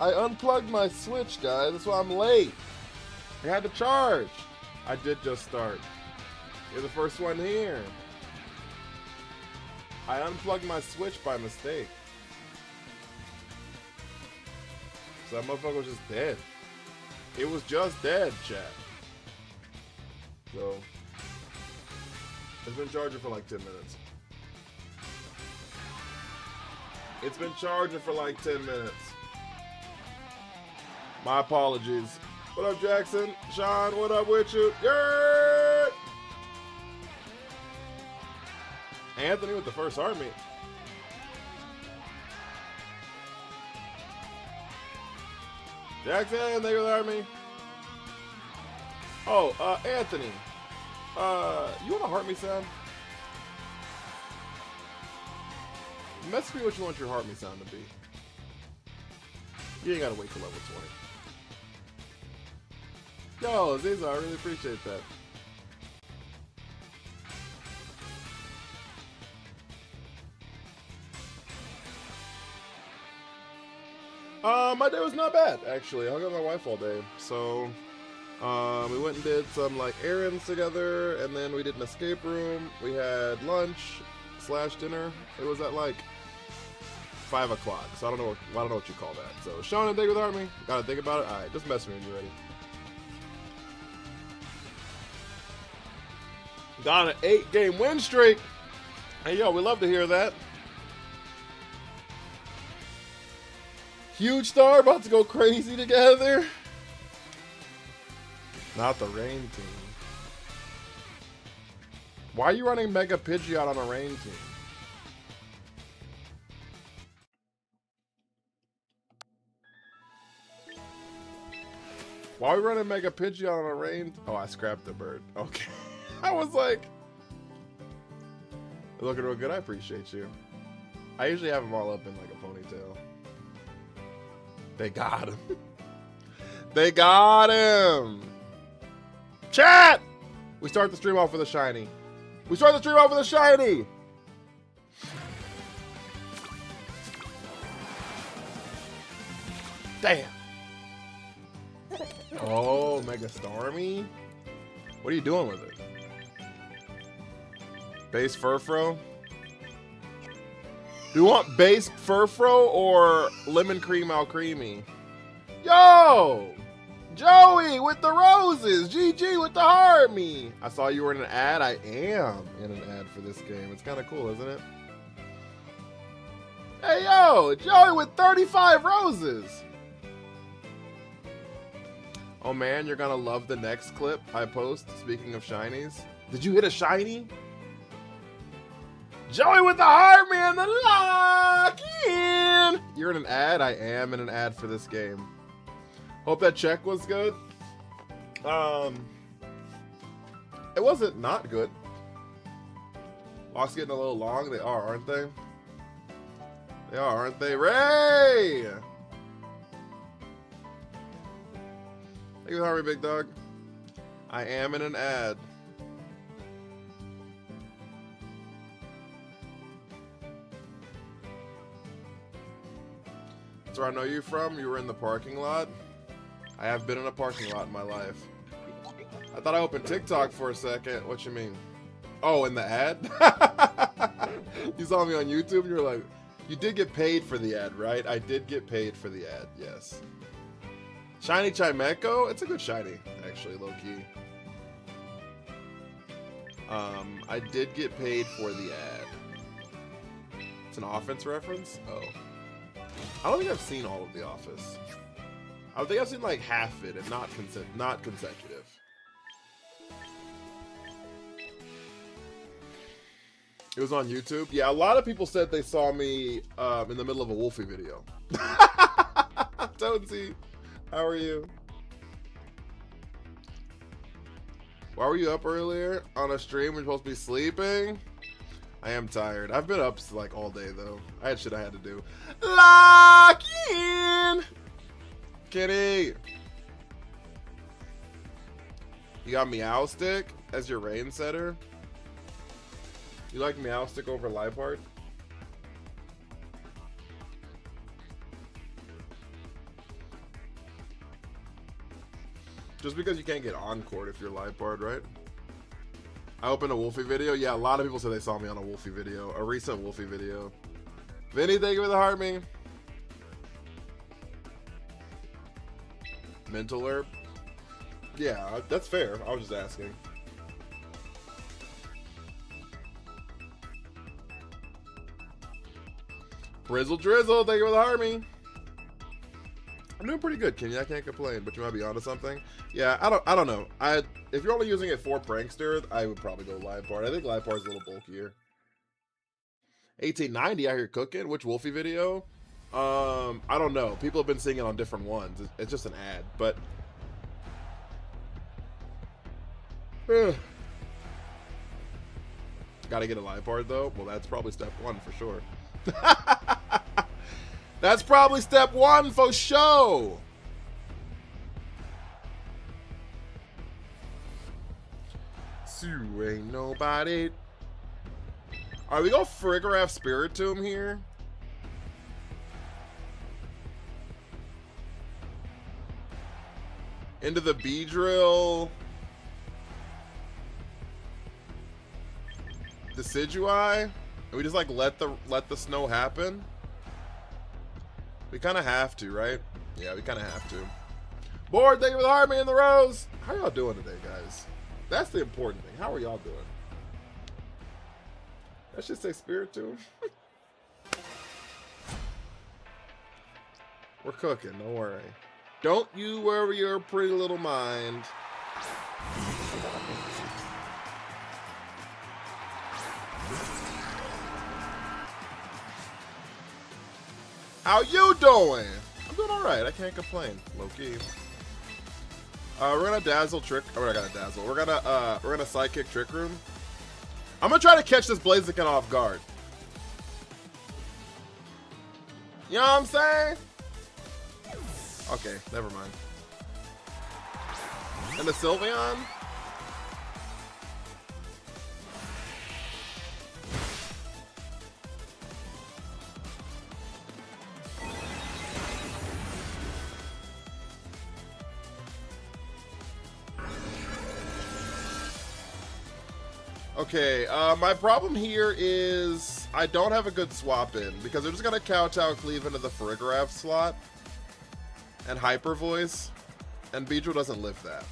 I unplugged my Switch, guys. That's why I'm late. I had to charge. I did just start. You're the first one here. I unplugged my Switch by mistake. So that motherfucker was just dead. It was just dead, chat. So, it's been charging for like 10 minutes. It's been charging for like 10 minutes. My apologies. What up, Jackson? Sean, what up with you? Yeah! Anthony with the first heartbeat. Jackson, thank you for the heartbeat. Oh, Anthony. You want a heartbeat sound? Message me what you want your heartbeat sound to be. You ain't gotta wait till level 20. Yo, Ziza, I really appreciate that. My day was not bad, actually. I hung out with my wife all day. So, we went and did some, like, errands together, and then we did an escape room. We had lunch / dinner. It was at, like, 5 o'clock, so I don't know what you call that. So, Sean and Dig with Army. Gotta think about it? Alright, just mess with me when you're ready. Got an 8-game win streak. Hey, yo, we love to hear that. Huge Star about to go crazy together. Not the Rain team. Why are you running Mega Pidgeot on a Rain team? Why are we running Mega Pidgeot on a Rain? Oh, I scrapped the bird. Okay. I was like, you're looking real good. I appreciate you. I usually have them all up in like a ponytail. They got him. They got him. Chat! We start the stream off with a shiny. We start the stream off with a shiny. Damn. Oh, Mega Starmie. What are you doing with it? Base Furfro? Do you want base Furfro or lemon cream Alcremie? Yo! Joey with the roses! GG with the heart me! I saw you were in an ad. I am in an ad for this game. It's kind of cool, isn't it? Hey, yo! Joey with 35 roses! Oh man, you're gonna love the next clip I post, speaking of shinies. Did you hit a shiny? Joey with the heart, man, the lock in. You're in an ad? I am in an ad for this game. Hope that check was good. It wasn't not good. Walks getting a little long. They are, aren't they? They are, aren't they? Ray! Thank you for having me, big dog. I am in an ad. That's where I know you from. You were in the parking lot. I have been in a parking lot in my life. I thought I opened TikTok for a second. What you mean? Oh, in the ad? You saw me on YouTube and you were like, you did get paid for the ad, right? I did get paid for the ad, yes. Shiny Chimecho? It's a good shiny, actually, low-key. I did get paid for the ad. It's an Offense reference? Oh. I don't think I've seen all of The Office. I think I've seen like half of it and not consecutive. It was on YouTube. Yeah, a lot of people said they saw me in the middle of a Wolfie video. Toadsy, how are you? Why were you up earlier on a stream? We're supposed to be sleeping. I am tired. I've been up like all day though. I had shit I had to do. Lock in, Kitty. You got Meowstic as your rain setter. You like Meowstic over Liepard? Just because you can't get Encore if you're live barred, right? I opened a Wolfie video. Yeah, a lot of people said they saw me on a Wolfie video. A recent Wolfie video. Vinny, thank you for the heart me. Mental herb. Yeah, that's fair. I was just asking. Brizzle Drizzle, thank you for the heart me. I'm doing pretty good, Kenny. I can't complain, but you might be onto something. Yeah, I don't know. If you're only using it for Prankster, I would probably go live part. I think live part is a little bulkier. 1890 out here cooking. Which Wolfie video? I don't know. People have been seeing it on different ones. It's just an ad, but gotta get a live part though. Well, that's probably step one for sure. That's probably step one for sure. Sue ain't nobody. All right, we go Frigoraph Spiritomb here. Into the Beedrill. Decidueye. And we just like let the snow happen. We kind of have to, right? Yeah, we kind of have to. Board, thank you for the heart, me in the rose. How y'all doing today, guys? That's the important thing. How are y'all doing? That should say Spiritomb. We're cooking, don't worry. Don't you worry your pretty little mind. How you doing? I'm doing all right. I can't complain. Low key. We're gonna dazzle trick. Oh, we're not gonna dazzle. We're gonna sidekick Trick Room. I'm gonna try to catch this Blaziken off guard. You know what I'm saying? Okay, never mind. And the Sylveon. Okay, my problem here is I don't have a good swap in because they're just gonna kowtow cleave into the Frigoraph slot and Hyper Voice, and Beedrill doesn't lift that.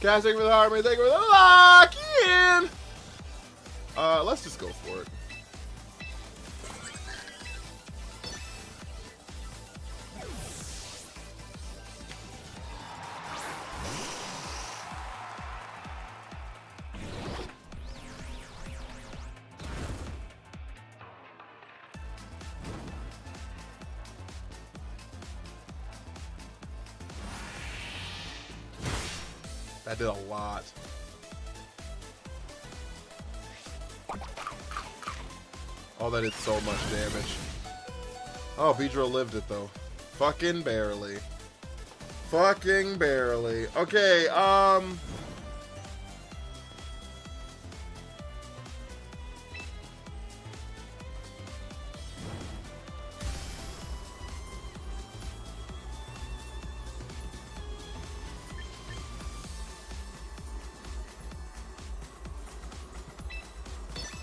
Cash, thank you for the heart, man. Thank you for the lock in. Let's just go for it. That did a lot. Oh, that did so much damage. Oh, Beedrill lived it though. Fucking barely. Fucking barely. Okay,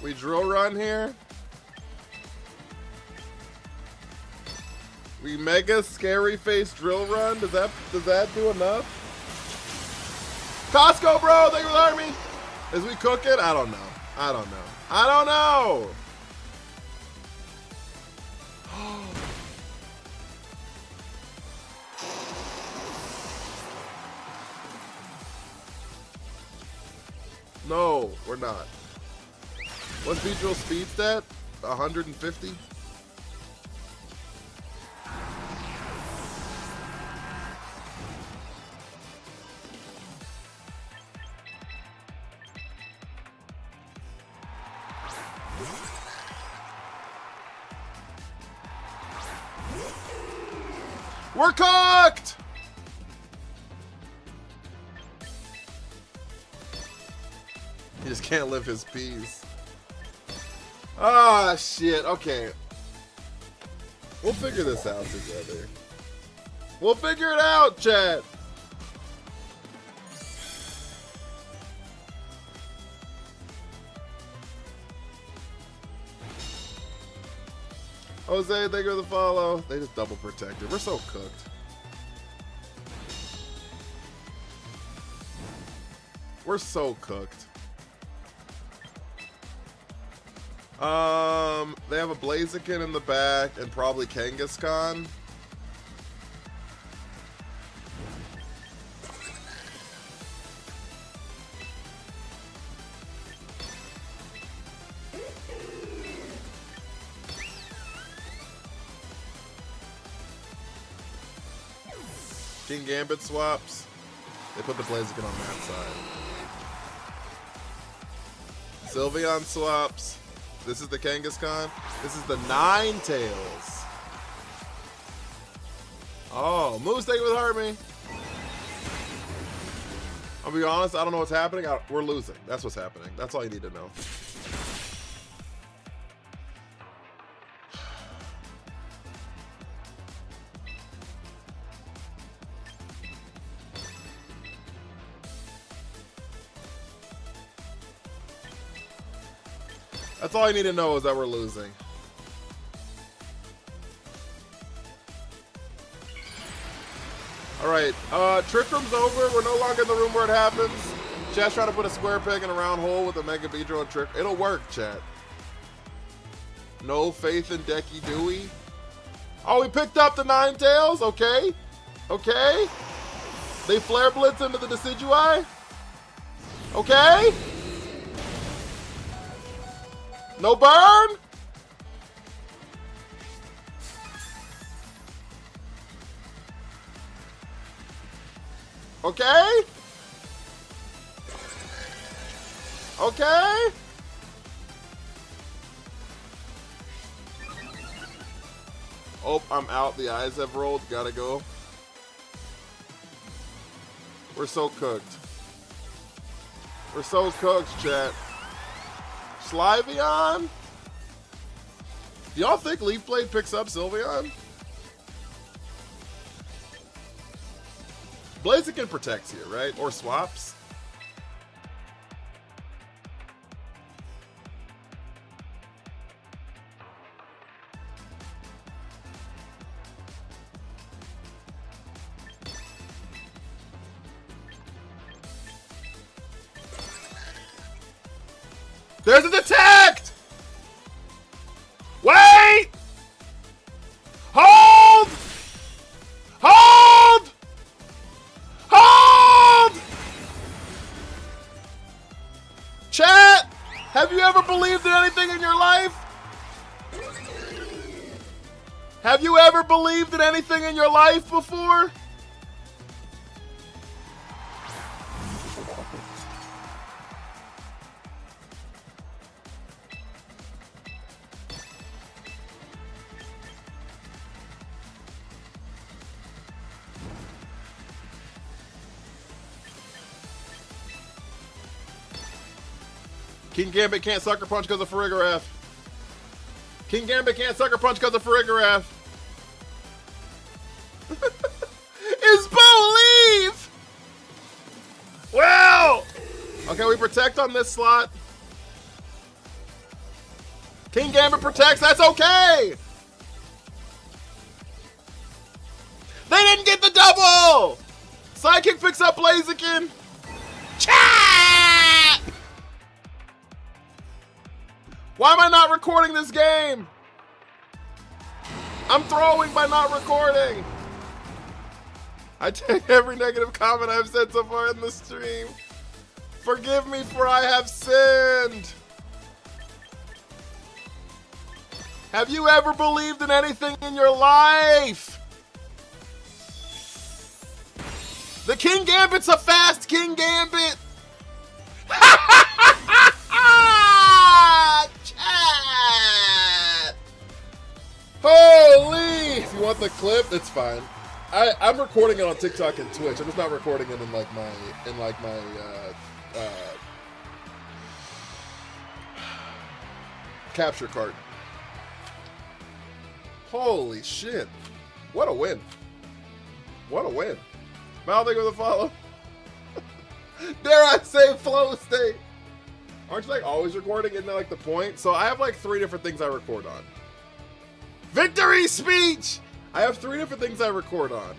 we drill run here. We mega scary face drill run. Does that do enough? Costco, bro, thank you for the army. As we cook it, I don't know. I don't know. I don't know. No, we're not. What's Beedrill speed stat? 150? We're cooked! He just can't live his peace. Ah, shit. Okay. We'll figure this out together. We'll figure it out, chat. Jose, thank you for the follow. They just double protected. We're so cooked. We're so cooked. They have a Blaziken in the back and probably Kangaskhan. Kingambit swaps. They put the Blaziken on that side. Sylveon swaps. This is the Kangaskhan. This is the Ninetales. Oh, Moose, thank you with Harmony. I'll be honest, I don't know what's happening. We're losing. That's what's happening. That's all you need to know. That's all I need to know is that we're losing. Alright, Trick Room's over. We're no longer in the room where it happens. Chat's trying to put a square peg in a round hole with a Mega Beedrill and Trick. It'll work, chat. No faith in Decky Dewey. Oh, we picked up the Ninetales? Okay. Okay. They Flare Blitz into the Decidueye? Okay. No burn? Okay? Okay? Oh, I'm out. The eyes have rolled. Gotta go. We're so cooked. We're so cooked, chat. Sliveon? Do y'all think Leaf Blade picks up Sylveon? Blaziken protects here, right? Or swaps? There's a detect! Wait! Hold! Hold! Hold! Chat! Have you ever believed in anything in your life? Have you ever believed in anything in your life before? Kingambit can't Sucker Punch because of Farigiraf. Kingambit can't Sucker Punch because of Farigiraf. Is believe! Well! Okay, we protect on this slot. Kingambit protects, that's okay! They didn't get the double! Sidekick picks up Blaziken. Chat! Why am I not recording this game? I'm throwing by not recording. I take every negative comment I've said so far in the stream. Forgive me for I have sinned. Have you ever believed in anything in your life? The Kingambit's a fast Kingambit. Chat! Holy! If you want the clip, it's fine. I'm recording it on TikTok and Twitch. I'm just not recording it in like my capture card. Holy shit! What a win! What a win! Mal, thank you for the follow. Dare I say flow state? Aren't you like always recording in like the point? So I have like 3 different things I record on. Victory speech! I have 3 different things I record on.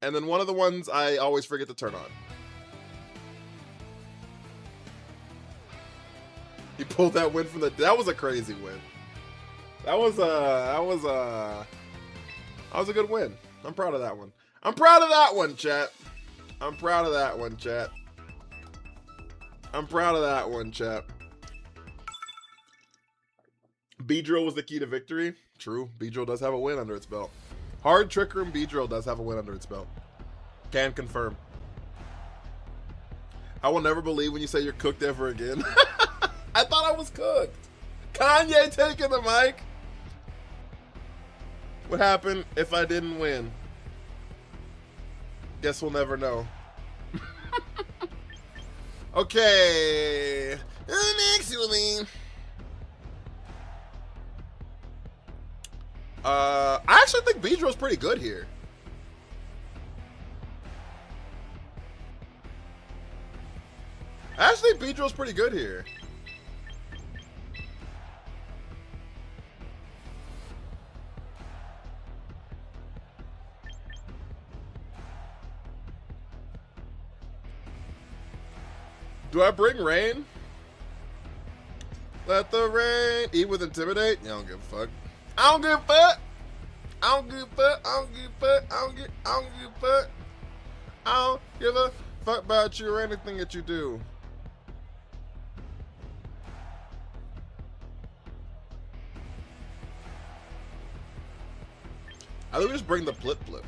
And then one of the ones I always forget to turn on. He pulled that win from the... That was a crazy win. That was a good win. I'm proud of that one. I'm proud of that one, chat. I'm proud of that one, chat. I'm proud of that one, chat. B-Drill was the key to victory. True. B-Drill does have a win under its belt. Hard Trick Room B-Drill does have a win under its belt. Can confirm. I will never believe when you say you're cooked ever again. I thought I was cooked. Kanye taking the mic. What happened if I didn't win? Guess we'll never know. Okay. Actually, I actually think B-Drill's pretty good here. I actually think B-Drill's pretty good here. Do I bring rain? Let the rain eat with intimidate? Yeah, I don't give a fuck. I don't give a fuck. I don't give a fuck. I don't give a fuck. I don't give a fuck. I don't give a fuck about you or anything that you do. I think we just bring the flip flip.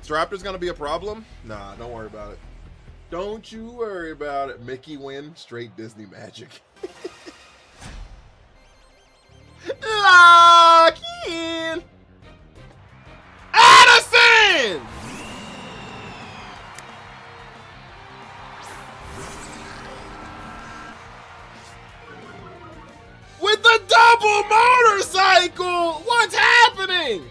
Is Raptors gonna be a problem? Nah, don't worry about it. Don't you worry about it. Mickey win, straight Disney magic. Lock in. Addison! With the double motorcycle! What's happening?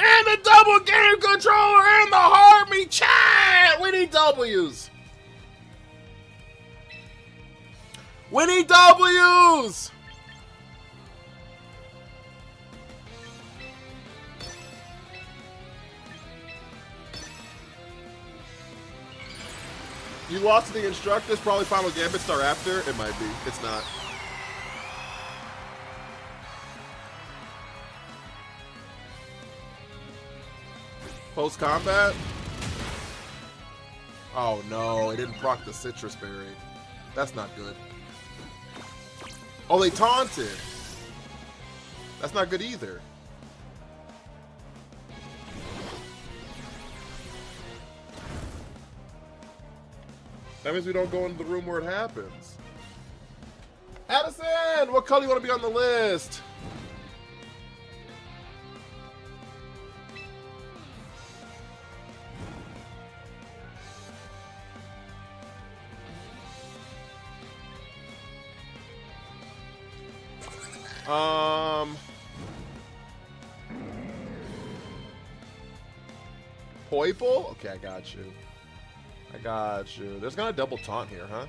And the double game controller and the Harmony chat! We need W's. We need W's! You lost to the instructors, probably Final Gambit Star after. It might be. It's not. Post combat? Oh no, it didn't proc the citrus berry. That's not good. Oh, they taunted. That's not good either. That means we don't go into the room where it happens. Addison, what color you want to be on the list? Poiple? Okay, I got you. I got you. There's gonna double taunt here, huh?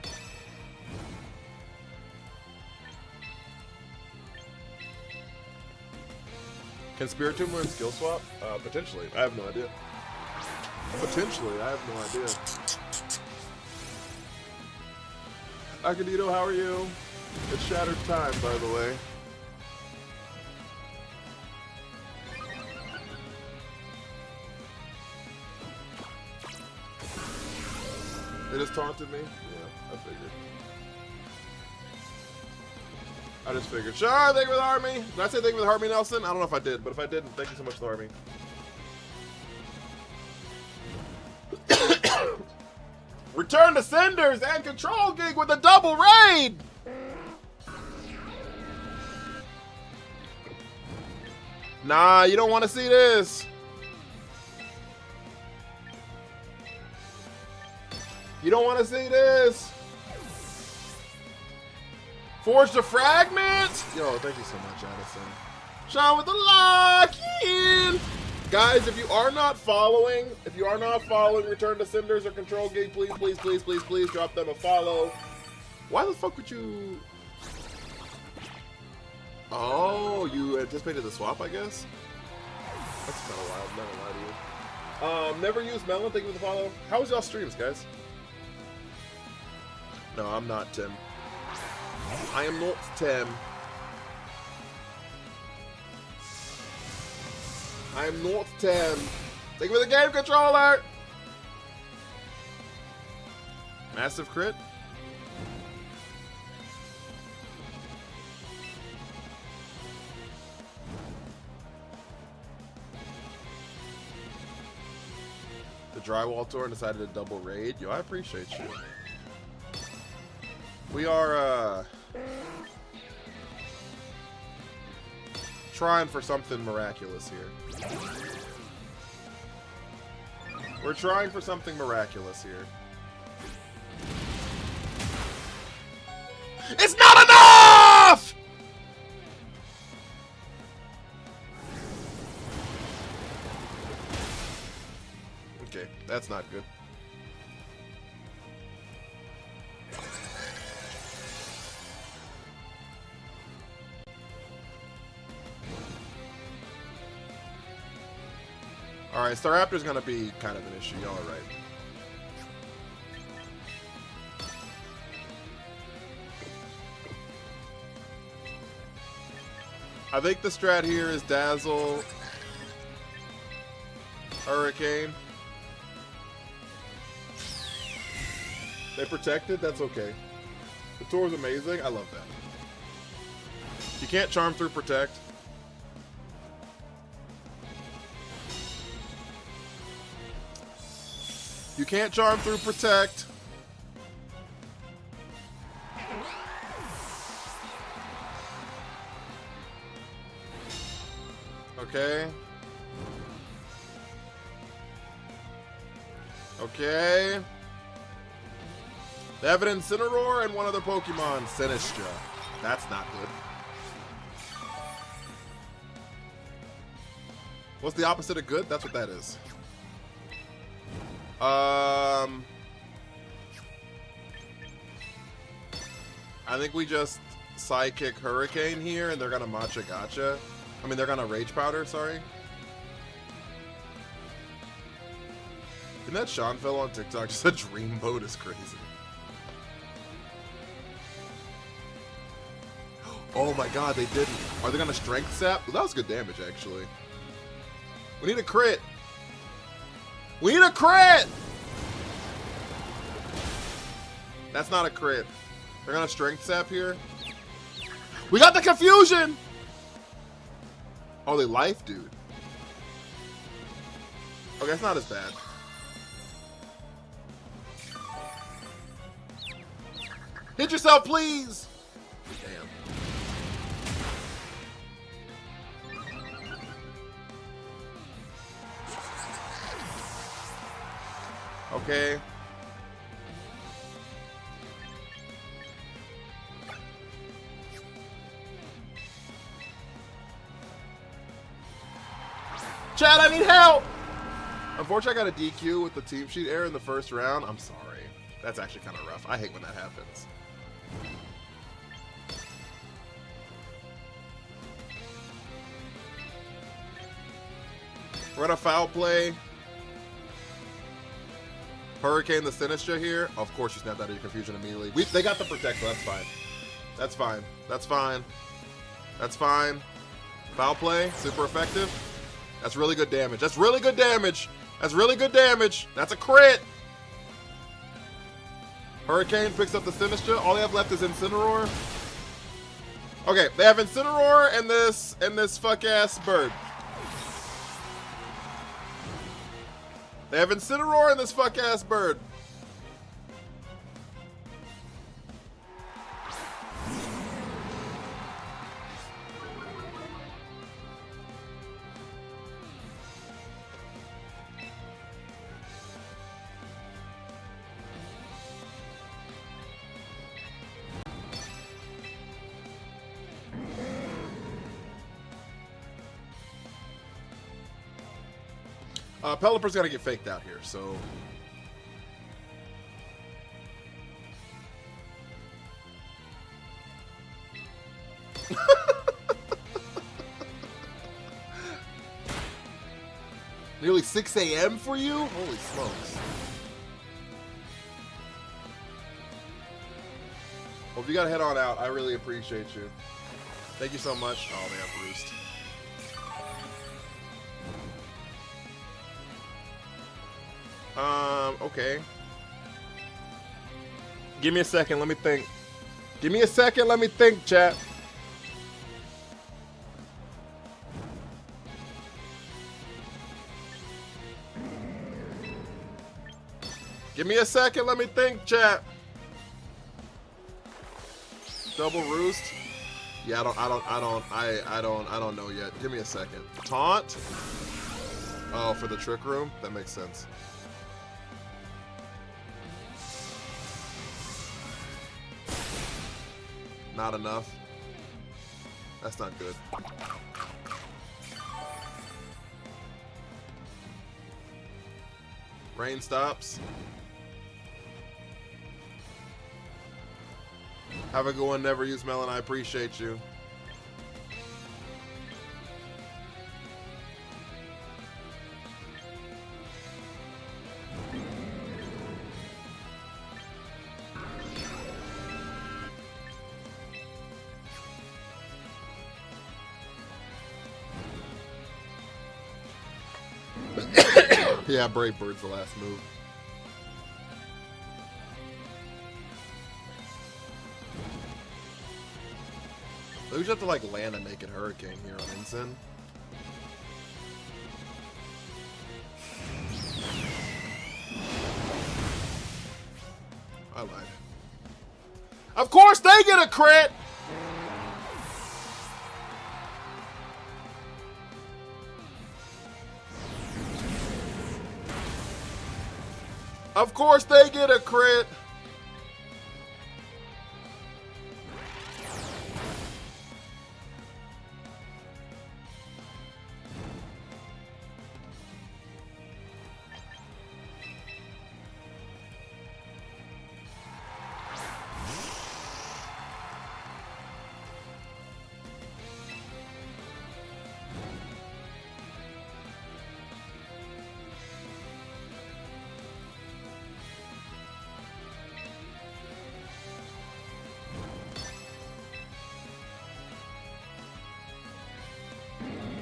Can Spiritomb learn skill swap? Potentially. I have no idea. Potentially, I have no idea. Akadito, how are you? It's Shattered time, by the way. They just taunted me? Yeah, I figured. I just figured. Sure, thank you for the army. Did I say thank you for the army, Nelson? I don't know if I did, but if I didn't, thank you so much for the army. Return to Cinders and Control Geek with a double raid! Nah, you don't want to see this. You don't want to see this. Forge the fragment. Yo, thank you so much, Addison. Sean with the lock in. Guys, if you are not following Return to Cinders or Control Geek, please drop them a follow. Why the fuck would you? Oh, you anticipated the swap, I guess? That's kind of wild, never lie to you. Never used Melon, thank you for the follow. How was y'all streams, guys? No, I'm not Tim. I am not Tim. I am not Tim. Thank you for the game controller! Massive crit? Drywall tour and decided to double raid. Yo, I appreciate you. We are trying for something miraculous here. We're trying for something miraculous here. It's not enough! Okay, that's not good. Alright, Staraptor's gonna be kind of an issue, y'all are right. I think the strat here is Dazzle, Hurricane. They protected, that's okay. The tour is amazing, I love that. You can't charm through protect. You can't charm through protect. Okay. Okay. They have an Incineroar and one other Pokemon, Sinistra. That's not good. What's the opposite of good? That's what that is. I think we just Psychic Hurricane here, and they're gonna Matcha Gotcha. I mean, they're gonna Rage Powder, sorry. Isn't that Seanfell on TikTok? Just a dreamboat is crazy. Oh my god, they didn't. Are they gonna Strength Sap? Well, that was good damage, actually. We need a crit. We need a crit! That's not a crit. They're gonna Strength Sap here. We got the confusion! Oh, they life, dude. Okay, it's not as bad. Hit yourself, please! Damn. Okay. Chad, I need help! Unfortunately, I got a DQ with the team sheet error in the first round. I'm sorry. That's actually kind of rough. I hate when that happens. We're gonna foul play. Hurricane the Sinistra here. Of course, you snapped out of your confusion immediately. They got the protect, so that's fine. That's fine. That's fine. That's fine. Foul play, super effective. That's really good damage. That's really good damage. That's really good damage. That's a crit. Hurricane picks up the Sinistra. All they have left is Incineroar. Okay, they have Incineroar and this fuck ass bird. They have Incineroar and this fuck ass bird. Pelipper's gotta get faked out here, so... Nearly 6 a.m. for you? Holy smokes. Well, if you gotta head on out, I really appreciate you. Thank you so much. Oh, they have Roost. Okay. Give me a second, let me think. Give me a second, let me think, chat. Give me a second, let me think, chat. Double Roost? Yeah, I don't know yet. Give me a second. Taunt? Oh, for the Trick Room? That makes sense. Not enough. That's not good. Rain stops. Have a good one. Never use melon. I appreciate you. Yeah, Brave Bird's the last move. We just have to like land a naked hurricane here on Ensign. I lied. Of course they get a crit! Of course they get a crit!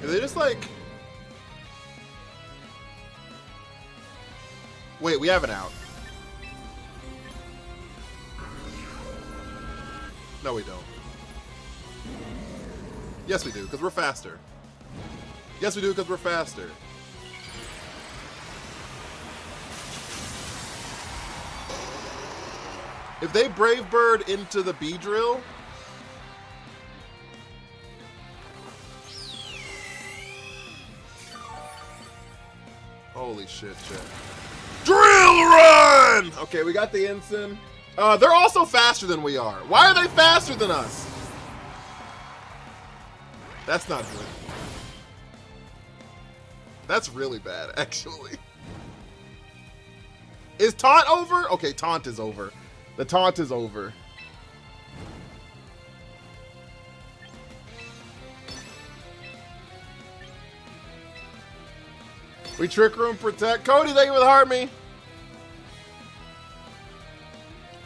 They just like... Wait, we have an out. No, we don't. Yes, we do, because we're faster. Yes, we do, because we're faster. If they Brave Bird into the B-Drill... Holy shit, shit. Drill run! Okay, we got the ensign. They're also faster than we are. Why are they faster than us? That's not good. That's really bad, actually. Is taunt over? Okay, taunt is over. The taunt is over. We Trick Room protect. Cody, thank you for the heart me.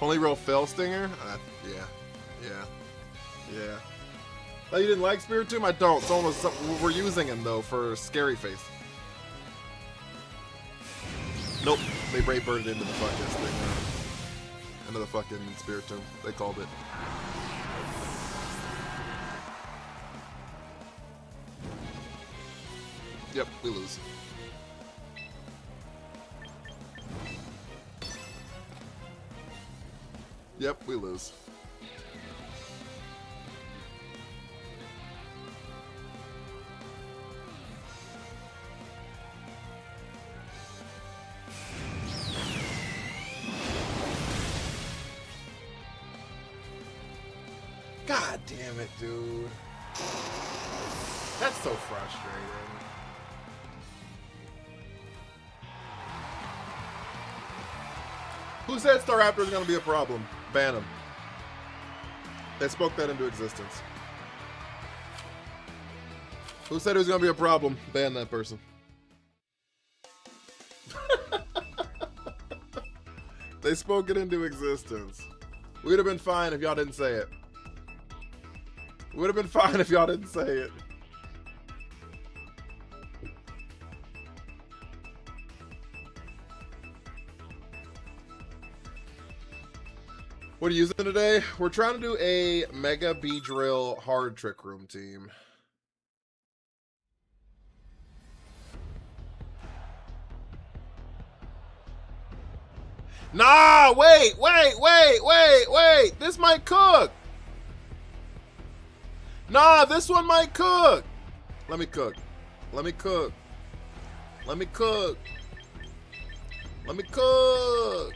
Only real Phil Stinger? Yeah. Oh, you didn't like Spiritomb? I don't. We're using him, though, for Scary Face. Nope. They Brave Birded into the fucking thing. Into the fucking Spiritomb. They called it. Yep, we lose. Yep, we lose. God damn it, dude. That's so frustrating. Who said Staraptor is going to be a problem? Ban him. They spoke that into existence. Who said it was going to be a problem? Ban that person. They spoke it into existence. We'd have been fine if y'all didn't say it. Would have been fine if y'all didn't say it. What are you using today? We're trying to do a Mega Beedrill hard trick room team. Nah, wait. This might cook. Nah, this one might cook. Let me cook. Let me cook. Let me cook. Let me cook.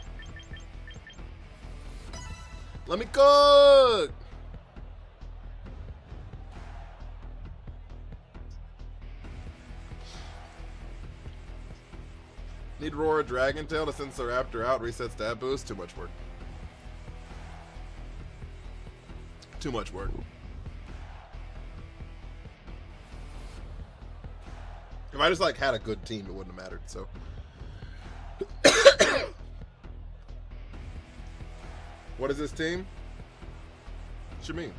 Let me cook. Need Roar a Dragon Tail to send Staraptor out, reset stat boost. Too much work. Too much work. If I just like had a good team, it wouldn't have mattered. So, what is this team? What you mean?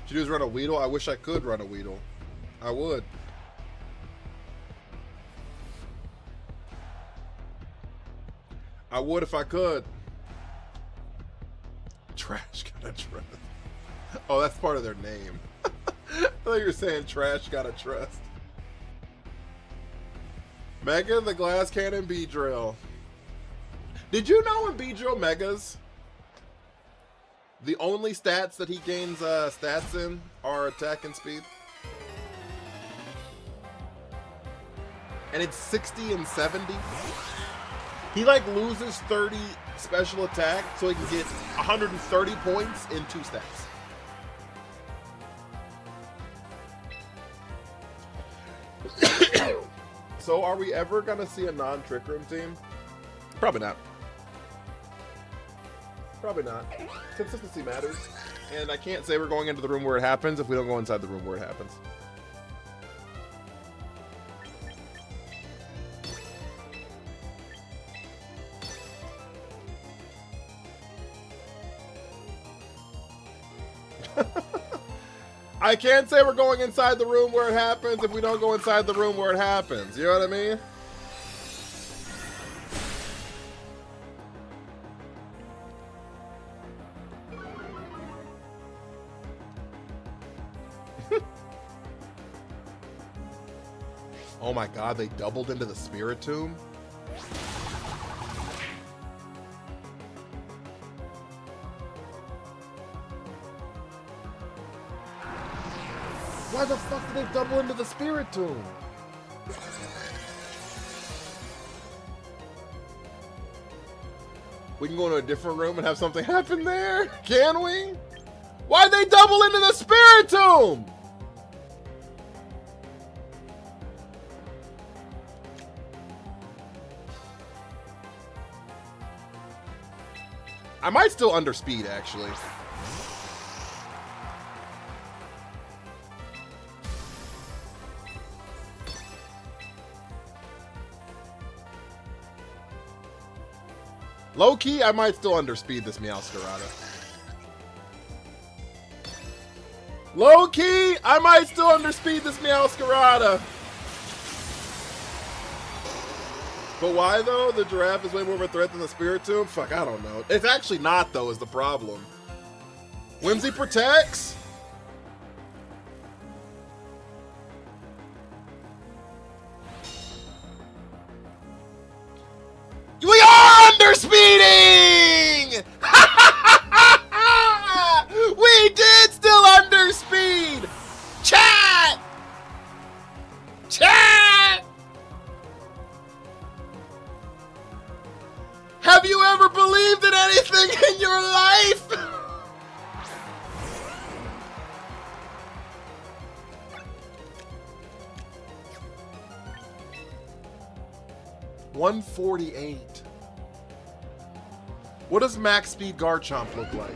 What you do is run a Weedle. I wish I could run a Weedle. I would. I would if I could. Trash gotta trust. Oh, that's part of their name. I thought you were saying trash gotta trust. Mega the Glass Cannon Beedrill. Did you know in Beedrill Megas, the only stats that he gains stats in are attack and speed? And it's 60 and 70. He like loses 30 special attack so he can get 130 points in 2 stats. So are we ever gonna see a non-Trick Room team? Probably not. Probably not. Consistency matters. And I can't say we're going into the room where it happens if we don't go inside the room where it happens. I can't say we're going inside the room where it happens if we don't go inside the room where it happens. You know what I mean? Oh my god, they doubled into the Spiritomb? Why the fuck did they double into the Spiritomb? We can go into a different room and have something happen there? Can we? Why'd they double into the Spiritomb? I might still underspeed, actually. Low key, I might still underspeed this Meowscarada. Low key, I might still underspeed this Meowscarada. But why though? The giraffe is way more of a threat than the Spiritomb? Fuck, I don't know. It's actually not though, is the problem. Whimsy protects? We are underspeeding! We did still underspeed! Chat! Chat! Have you ever believed in anything in your life? 148. What does max speed Garchomp look like?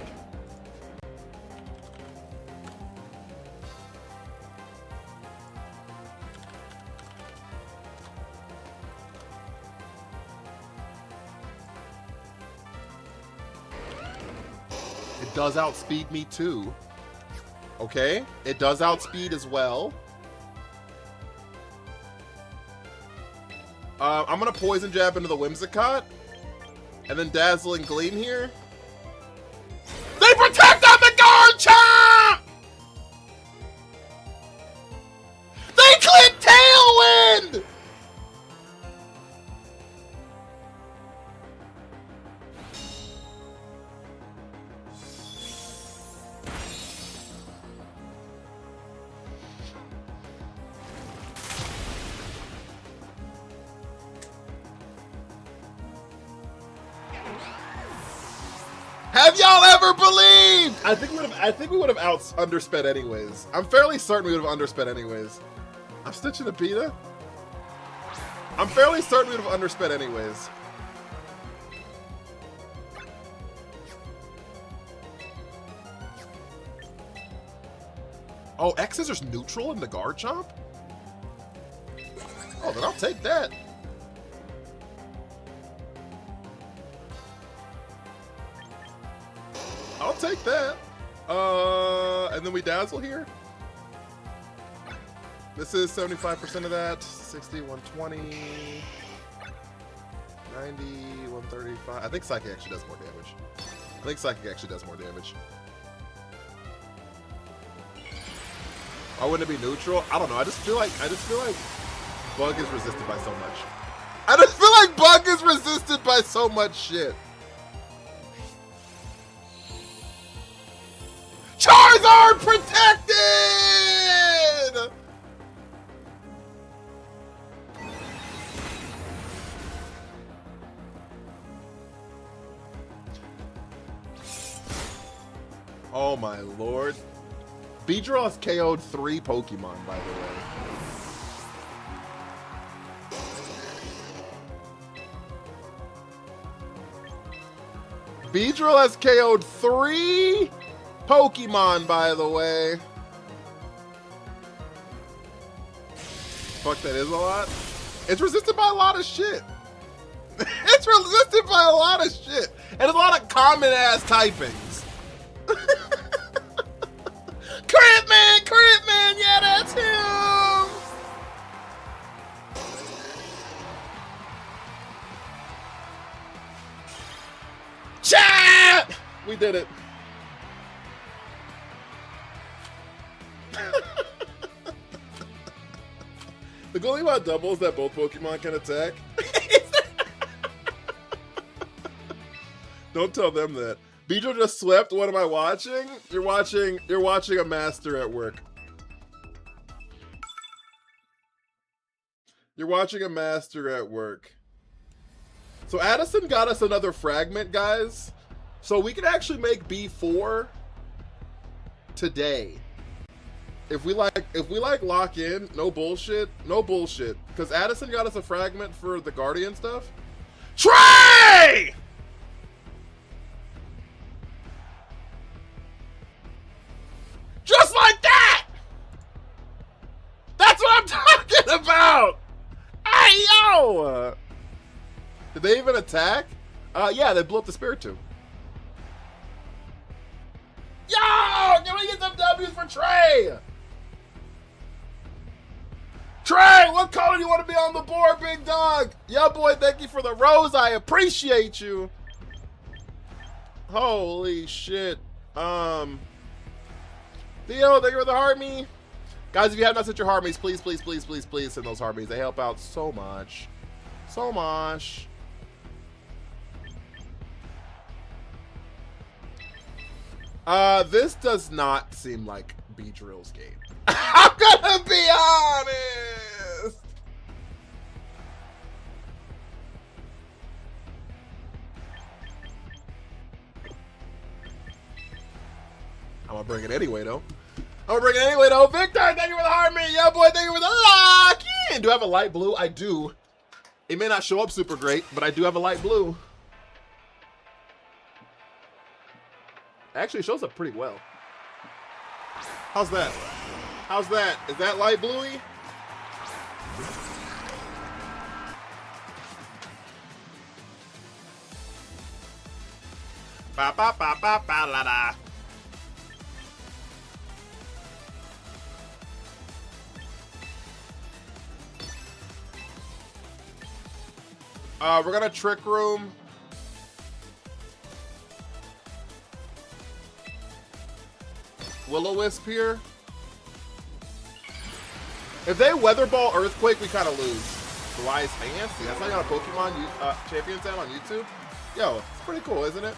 It does outspeed me too. Okay, it does outspeed as well. I'm gonna Poison Jab into the Whimsicott. And then Dazzling Gleam here. They protect on the Garchomp! They clip Tailwind! Have y'all ever believed? I think we would have undersped anyways. I'm fairly certain we would have undersped anyways. I'm stitching a Peta. I'm fairly certain we would have undersped anyways. Oh, X is just neutral in the Garchomp? Oh, then I'll take that. I'll take that. And then we Dazzle here. This is 75% of that. 60, 120, 90, 135. I think Psychic actually does more damage. Why wouldn't it be neutral? I don't know. I just feel like Bug is resisted by so much. I just feel like Bug is resisted by so much shit. Charizard protected! Oh my lord. Beedrill has KO'd 3 Pokemon, by the way. Beedrill has KO'd 3 Pokemon, by the way. Fuck, that is a lot. It's resisted by a lot of shit. It's resisted by a lot of shit. And a lot of common-ass typings. Critman, yeah, that's him! Chat! We did it. The goalie about doubles that both Pokemon can attack. Don't tell them that. Beedrill just swept. What am I watching? You're watching a master at work. You're watching a master at work. So Addison got us another fragment, guys. So we can actually make B4 today. If we lock in, no bullshit. Because Addison got us a fragment for the Guardian stuff. Trey! Just like that! That's what I'm talking about! Hey, yo! Did they even attack? Yeah, they blew up the Spiritomb. Yo! Can we get some W's for Trey? Trey, what color do you want to be on the board, big dog? Yeah, boy, thank you for the rose. I appreciate you. Holy shit. Theo, thank you for the Heartme. Guys, if you have not sent your Heartmes, please send those Heartmes. They help out so much. So much. This does not seem like Beedrill's game. I'm gonna be honest. I'm gonna bring it anyway, though. Victor, thank you for the Heartme. Yeah, boy, thank you for the lock in. Do I have a light blue? I do. It may not show up super great, but I do have a light blue. Actually, it shows up pretty well. How's that? How's that? Is that light bluey? Ba ba ba ba ba la da. We're gonna Trick Room. Will-O-Wisp here. If they Weather Ball Earthquake, we kind of lose. Wise Fancy. That's how you got a Pokemon Champion Town on YouTube. Yo, it's pretty cool, isn't it?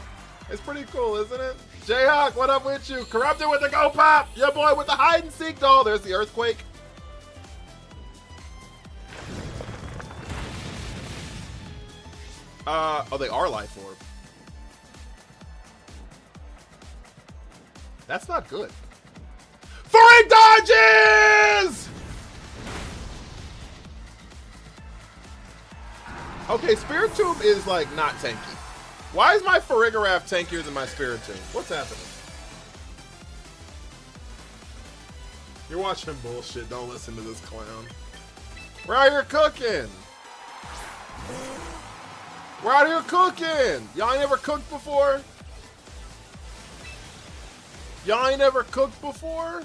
It's pretty cool, isn't it? Jayhawk, what up with you? Corrupted with the Go Pop. Your boy with the hide and seek doll. There's the Earthquake. Oh, they are Life Orb. That's not good. Furry dodges! Okay, Spiritomb is like not tanky. Why is my Farigiraf tankier than my Spiritomb? What's happening? You're watching bullshit. Don't listen to this clown. We're out here cooking. We're out here cooking. Y'all ain't never cooked before? Y'all ain't never cooked before?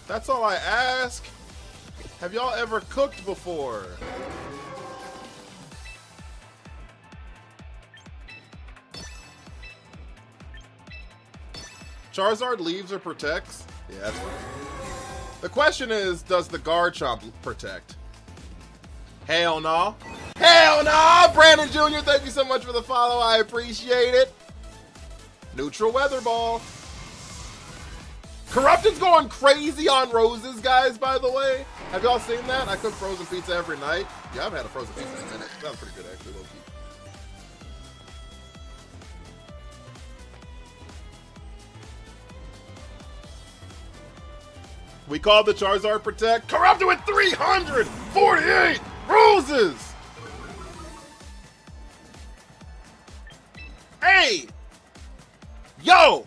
That's all I ask. Have y'all ever cooked before? Charizard leaves or protects? Yeah, that's right. The question is, does the Garchomp protect? Hell no. Hell no! Brandon Jr., thank you so much for the follow. I appreciate it. Neutral Weather Ball. Corrupted's going crazy on roses, guys, by the way. Have y'all seen that? I cook frozen pizza every night. Yeah, I've had a frozen pizza in a minute. That was pretty good, actually, low-key. We called the Charizard Protect. Corrupted with 348 roses! Hey! Yo!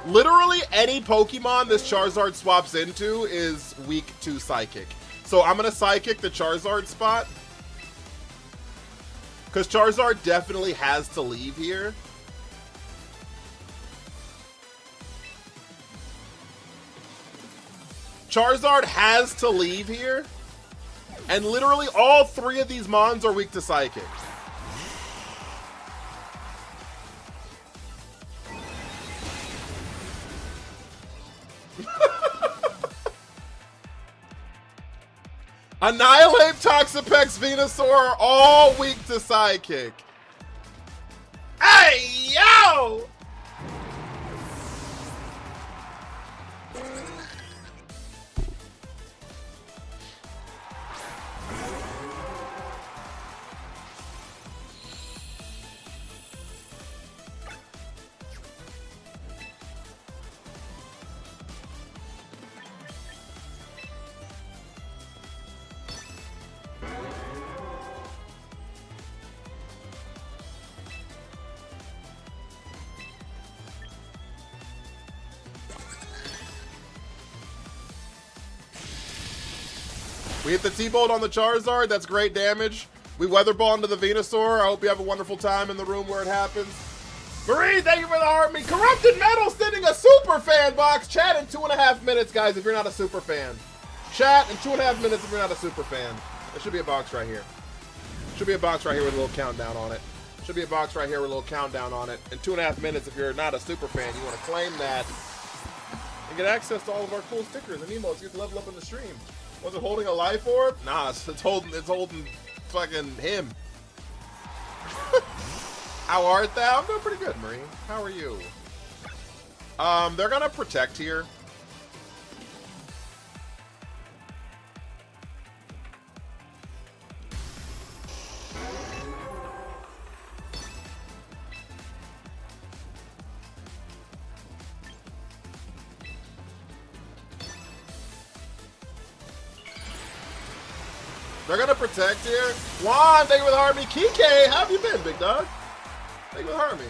Literally any Pokemon this Charizard swaps into is weak to Psychic. So I'm going to Psychic the Charizard spot. Because Charizard definitely has to leave here. Charizard has to leave here. And literally all three of these Mons are weak to Psychic. Annihilate, Toxapex, Venusaur, all weak to Psychic. Hey, yo! We hit the T-Bolt on the Charizard. That's great damage. We Weather Ball into the Venusaur. I hope you have a wonderful time in the room where it happens. Marie, thank you for the heart. Me. Corrupted Metal sending a super fan box. Chat in 2.5 minutes, guys, if you're not a super fan. Chat in 2.5 minutes if you're not a super fan. There should be a box right here. Should be a box right here with a little countdown on it. Should be a box right here with a little countdown on it. In 2.5 minutes, if you're not a super fan, you want to claim that and get access to all of our cool stickers and emotes. You get to level up in the stream. Was it holding a Life Orb? Nah, it's holding fucking him. How art thou? I'm doing pretty good, Marie. How are you? They're gonna protect here. They're gonna protect here. Juan, thank you for the heart me. Kike, how have you been, big dog? Thank you for the heart me.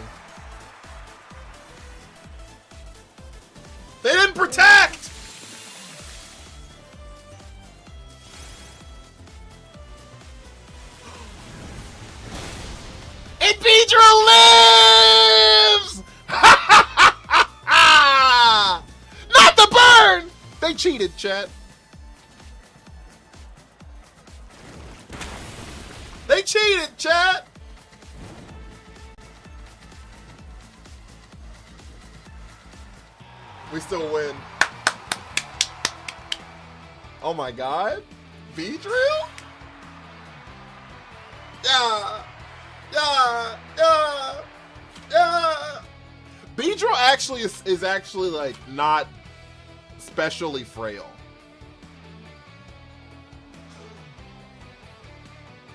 They didn't protect! And Pedro lives! Not the burn! They cheated, chat. They cheated, chat! We still win. Oh my god. V-Drill? Yeah. Yeah. Yeah. Yeah. B-Drill actually is actually like not especially frail.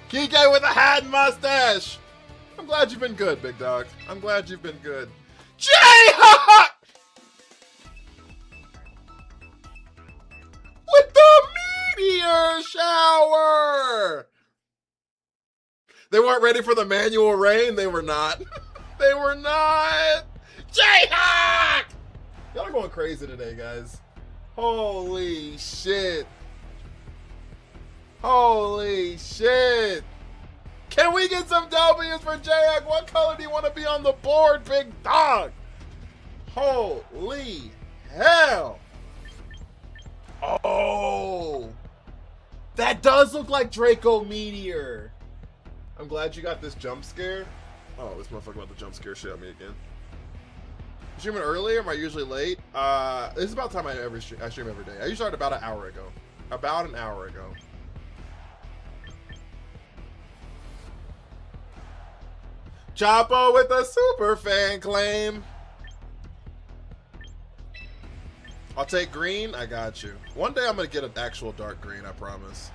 Kike with a hat and mustache. I'm glad you've been good, big dog. I'm glad you've been good. Jayhawk with the meteor shower. They weren't ready for the manual rain. They were not. They were not. Jayhawk! Y'all are going crazy today, guys. Holy shit. Holy shit. Can we get some W's for Jayhawk? What color do you want to be on the board, big dog? Holy hell. Oh. That does look like Draco Meteor. I'm glad you got this jump scare. Oh, this motherfucker about the jump scare shit on me again. Streaming early, or am I usually late? This is about the time I stream every day. I usually start about an hour ago. About an hour ago. Chapo with a super fan claim. I'll take green. I got you. One day I'm gonna get an actual dark green. I promise.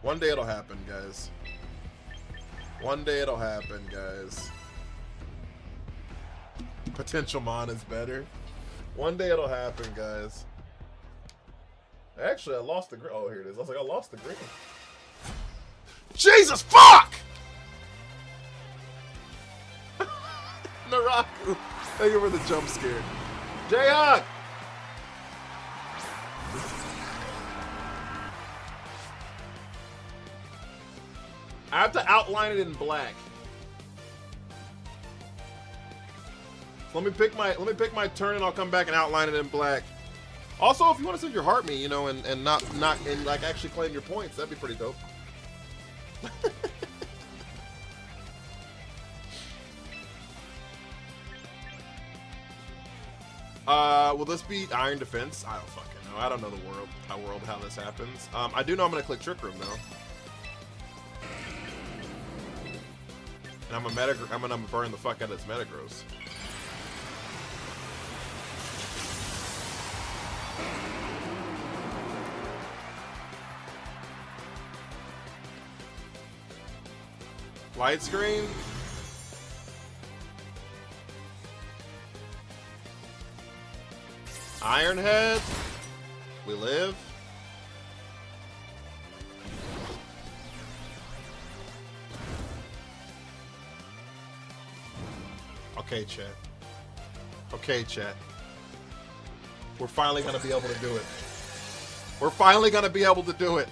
One day it'll happen, guys. One day it'll happen, guys. Potential Mon is better. One day it'll happen, guys. Actually, I lost the green. Oh, here it is. I was like, I lost the green. Jesus fuck! Naraku. Thank you for the jump scare. Jayhawk! I have to outline it in black. So let me pick my turn and I'll come back and outline it in black. Also, if you want to send your heart me, you know, and not and like actually claim your points, that'd be pretty dope. Will this be Iron Defense? I don't fucking know. I don't know how this happens. I do know I'm gonna click Trick Room though. And I'm gonna burn the fuck out of this Metagross. Light screen. Iron Head. We live. Okay, chat. Okay, chat. We're finally gonna be able to do it. We're finally gonna be able to do it.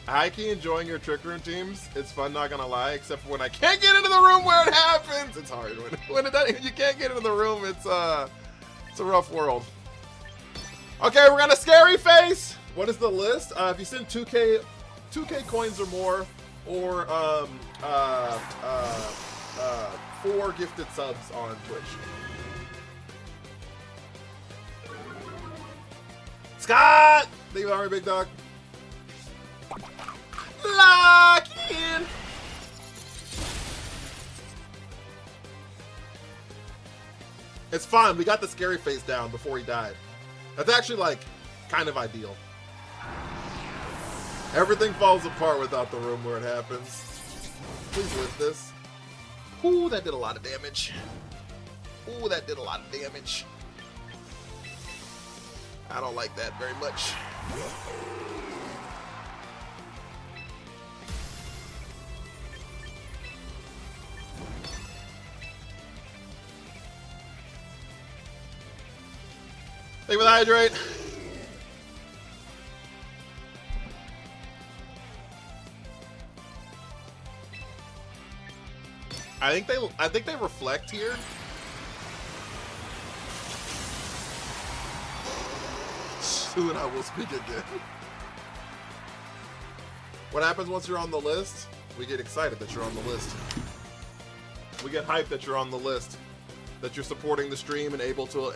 High-key enjoying your Trick Room teams. It's fun, not gonna lie, except for when I can't get into the room where it happens. It's hard when you can't get into the room. It's a rough world. Okay, we're gonna scary face. What is the list? If you send 2K coins or more, or 4 gifted subs on Twitch. Scott, thank you very much, big dog. Lock in. It's fine. We got the scary face down before he died. That's actually like kind of ideal. Everything falls apart without the room where it happens. Please lift this. Ooh, that did a lot of damage. Ooh, that did a lot of damage. I don't like that very much. Thank you for the hydrate. I think they reflect here. Soon I will speak again. What happens once you're on the list? We get excited that you're on the list. We get hyped that you're on the list. That you're supporting the stream and able to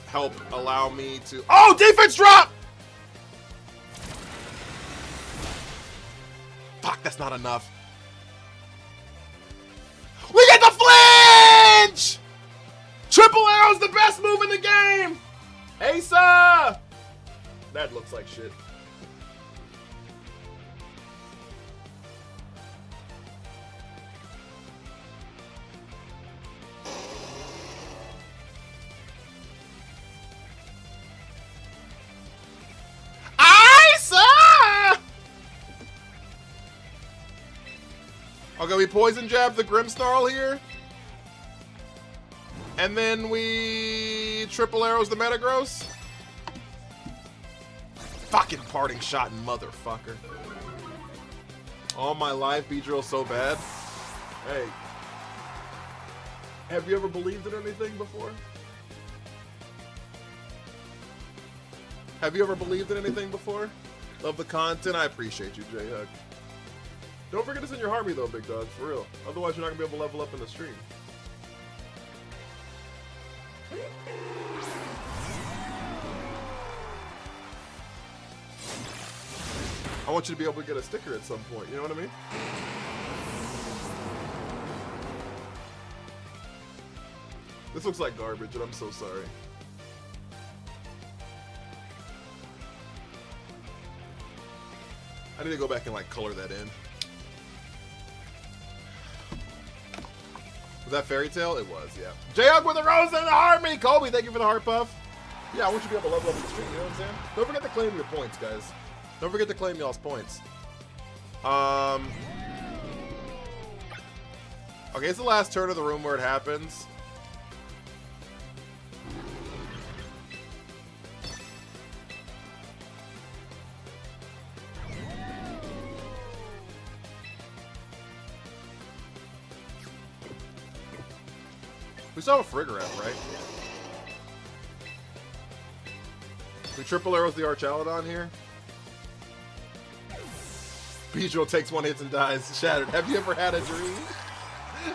help allow me to. Oh, defense drop! Fuck, that's not enough. We get the flinch! Triple arrow's the best move in the game! Asa! That looks like shit. Okay, we poison jab the Grimmsnarl here. And then we triple arrows the Metagross. Fucking parting shot, motherfucker. All my life, Beedrill so bad. Hey. Have you ever believed in anything before? Have you ever believed in anything before? Love the content. I appreciate you, J-Hug. Don't forget to send your Harmy though, big dog, for real. Otherwise you're not gonna be able to level up in the stream. I want you to be able to get a sticker at some point, you know what I mean? This looks like garbage and I'm so sorry. I need to go back and like color that in. Was that Fairy Tail? It was, yeah. J-Hug with a rose and the army! Kobe, thank you for the heart puff. Yeah, I want you to be able to level up in the stream, you know what I'm saying? Don't forget to claim your points, guys. Don't forget to claim y'all's points. Okay, it's the last turn of the room where it happens. We still have a Frigorant, right? We triple arrows the Archaladon here. Beedrill takes one hit and dies. Shattered. Have you ever had a dream?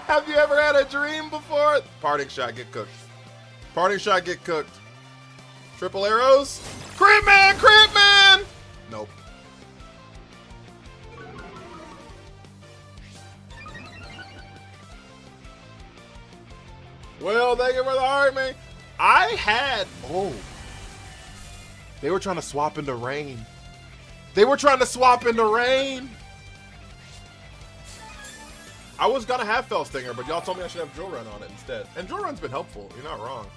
Have you ever had a dream before? Parting shot, get cooked. Parting shot, get cooked. Triple arrows. Crit man! Crit man! Nope. Well, thank you for the heart, man. I had... Oh. They were trying to swap into rain. They were trying to swap into rain. I was gonna have Fell Stinger, but y'all told me I should have Drill Run on it instead. And Drill Run's been helpful. You're not wrong.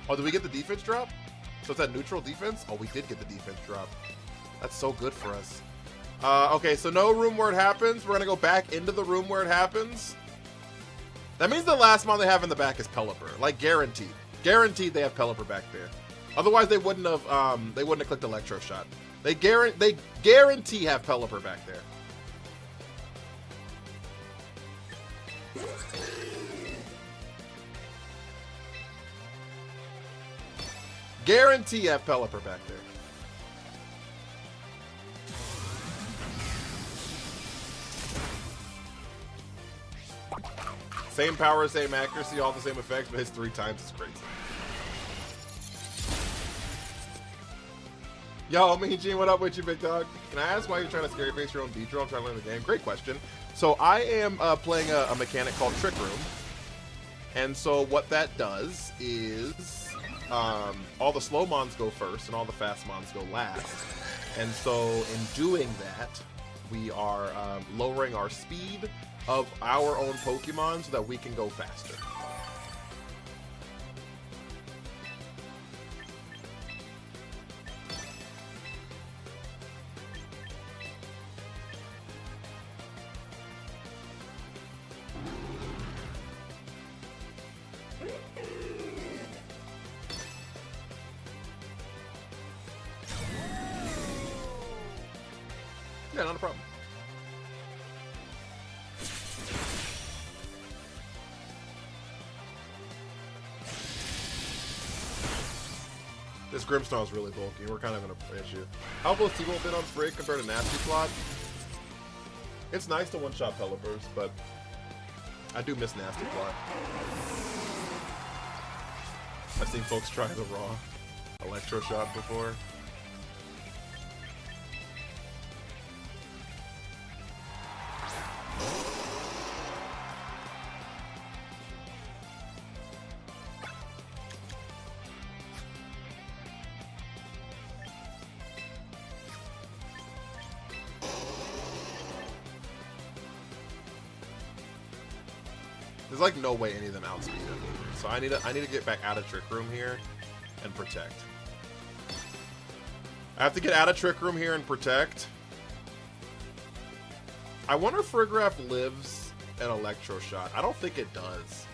Oh, did we get the defense drop? So it's that neutral defense? Oh, we did get the defense drop. That's so good for us. Okay, so no room where it happens. We're gonna go back into the room where it happens. That means the last mon they have in the back is Pelipper. Like, guaranteed. Guaranteed they have Pelipper back there. Otherwise, they wouldn't have clicked Electro Shot. They guarantee have Pelipper back there. Guarantee have Pelipper back there. Same power, same accuracy, all the same effects, but hits 3 times. It's crazy. Yo, Mean Gene, what up with you, big dog? Can I ask why you're trying to scary face your own Beedrill? I'm trying to learn the game. Great question. So I am playing a mechanic called Trick Room. And so what that does is all the slow mons go first and all the fast mons go last. And so in doing that, we are lowering our speed of our own Pokemon so that we can go faster. Yeah, not a problem. This Grimmsnarl is really bulky. We're kind of in an issue. How close T-Bolt been on Frig compared to Nasty Plot? It's nice to one-shot Pelipper's, but I do miss Nasty Plot. I've seen folks try the raw Electro Shot before. There's like no way any of them outspeed him. So I need to get back out of Trick Room here and protect. I have to get out of Trick Room here and protect. I wonder if Farigiraf lives an Electro Shot. I don't think it does.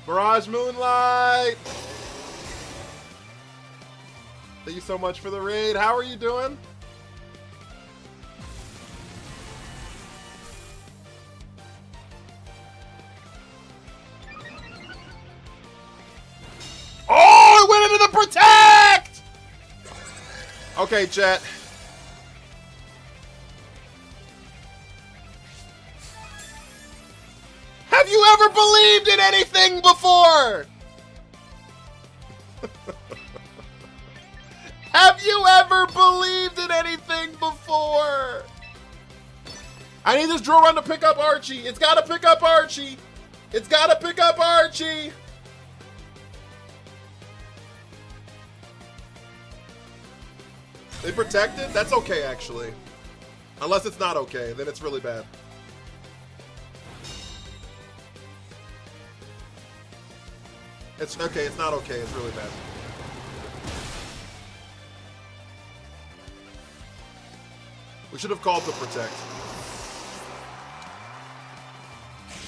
Mirage Moonlight! Thank you so much for the raid. How are you doing? Oh, it went into the protect! Okay, chat. Have you ever believed in anything before? Have you ever believed in anything before? I need this drill run to pick up Archie. It's got to pick up Archie. It's got to pick up Archie. They protected? That's okay, actually. Unless it's not okay, then it's really bad. It's okay, it's not okay, it's really bad. We should have called the protect.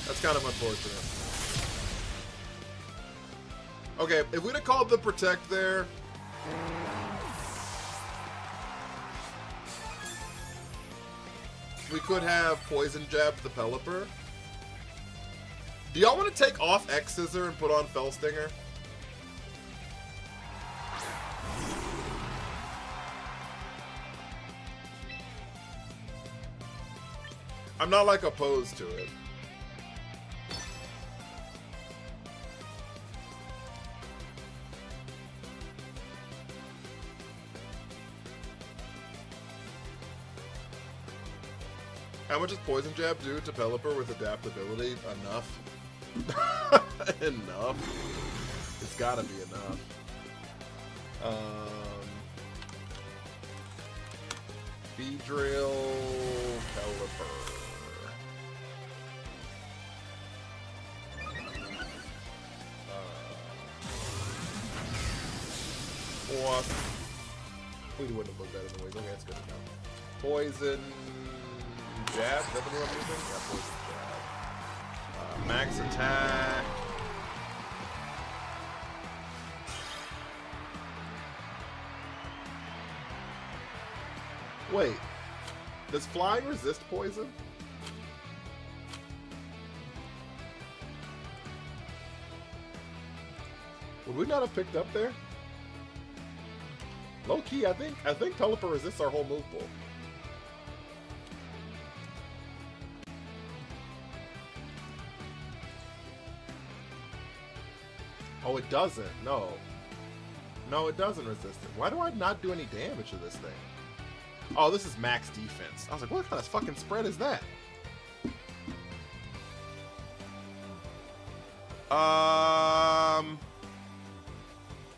That's kind of unfortunate. Okay, if we'd have called the protect there... we could have poison jabbed the Pelipper. Do y'all want to take off X-Scissor and put on Fellstinger? I'm not like opposed to it. How much does Poison Jab do to Pelipper with adaptability? Enough. Enough. It's gotta be enough. Beedrill, Pelipper. What? We wouldn't have looked at it anyways. Okay, that's good enough. Poison Jab? Is that the one I'm using? Yeah, Poison Jab. Max attack. Wait. Does flying resist poison? Would we not have picked up there? Low key, I think Pelipper resists our whole move pool. Oh, it doesn't. No. No, it doesn't resist it. Why do I not do any damage to this thing? Oh, this is max defense. I was like, what kind of fucking spread is that?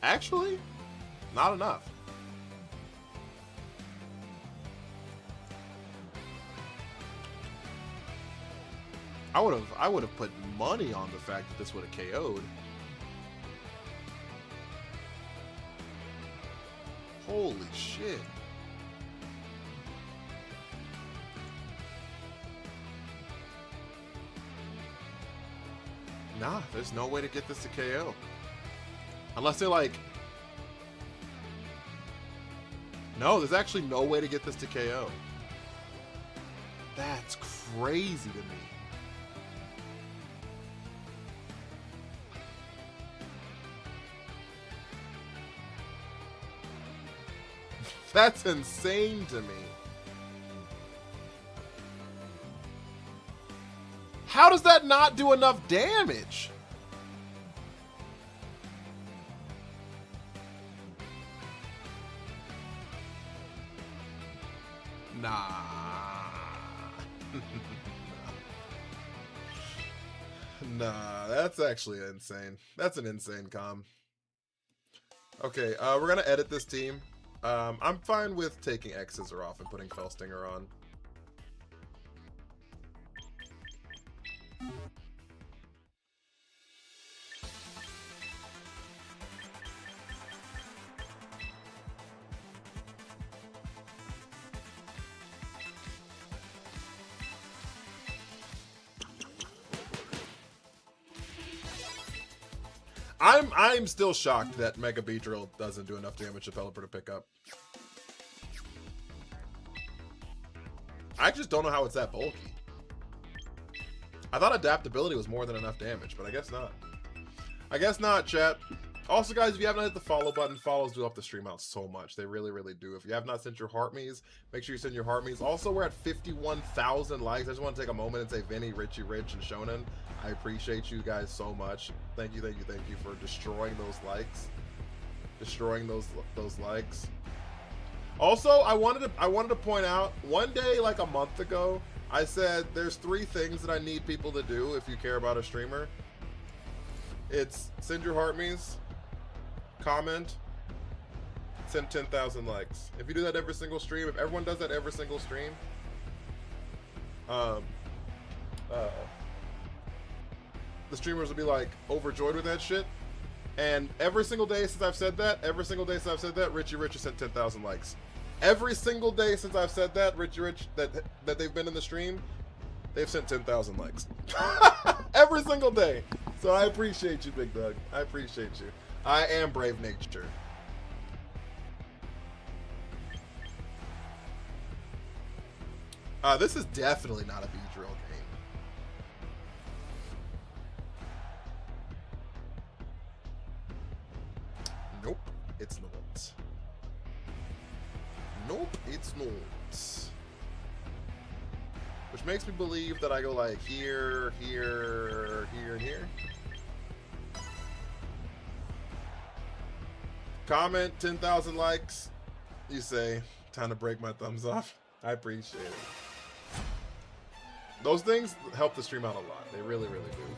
Actually, not enough. I would have put money on the fact that this would have KO'd. Holy shit. Nah, there's no way to get this to KO. Unless they're like... No, there's actually no way to get this to KO. That's crazy to me. That's insane to me. How does that not do enough damage? Nah. Nah, that's actually insane. That's an insane comm. Okay, we're gonna edit this team. I'm fine with taking X-Scissor off and putting Felstinger on. I'm still shocked that Mega Beedrill doesn't do enough damage to Pelipper to pick up. I just don't know how it's that bulky. I thought adaptability was more than enough damage, but I guess not. I guess not, chat. Also, guys, if you haven't hit the follow button, follows do help the stream out so much. They really, really do. If you have not sent your heart me's, make sure you send your heart me's. Also, we're at 51,000 likes. I just want to take a moment and say Vinny, Richie, Rich, and Shonen, I appreciate you guys so much. Thank you, thank you, thank you for destroying those likes. Destroying those likes. Also, I wanted to point out, one day, like a month ago, I said there's 3 things that I need people to do if you care about a streamer. It's send your heart me's, comment, send 10,000 likes. If you do that every single stream, if everyone does that every single stream, the streamers will be like overjoyed with that shit. And every single day since I've said that, Richie Rich has sent 10,000 likes. Every single day since I've said that, Richie Rich, that they've been in the stream, they've sent 10,000 likes. Every single day. So I appreciate you, Big Doug. I appreciate you. I am brave nature. This is definitely not a Beedrill game. Nope, it's not. Nope, it's not. Which makes me believe that I go like here, here, here, and here. Comment 10,000 likes. You say, time to break my thumbs off. I appreciate it. Those things help the stream out a lot. They really, really do.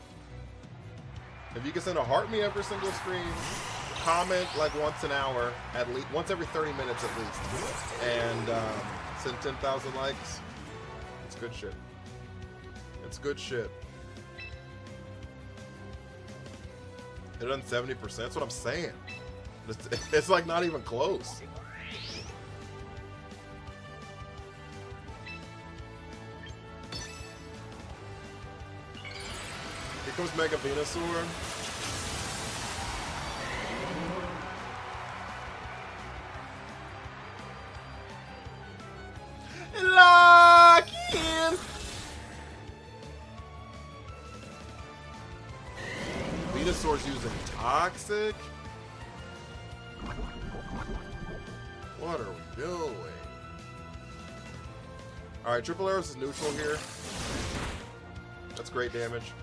If you can send a heart me every single stream, comment like once an hour, at least once every 30 minutes at least, and send 10,000 likes. It's good shit. It's good shit. They're done 70%. That's what I'm saying. It's like not even close. Here comes Mega Venusaur. Lock in. Venusaur's using Toxic. What are we doing? Alright, Triple Arrows is neutral here. That's great damage.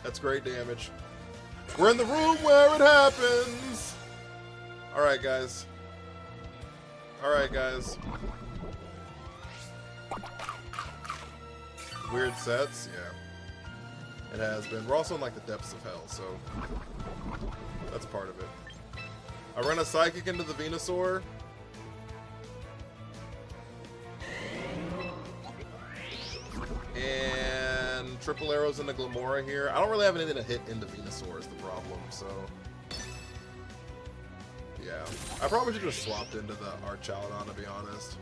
That's great damage. We're in the room where it happens! Alright, guys. Alright, guys. Weird sets? Yeah. It has been. We're also in like the depths of hell, so that's part of it. I run a Psychic into the Venusaur. triple arrows into Glamora here. I don't really have anything to hit into Venusaur is the problem, so... Yeah. I probably should have just swapped into the Archaludon, to be honest.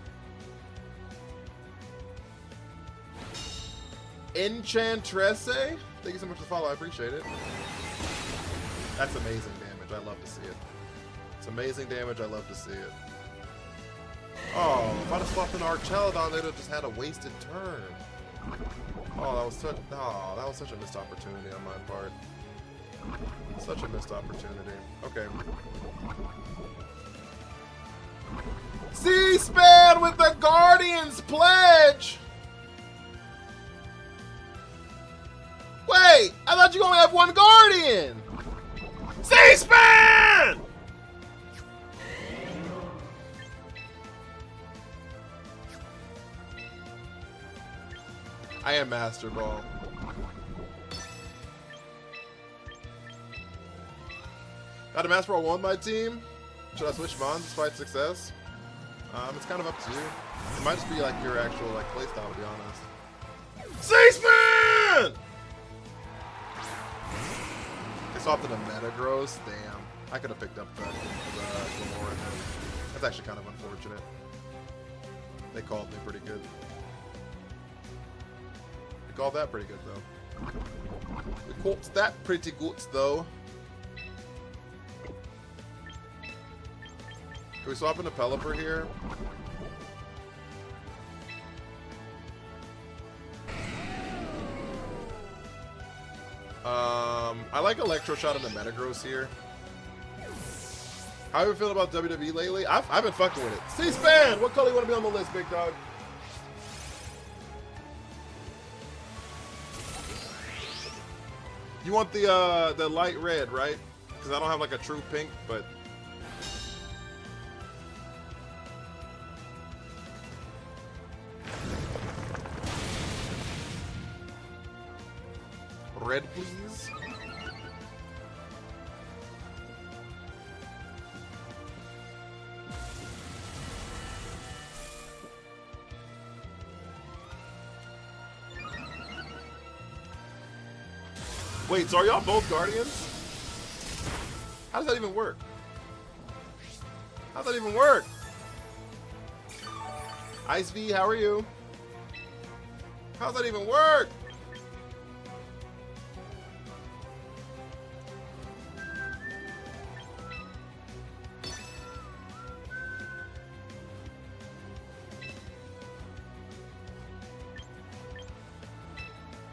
Enchantresse? Thank you so much for the follow, I appreciate it. That's amazing damage, I love to see it. It's amazing damage, I love to see it. Oh, if I'd have swapped into Archaludon, they'd have just had a wasted turn. Oh, that was such a missed opportunity on my part. Such a missed opportunity. Okay. C-SPAN with the Guardians pledge! Wait! I thought you only have one Guardian! C-SPAN! I am Master Ball. Got a Master Ball 1 my team? Should I switch Mons despite success? It's kind of up to you. It might just be like your actual like playstyle, to be honest. C-SPAN! I swapped into Metagross. Damn. I could have picked up the Glamora. That's actually kind of unfortunate. They called me pretty good. They called that pretty good, though. We called that pretty good, though. Can we swap into Pelipper here? I like Electro Shot into Metagross here. How have you feeling about WWE lately? I've been fucking with it. C-SPAN! What color you want to be on the list, big dog? You want the light red, right? Because I don't have like a true pink, but... Red, please. Wait, so are y'all both Guardians? How does that even work? How does that even work? Ice V, how are you? How does that even work?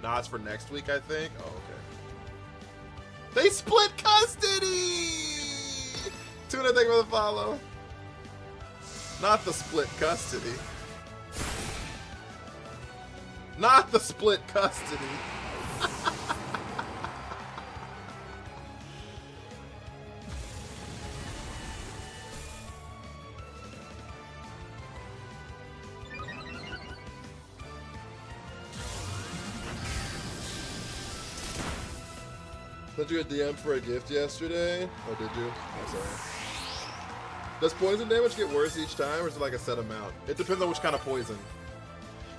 Nah, it's for next week, I think. Oh, okay. They split custody! Tuna, thank you for the follow. Not the split custody. Not the split custody. Did you get DM for a gift yesterday? Oh, did you? I'm sorry. Does poison damage get worse each time, or is it like a set amount? It depends on which kind of poison.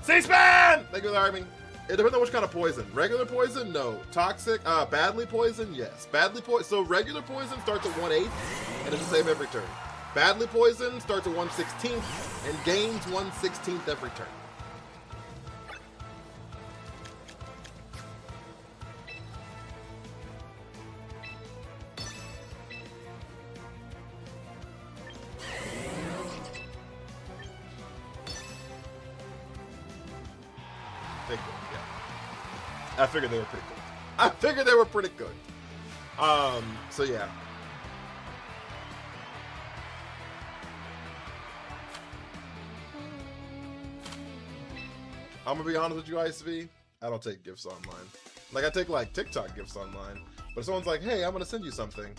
C-SPAN! Thank you for the army. It depends on which kind of poison. Regular poison? No. Toxic? Badly poison? Yes. Badly poison. So regular poison starts at 1/8, and it's the same every turn. Badly poison starts at 1/16 and gains 1/16 every turn. I figured they were pretty good. I figured they were pretty good. So yeah. I'm gonna be honest with you, IceV. I don't take gifts online. Like I take like TikTok gifts online, but if someone's like, "Hey, I'm gonna send you something,"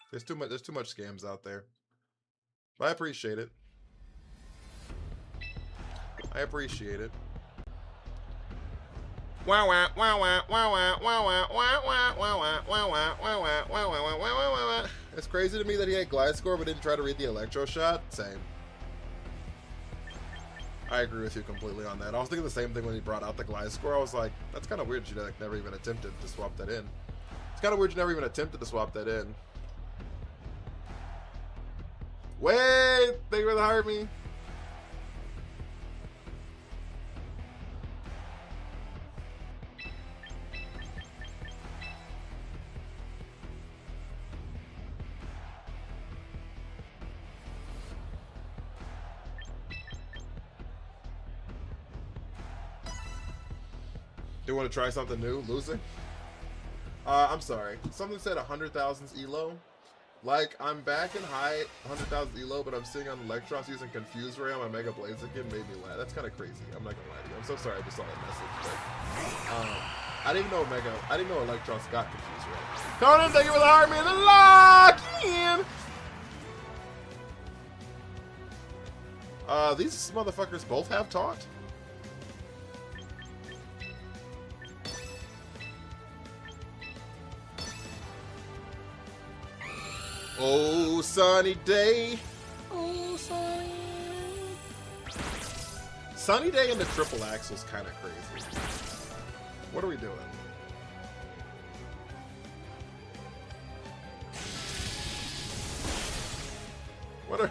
there's too much scams out there. But I appreciate it. I appreciate it. It's crazy to me that he had Glide Score but didn't try to read the Electro Shot. Same. I agree with you completely on that. I was thinking the same thing when he brought out the Gliscor. I was like, that's kind of weird you like, never even attempted to swap that in. It's kind of weird you never even attempted to swap that in. Wait! Thank you for the hire me. Do you want to try something new? Losing? I'm sorry. Something said 100,000 elo. Like, I'm back in high 100,000 elo, but I'm seeing on Electros using Confuse Ray on my Mega Blaziken made me laugh. That's kind of crazy. I'm not gonna lie to you. I'm so sorry I just saw that message. But, I didn't know I didn't know Electros got Confuse Ray. Conan, thank you for the heart, man. The lock in. These motherfuckers both have taunt. Oh, sunny day. Oh, sunny. Sunny day into triple axle's kind of crazy. What are we doing? What are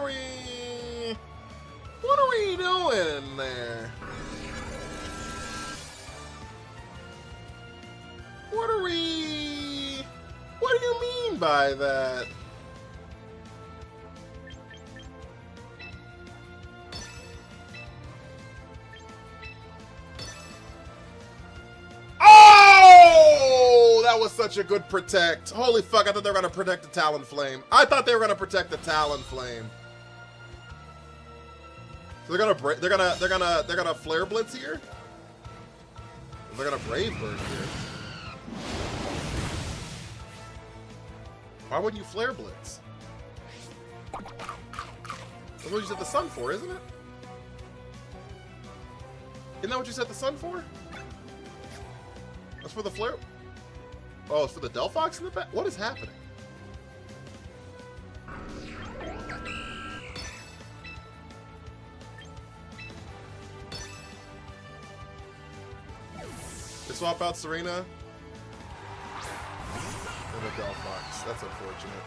we doing there? What do you mean by that? Oh! That was such a good protect. Holy fuck, I thought they were gonna protect the Talonflame. I thought they were gonna protect the Talonflame. So they're gonna Flare Blitz here? They're gonna Brave Bird here. Why wouldn't you Flare Blitz? That's what you set the sun for, isn't it? Isn't that what you set the sun for? That's for the Flare... Oh, it's for the Delphox in the back? What is happening? They swap out Serena. And the Delphox. That's unfortunate.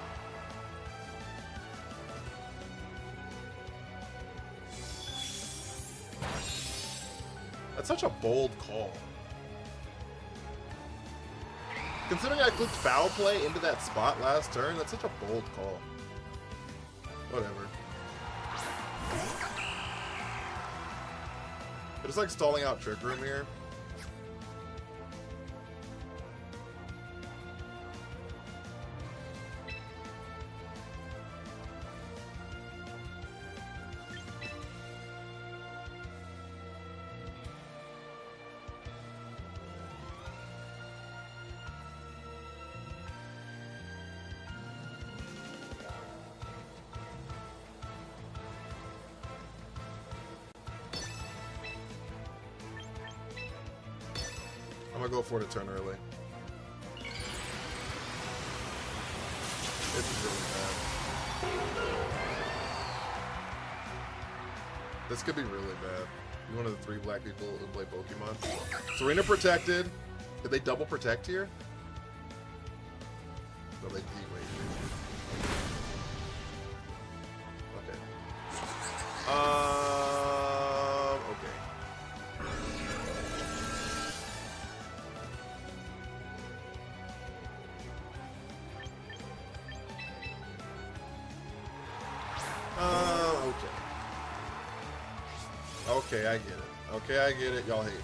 That's such a bold call. Considering I clicked foul play into that spot last turn, that's such a bold call. Whatever. They're just like stalling out Trick Room here. I'm gonna go for it a turn early. This is really bad. This could be really bad. You're one of the 3 black people who play Pokemon. Serena protected. Did they double protect here? No, they wait. Okay. Okay. Okay. Okay, I get it. Okay, I get it. Y'all hate me.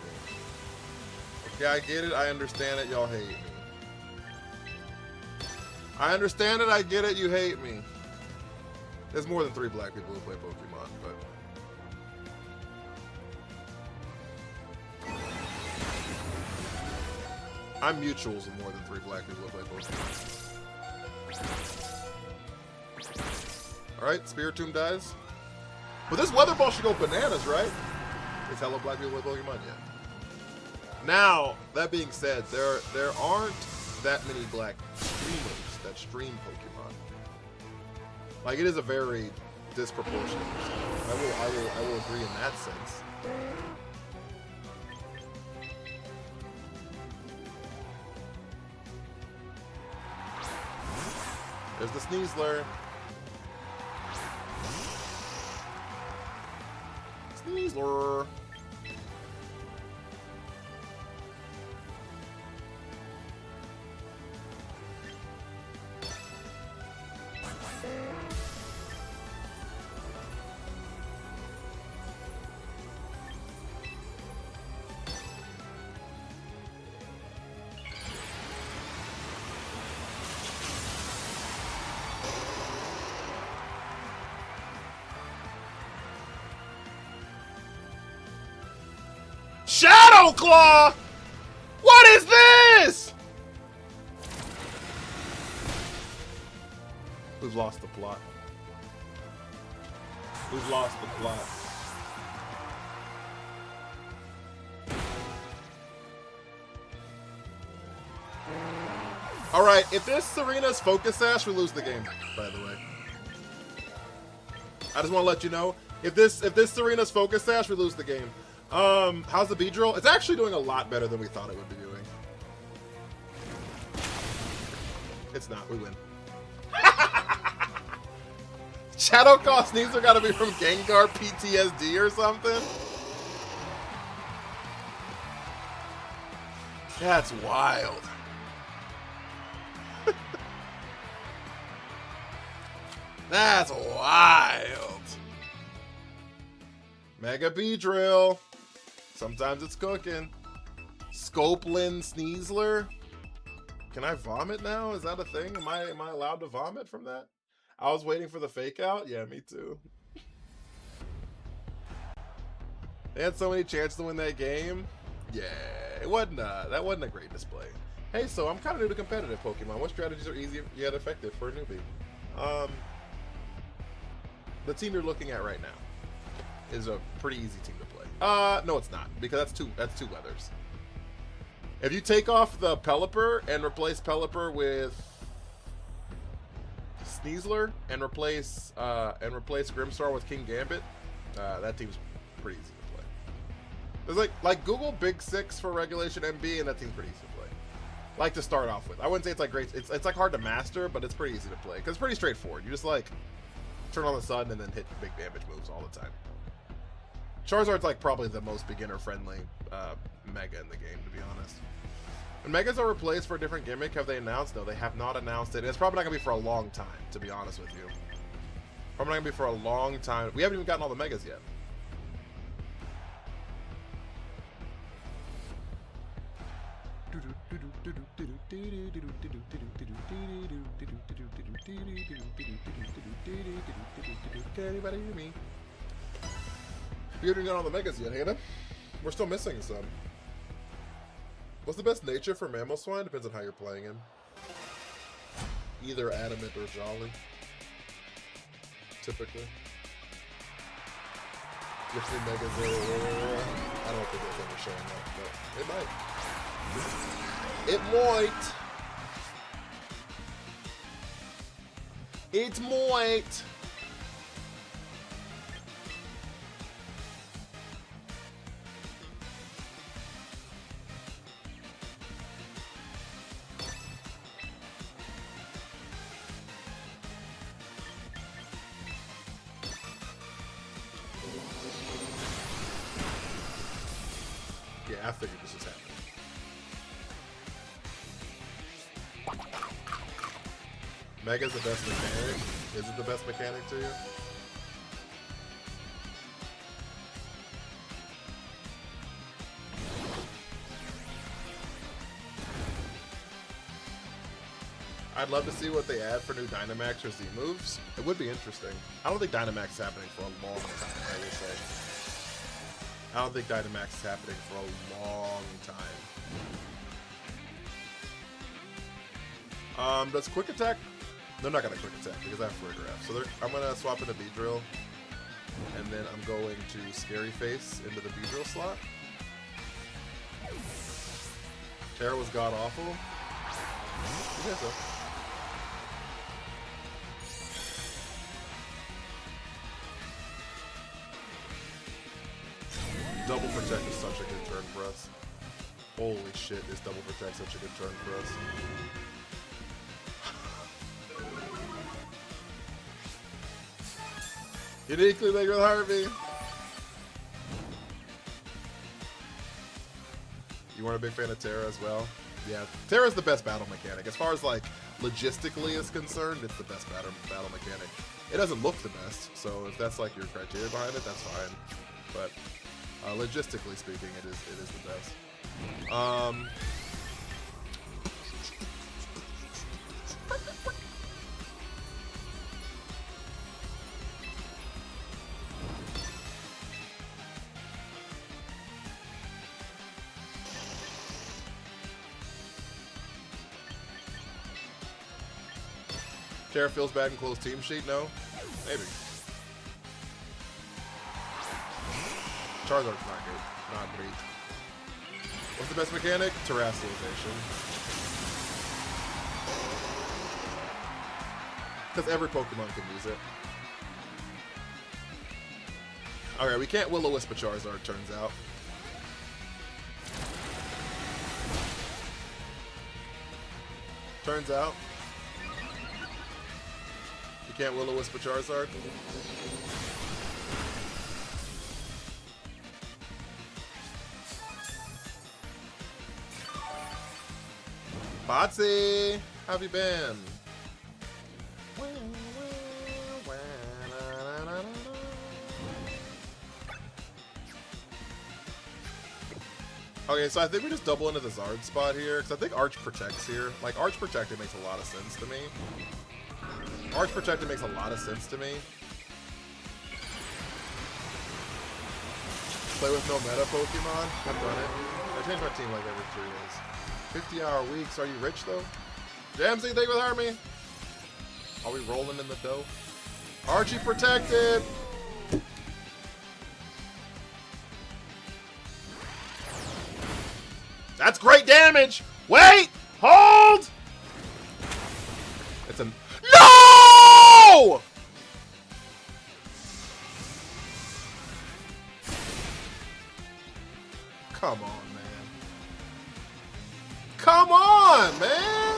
Okay, I get it. I understand it. Y'all hate me. I understand it. I get it. You hate me. There's more than 3 black people who play Pokemon, but... I'm mutuals with more than 3 black people who play Pokemon. Alright, Spiritomb dies. But this Weather Ball should go bananas, right? Is hello black people play Pokemon yet? Now, that being said, there aren't that many black streamers that stream Pokemon. Like, it is a very disproportionate. I will agree in that sense. There's the Sneasler. Sneasler. Shadow Claw! What is this? We've lost the plot. We've lost the plot. Alright, if this Serena's Focus Sash, we lose the game, by the way. I just want to let you know. If this Serena's Focus Sash, we lose the game. How's the Beedrill? It's actually doing a lot better than we thought it would be doing. It's not. We win. Shadow Claw Sneasler gotta be from Gengar PTSD or something? That's wild. That's wild. Mega Beedrill. Sometimes it's cooking. Scopeland Sneasler. Can I vomit now? Is that a thing? Am I allowed to vomit from that? I was waiting for the fake out. Yeah, me too. They had so many chances to win that game. Yeah, it wasn't. That wasn't a great display. Hey, so I'm kind of new to competitive Pokemon. What strategies are easy yet effective for a newbie? The team you're looking at right now is a pretty easy team to play. No, it's not, because that's two weathers. If you take off the Pelipper and replace Pelipper with Sneasler and replace Grimmstar with King Gambit, that team's pretty easy to play. There's like Google Big Six for Regulation MB, and that team's pretty easy to play. Like to start off with. I wouldn't say it's like great. It's like hard to master, but it's pretty easy to play because it's pretty straightforward. You just like turn on the sun and then hit big damage moves all the time. Charizard's like probably the most beginner-friendly Mega in the game, to be honest. When Megas are replaced for a different gimmick, have they announced? No, they have not announced it. It's probably not going to be for a long time, to be honest with you. Probably not going to be for a long time. We haven't even gotten all the Megas yet. Can anybody hear me? We haven't got all the Megas yet, Hannah. We're still missing some. What's the best nature for Mamoswine? Depends on how you're playing him. Either Adamant or Jolly. Typically. Gifts me Megas. I don't think it's ever showing up, but it might. It might. It might. Yeah, I figured this was happening. Mega's the best mechanic. Is it the best mechanic to you? I'd love to see what they add for new Dynamax or Z moves. It would be interesting. I don't think Dynamax is happening for a long time, I will say. I don't think Dynamax is happening for a long time. Does Quick Attack? They're not going to Quick Attack because I have Farigiraf. So I'm going to swap into Beedrill. And then I'm going to Scary Face into the Beedrill slot. Terra was god-awful. You guys know. Double Protect is such a good turn for us. Holy shit, is Double Protect such a good turn for us. Uniquely big with Harvey. You weren't a big fan of Terra as well? Yeah, Terra's the best battle mechanic. As far as like logistically is concerned, it's the best battle mechanic. It doesn't look the best, so if that's like your criteria behind it, that's fine. But logistically speaking, it is the best. Terra feels bad in closed team sheet? No? Maybe. Charizard's not good. Not great. What's the best mechanic? Terrestrialization. Because every Pokemon can use it. Alright, we can't Will-O-Wisp a Charizard, turns out. Turns out. You can't Will-O-Wisp a Charizard. Botsy! How have you been? Okay, so I think we just double into the Zard spot here, because I think Arch Protects here. Like, Arch Protected makes a lot of sense to me. Arch Protected makes a lot of sense to me. Play with no meta Pokemon? I've done it. I change my team like every 3 days. 50-hour weeks. Are you rich, though? Jamsy, thank you for the army. Are we rolling in the dough? Archie Protected! That's great damage! Wait! Hold! It's a... No! Come on, man. Come on, man!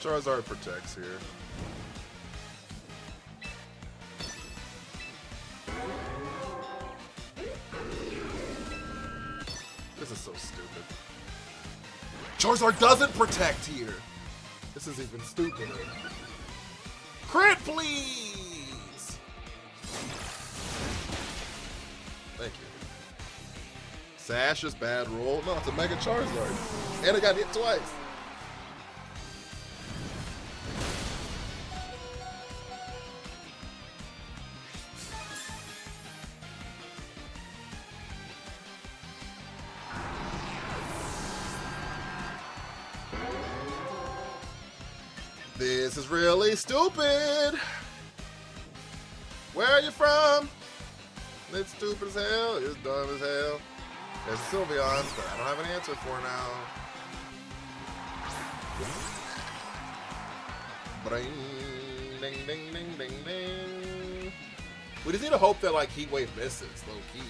Charizard protects here. This is so stupid. Charizard doesn't protect here! This is even stupider. Crit, please! Thank you. Sash is bad roll. No, it's a Mega Charizard. And it got hit twice. This is really stupid. Where are you from? It's stupid as hell. It's dumb as hell. There's Sylveon, but I don't have an answer for now. Bring, ding, ding, ding, ding, ding. We just need to hope that like Heat Wave misses, low key.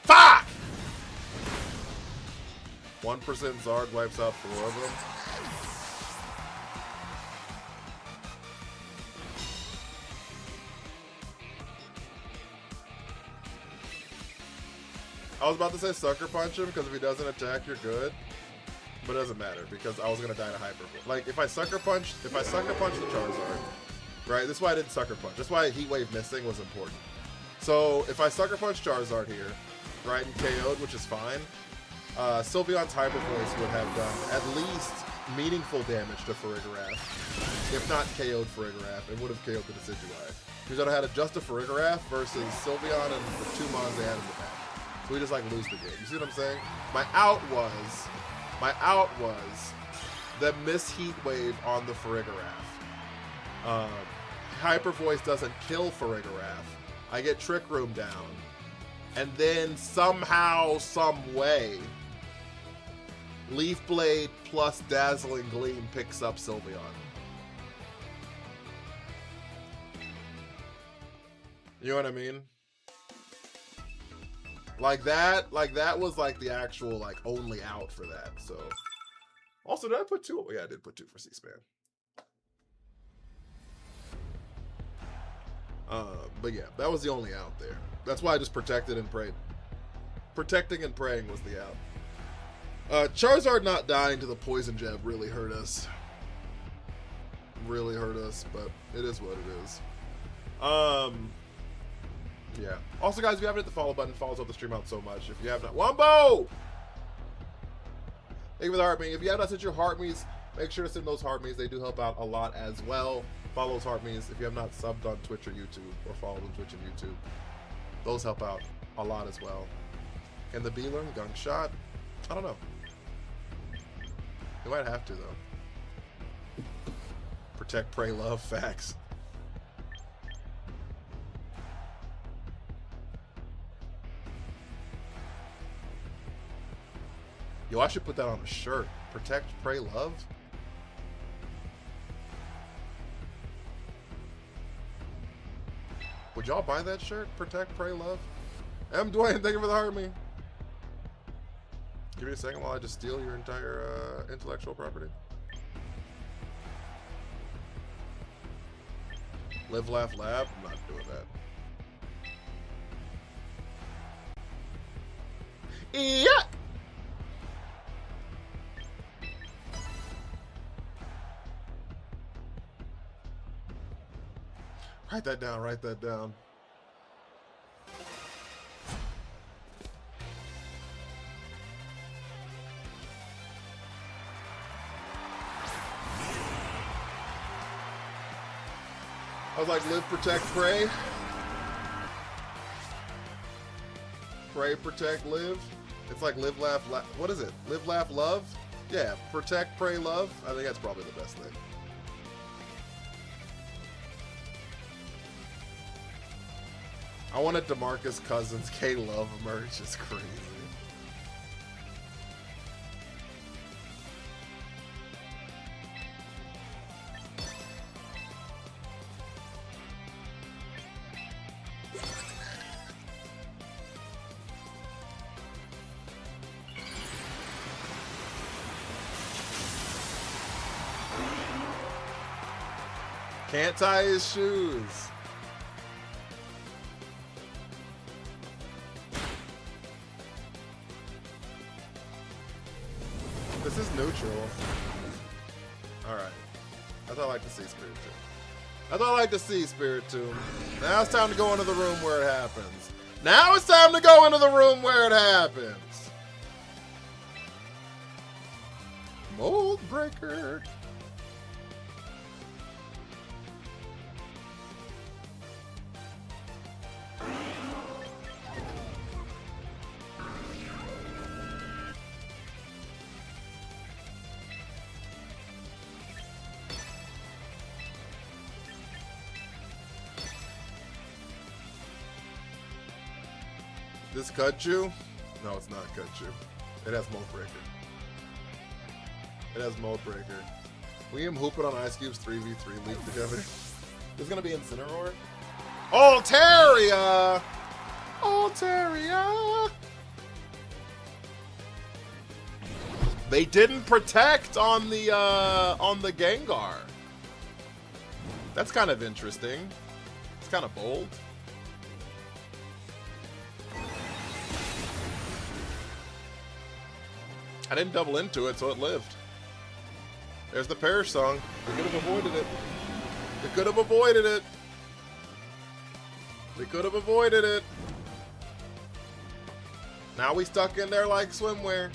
Fuck! 1% Zard wipes out 4 of them. I was about to say Sucker Punch him because if he doesn't attack, you're good. But it doesn't matter because I was gonna die to Hyper. Like if I Sucker Punch the Charizard, right? This is why I didn't Sucker Punch. That's why Heat Wave missing was important. So if I Sucker Punch Charizard here, right, and KO'd, which is fine, Sylveon's Hyper Voice would have done at least meaningful damage to Farigiraf. If not KO'd Farigiraf, it would have KO'd the Decidueye. Because I'd have had just a Farigiraf versus Sylveon and the 2 mons they had in the back. So we just like lose the game. You see what I'm saying? My out was the miss Heat Wave on the Farigiraf. Hyper Voice doesn't kill Farigiraf. I get Trick Room down. And then somehow, some way, Leaf Blade plus Dazzling Gleam picks up Sylveon. You know what I mean? Like that was like the actual like only out for that. So also, did I put 2? Oh, yeah, I did put 2 for C-SPAN. But yeah, that was the only out there. That's why I just protected and prayed. Protecting and praying was the out. Charizard not dying to the poison jab really hurt us. Really hurt us, but it is what it is. Yeah. Also, guys, if you haven't hit the follow button, it follows up the stream out so much. If you have not, Wumbo! Thank you for the heart me's. If you have not sent your heart me's, make sure to send those heart me's. They do help out a lot as well. Follow those heart me's. If you have not subbed on Twitch or YouTube, or followed on Twitch and YouTube, those help out a lot as well. Can the bee learn Gunk Shot? I don't know. You might have to, though. Protect, pray, love, facts. Yo, I should put that on a shirt. Protect, pray, love? Would y'all buy that shirt? Protect, pray, love? M. Dwayne, thank you for the heart me. Give me a second while I just steal your entire intellectual property. Live, laugh, lab? I'm not doing that. Yeah! Write that down, write that down. I was like, live, protect, pray. Pray, protect, live. It's like live, laugh, what is it? Live, laugh, love? Yeah, protect, pray, love. I think that's probably the best thing. I wanted DeMarcus Cousins K-Love merch. It's crazy. Can't tie his shoes. This is neutral. Alright. I thought I liked to see Spirit Tomb. I thought I liked to see Spirit Tomb. Now it's time to go into the room where it happens. Now it's time to go into the room where it happens. Mold Breaker. This Kudju? No, it's not Kudju. It has Mold Breaker. It has Mold Breaker. We am hooping on Ice Cube's 3v3 league together. There's gonna be Incineroar. Altaria! Altaria! They didn't protect on the Gengar. That's kind of interesting. It's kind of bold. I didn't double into it, so it lived. There's the Perish song. We could have avoided it. They could have avoided it. They could have avoided it. Now we stuck in there like swimwear.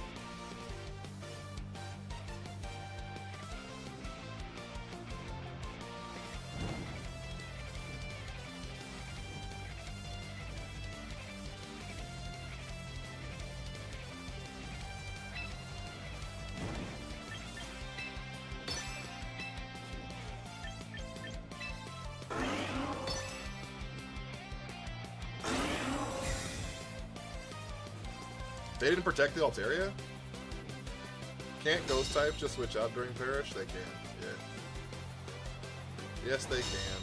They didn't protect the Altaria? Can't ghost types just switch out during Perish? They can, yeah. Yes, they can.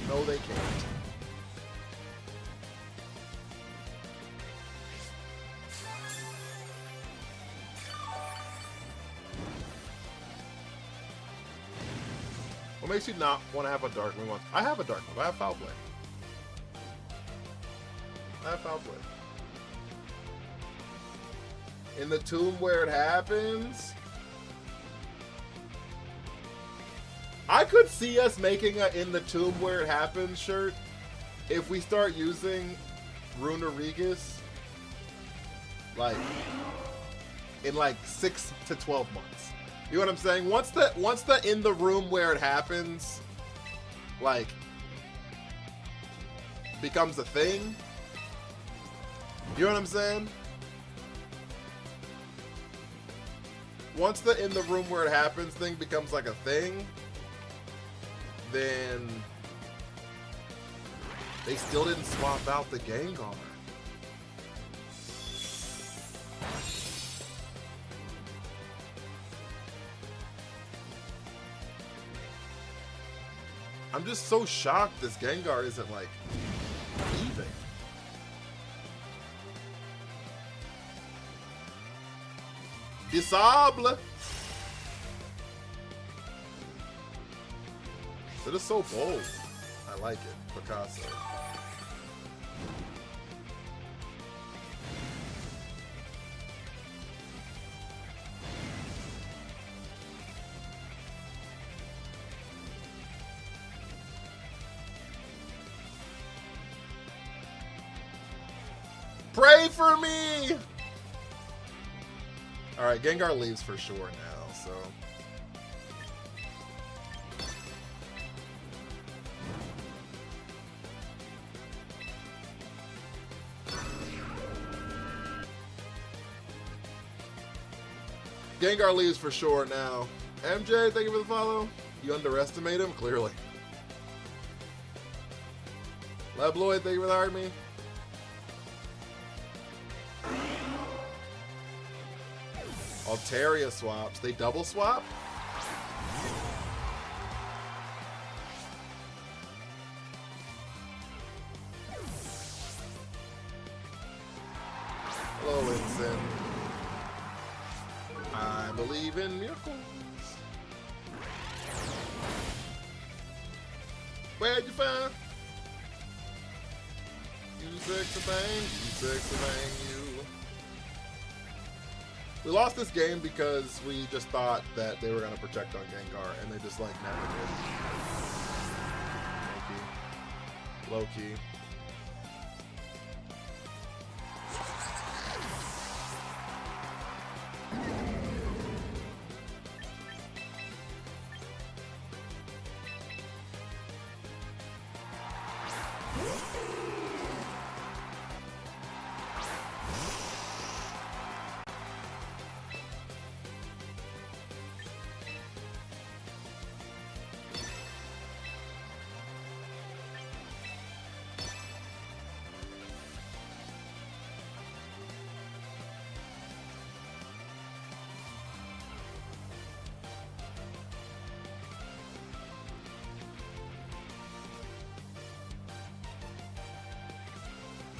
No, they can't. What makes you not want to have a Dark Move? I have a Dark Move. I have Foul Play. I have Foul Play. In the tomb where it happens? I could see us making a In the Tomb Where It Happens shirt if we start using Runerigus like in like 6 to 12 months. You know what I'm saying? Once the In the Room Where It Happens like becomes a thing. You know what I'm saying? Once the In the Room Where It Happens thing becomes like a thing, then they still didn't swap out the Gengar. I'm just so shocked this Gengar isn't like even. Disable. It is so bold. I like it, Picasso. Pray for me! Alright, Gengar leaves for sure now, so... Gengar leaves for sure now. MJ, thank you for the follow. You underestimate him? Clearly. Lebloid, thank you for the heart me. Altaria swaps. They double swap? Hello, Vincent. I believe in miracles. Where'd you find? You sexy thing, you sexy thing, you. We lost this game because we just thought that they were going to protect on Gengar, and they just, like, never did. Low key. Low key.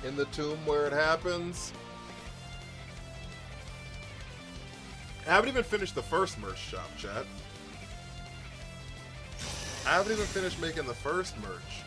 In the tomb where it happens. I haven't even finished the first merch shop, chat. I haven't even finished making the first merch.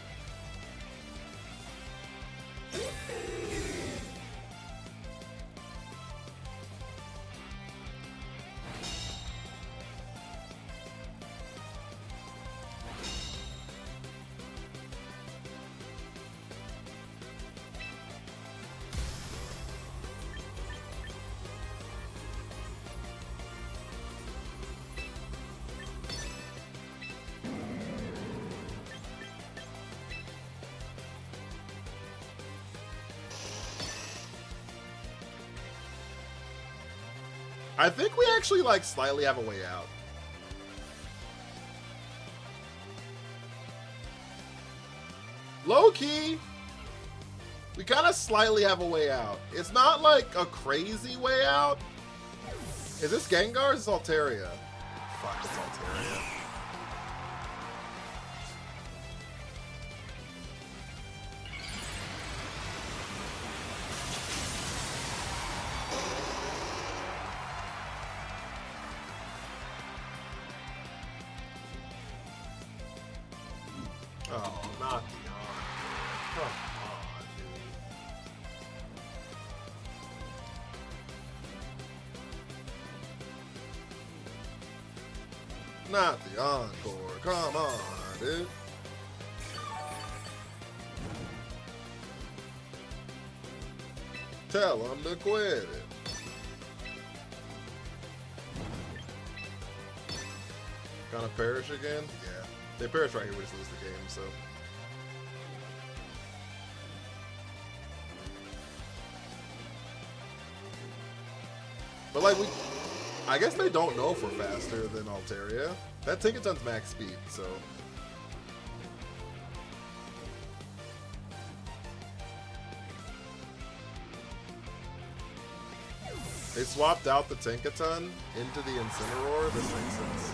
I think we actually, like, slightly have a way out. Low-key, we kind of slightly have a way out. It's not, like, a crazy way out. Is this Gengar or is this Altaria? Fuck, it's Altaria. Oh, not the arm. Come on, dude. Not the encore. Come on, dude. Tell him to quit it. Gonna perish again? Yeah. They perish right here, we just lose the game, so. But like I guess they don't know if we're faster than Altaria. That Tinkaton's max speed, so. They swapped out the Tinkaton into the Incineroar. This makes sense.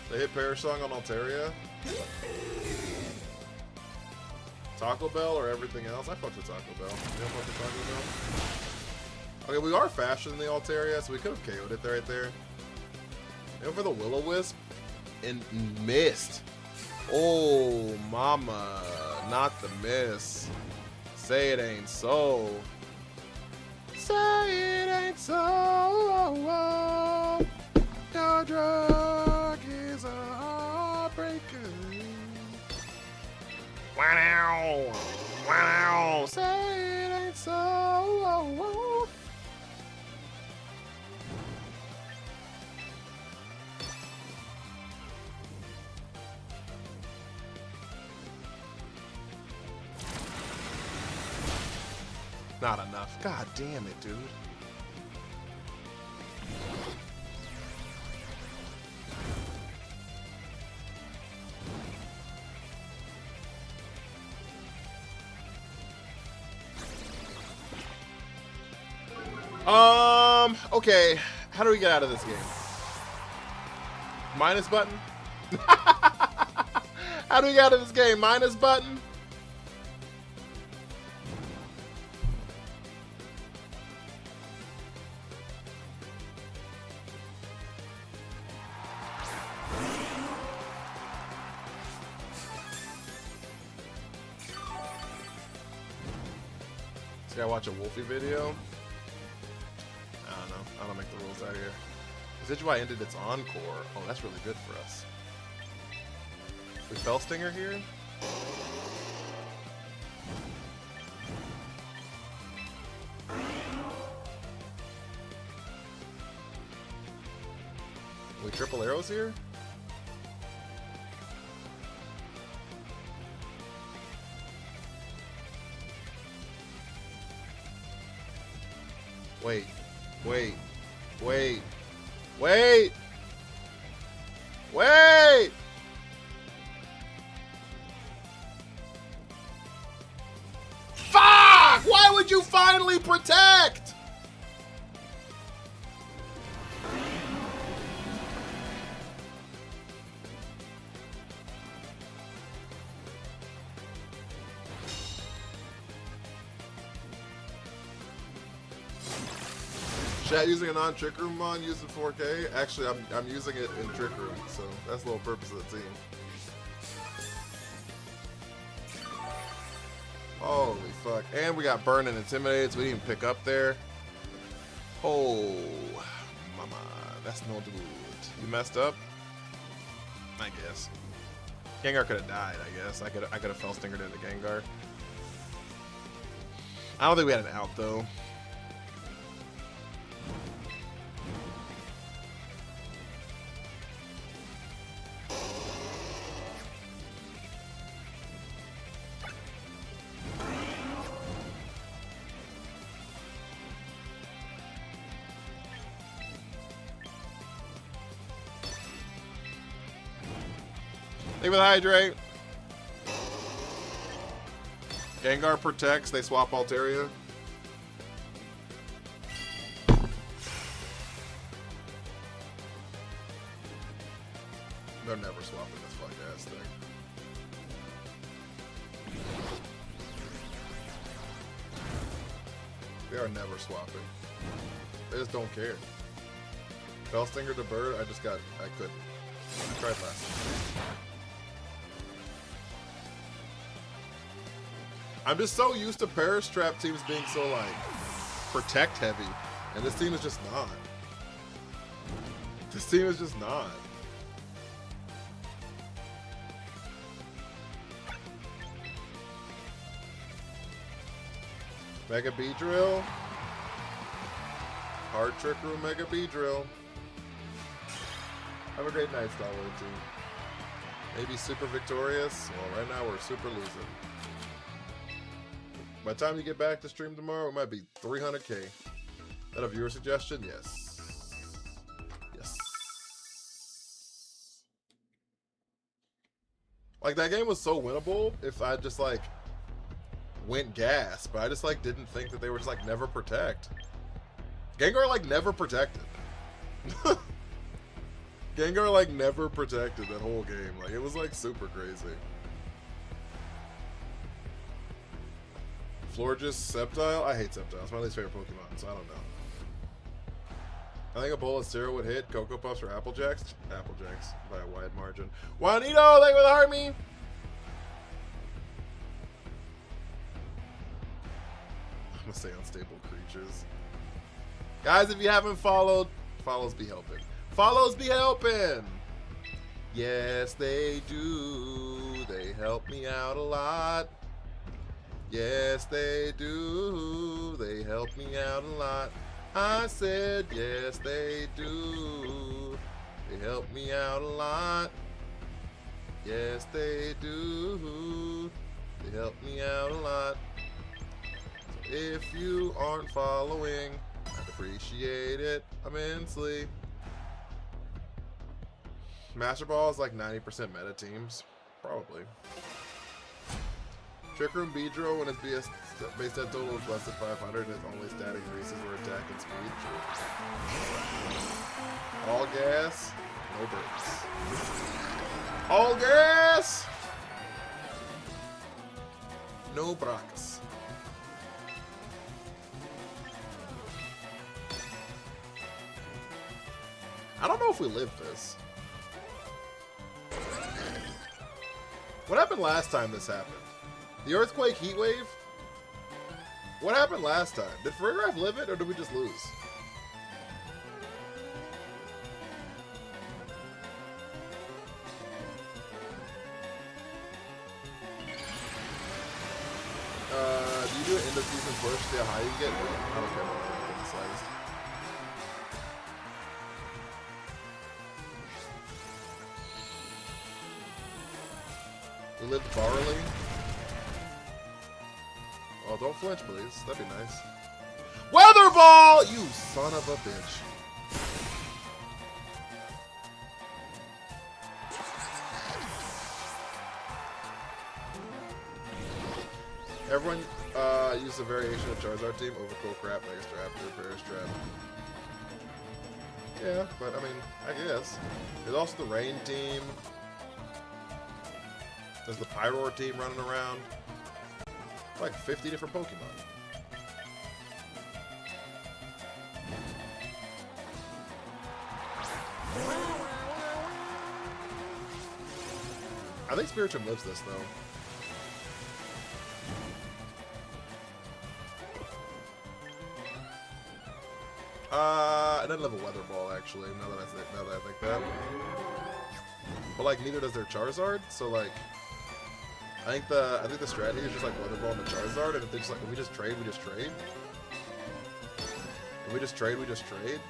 They hit Perish Song on Altaria. Taco Bell or everything else? I fucked with Taco Bell. You don't fuck with Taco Bell? Okay, we are faster than the Altaria, so we could have KO'd it right there. And for the Will-O-Wisp, and missed. Oh, mama. Not the miss. Say it ain't so. Say it ain't so. Your drug is a heartbreaker. Wow. Wow. Say it ain't so. Not enough. God damn it, dude. Okay. How do we get out of this game? Minus button? How do we get out of this game? Minus button? See, I watch a Wolfie video. I don't know. I don't make the rules out here. Decidueye ended its encore. Oh, that's really good for us. We Fell Stinger here? We triple arrows here? Wait, wait, wait, wait, wait! Fuck! Why would you finally protect? Chat using a non-Trick Room mod using 4K. Actually, I'm using it in Trick Room, so that's the whole purpose of the team. Holy fuck. And we got Burn and Intimidate, so we didn't even pick up there. Oh, mama. That's no good. You messed up? I guess. Gengar could have died, I guess. I could have Fell Stingered into Gengar. I don't think we had an out, though. Hey with Hydrate. Gengar protects, they swap Altaria. They're never swapping this fuck ass thing. They are never swapping. They just don't care. Fellstinger to Bird, I couldn't. I tried last time. I'm just so used to Perish Trap teams being so, like, protect heavy. And this team is just not. This team is just not. Mega Beedrill. Hard Trick Room Mega Beedrill. Have a great night, Star Wars team. Maybe super victorious. Well, right now we're super losing. By the time you get back to stream tomorrow, it might be 300K. That a viewer suggestion? Yes. Yes. Like, that game was so winnable if I just, like, went gas, but I just, like, didn't think that they were just, like, never protect. Gengar, like, never protected. Gengar, like, never protected that whole game. Like, it was, like, super crazy. Florges, Sceptile? I hate Sceptile. It's my least favorite Pokemon, so I don't know. I think a bowl of cereal would hit Cocoa Puffs or Apple Jacks. Apple Jacks by a wide margin. Juanito, thank you for the heart me. I'm gonna say unstable creatures. Guys, if you haven't followed, follows be helping. Follows be helping. Yes, they do. They help me out a lot. Yes, they do. They help me out a lot. I said, yes, they do. They help me out a lot. Yes, they do. They help me out a lot. So if you aren't following, I'd appreciate it immensely. Master Ball is like 90% meta teams. Probably. Trick Room Beedrill when its base stat total is less than 500 and its only stat increases where attack and speed. All gas, no brakes. All gas, no brakes. I don't know if we lived this. What happened last time this happened? The Earthquake Heat Wave? What happened last time? Did Farigiraf live it, or did we just lose? Do you do an end of season push? See how high you get? I don't care about that in the slightest. We lived Barley. Oh, don't flinch, please. That'd be nice. Weather Ball! You son of a bitch. Everyone used a variation of Charizard team. Overcool Crap, Mega Raptor, Perish Trap. Yeah, but I mean, I guess. There's also the Rain team. There's the Pyroar team running around. Like 50 different Pokemon. I think Spiritomb lives this though. It doesn't live a Weather Ball actually. Now that I think that. But like neither does their Charizard. So like. I think the strategy is just like Weather Ball and the Charizard, and if they just like if we just trade, we just trade. If we just trade, we just trade.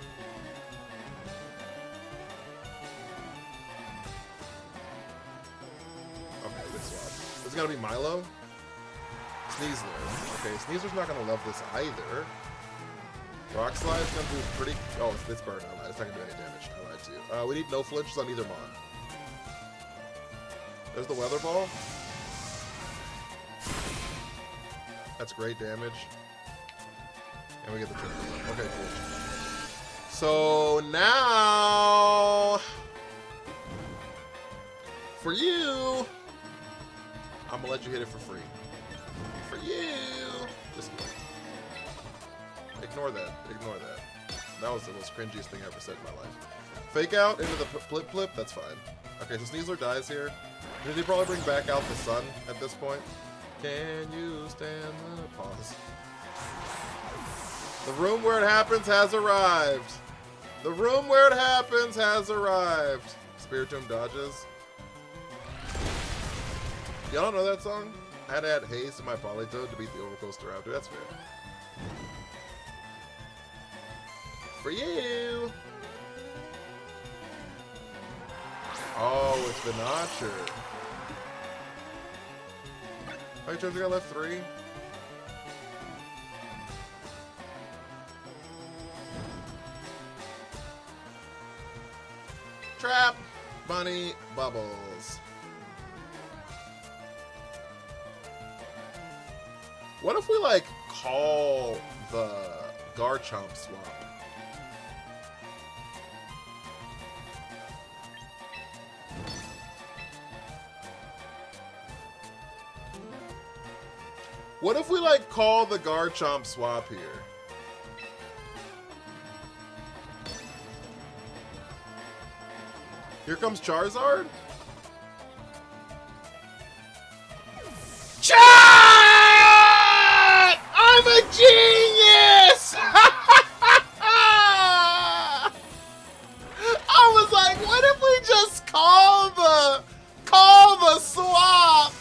Okay, good swap. This is gonna be Milo. Sneasler. Okay, Sneasler's not gonna love this either. Rock Slide's gonna do pretty. Oh, it's burn. I lied. It's not gonna do any damage. I lied to you. We need no flinches on either mon. There's the weather ball. That's great damage. And we get the triple. Okay, cool. So now, for you, I'm gonna let you hit it for free. For you, just ignore that. Ignore that. That was the most cringiest thing I ever said in my life. Fake out into the flip flip. That's fine. Okay, so Sneasler dies here. Did he probably bring back out the sun at this point? Can you stand the pause? The room where it happens has arrived. The room where it happens has arrived. Spiritomb dodges. Y'all don't know that song? I had to add haste to my Polytoad to beat the Overcoaster Raptor. That's fair. For you. Oh, it's Venacher. How many turns I got left? 3? Trap! Bunny Bubbles. What if we, like, call the Garchomp swap? What if we, like, call the Garchomp swap here? Here comes Charizard? Chat! I'm a genius! I was like, what if we just call the swap?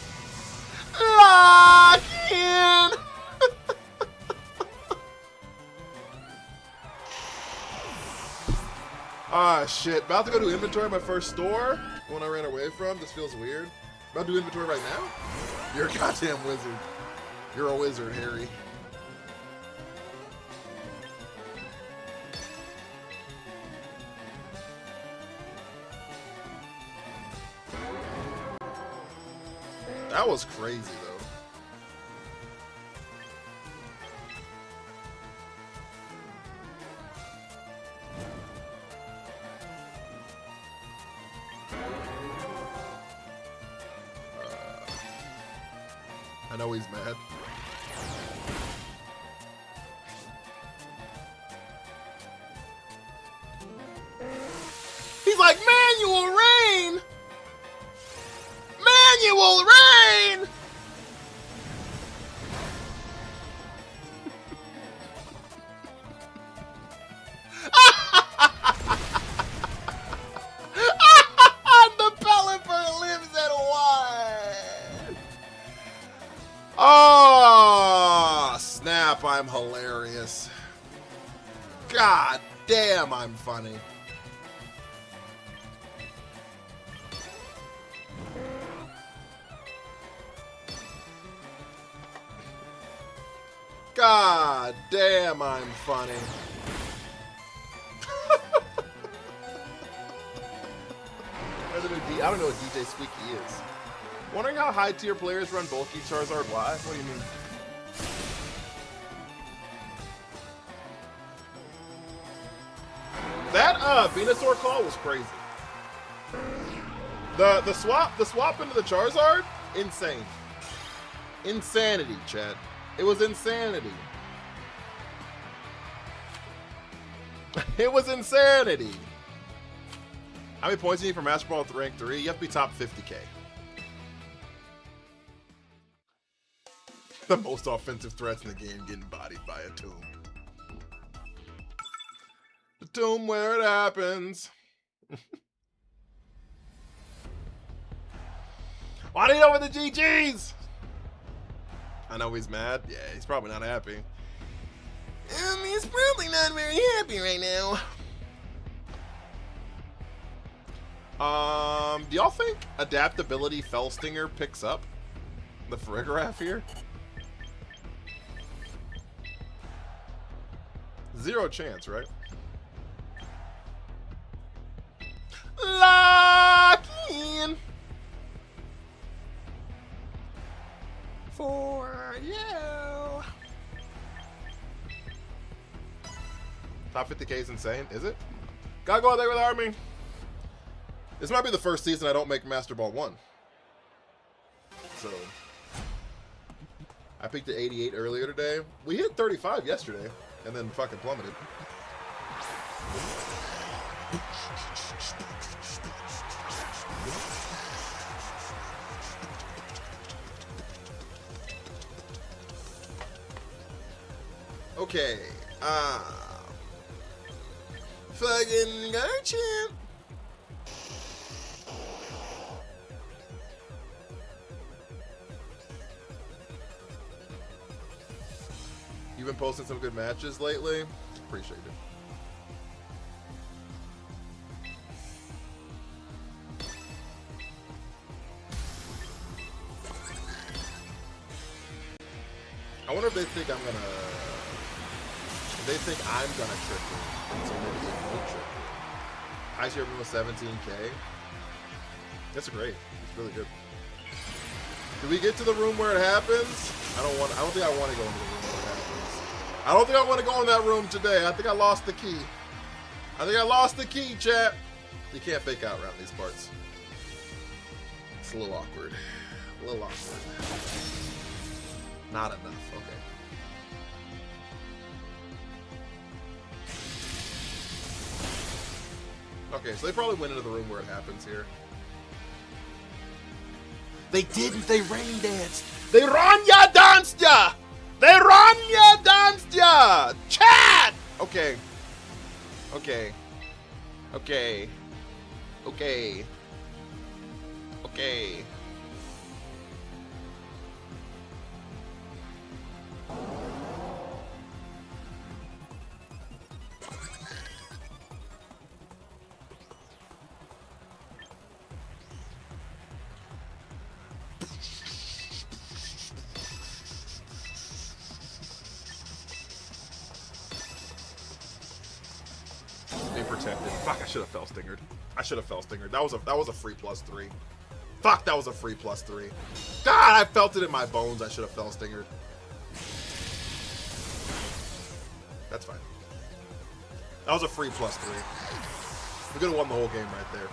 Lock in! Ah, shit. About to go do inventory at my first store, one I ran away from. This feels weird. About to do inventory right now? You're a goddamn wizard. You're a wizard, Harry. That was crazy, though. I know he's mad. He's like, manual rain! Manual rain! The Pelipper lives at 1! Oh, snap, I'm hilarious. God damn, I'm funny. God damn, I'm funny. I don't know what DJ Squeaky is. Wondering how high tier players run bulky Charizard Y? What do you mean? That Venusaur call was crazy. The swap into the Charizard, insane. Insanity, Chad. It was insanity. It was insanity. How many points do you need for Master Ball rank 3? You have to be top 50k. The most offensive threats in the game getting bodied by a tomb. The tomb where it happens. Why do you over the GGs? I know he's mad. Yeah, he's probably not happy. He's probably not very happy right now. Do y'all think adaptability Fellstinger picks up the Farigiraf here? 0 chance, right? Lock in. for you. Top 50K is insane, is it? Gotta go out there with Army. This might be the first season I don't make Master Ball 1. So, I peaked at 88 earlier today. We hit 35 yesterday, and then fucking plummeted. Okay, fucking Garchomp. You've been posting some good matches lately. Appreciate it. I wonder if they think I'm gonna. If they think I'm gonna trick them, so maybe they won't trick me. High tier with 17K. That's great. It's really good. Do we get to the room where it happens? I don't think I want to go into the room where it happens. I don't think I want to go in that room today. I think I lost the key. I think I lost the key, chat. You can't fake out around these parts. It's a little awkward. A little awkward. Not enough. Okay. Okay, so they probably went into the room where it happens here. They didn't. They rain danced. They Ranya danced ya. They Ranya danced ya. Chat. Okay. Okay. Okay. Okay. Okay. Protected. Fuck, I should have fell stingered. I should have fell stingered. That was a free +3. Fuck, that was a free +3. God, I felt it in my bones. I should have fell stingered. That's fine. That was a free +3. We could have won the whole game right there.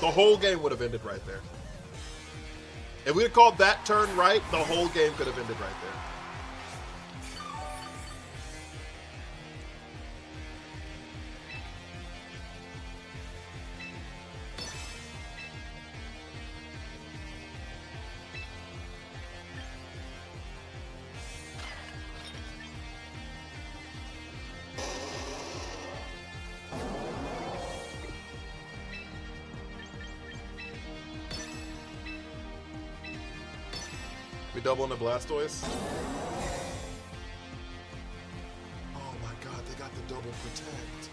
The whole game would have ended right there. If we had called that turn right, the whole game could have ended right there. We double into Blastoise. Oh my god, they got the double protect.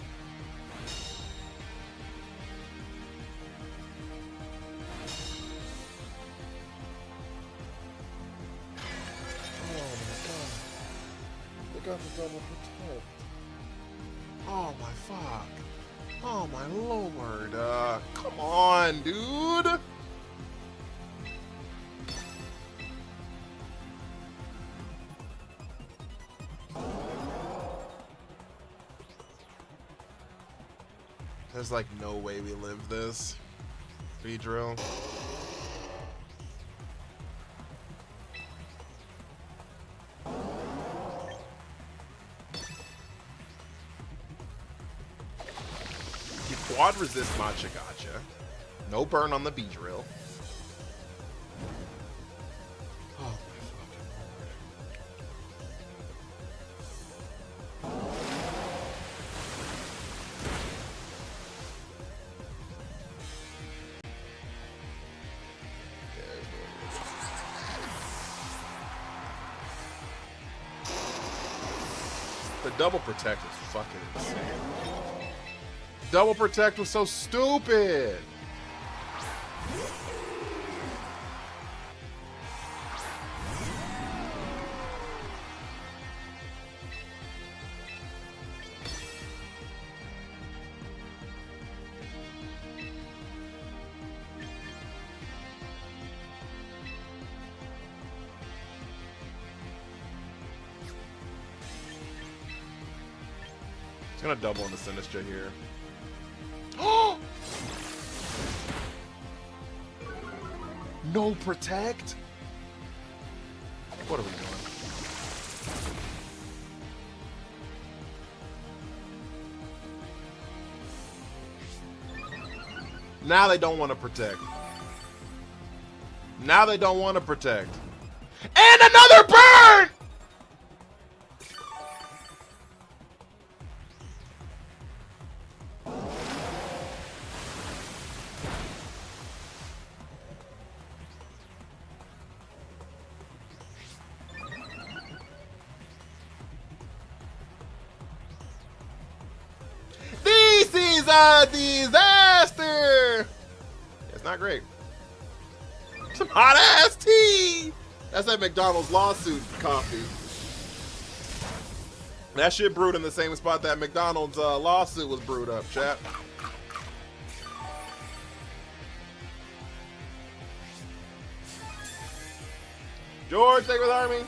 Oh my god. They got the double protect. Oh my fuck. Oh my lord. Come on, dude. There's like no way we live this. Beedrill. You quad resist Matcha Gotcha. No burn on the Beedrill. The double protect was fucking insane. Double protect was so stupid. gonna double into Sinistcha here. No protect? What are we doing? Now they don't want to protect. Now they don't want to protect. And another burn! This is a disaster! It's not great. Some hot ass tea! That's that McDonald's lawsuit coffee. That shit brewed in the same spot that McDonald's lawsuit was brewed up, chat. George, take with Army.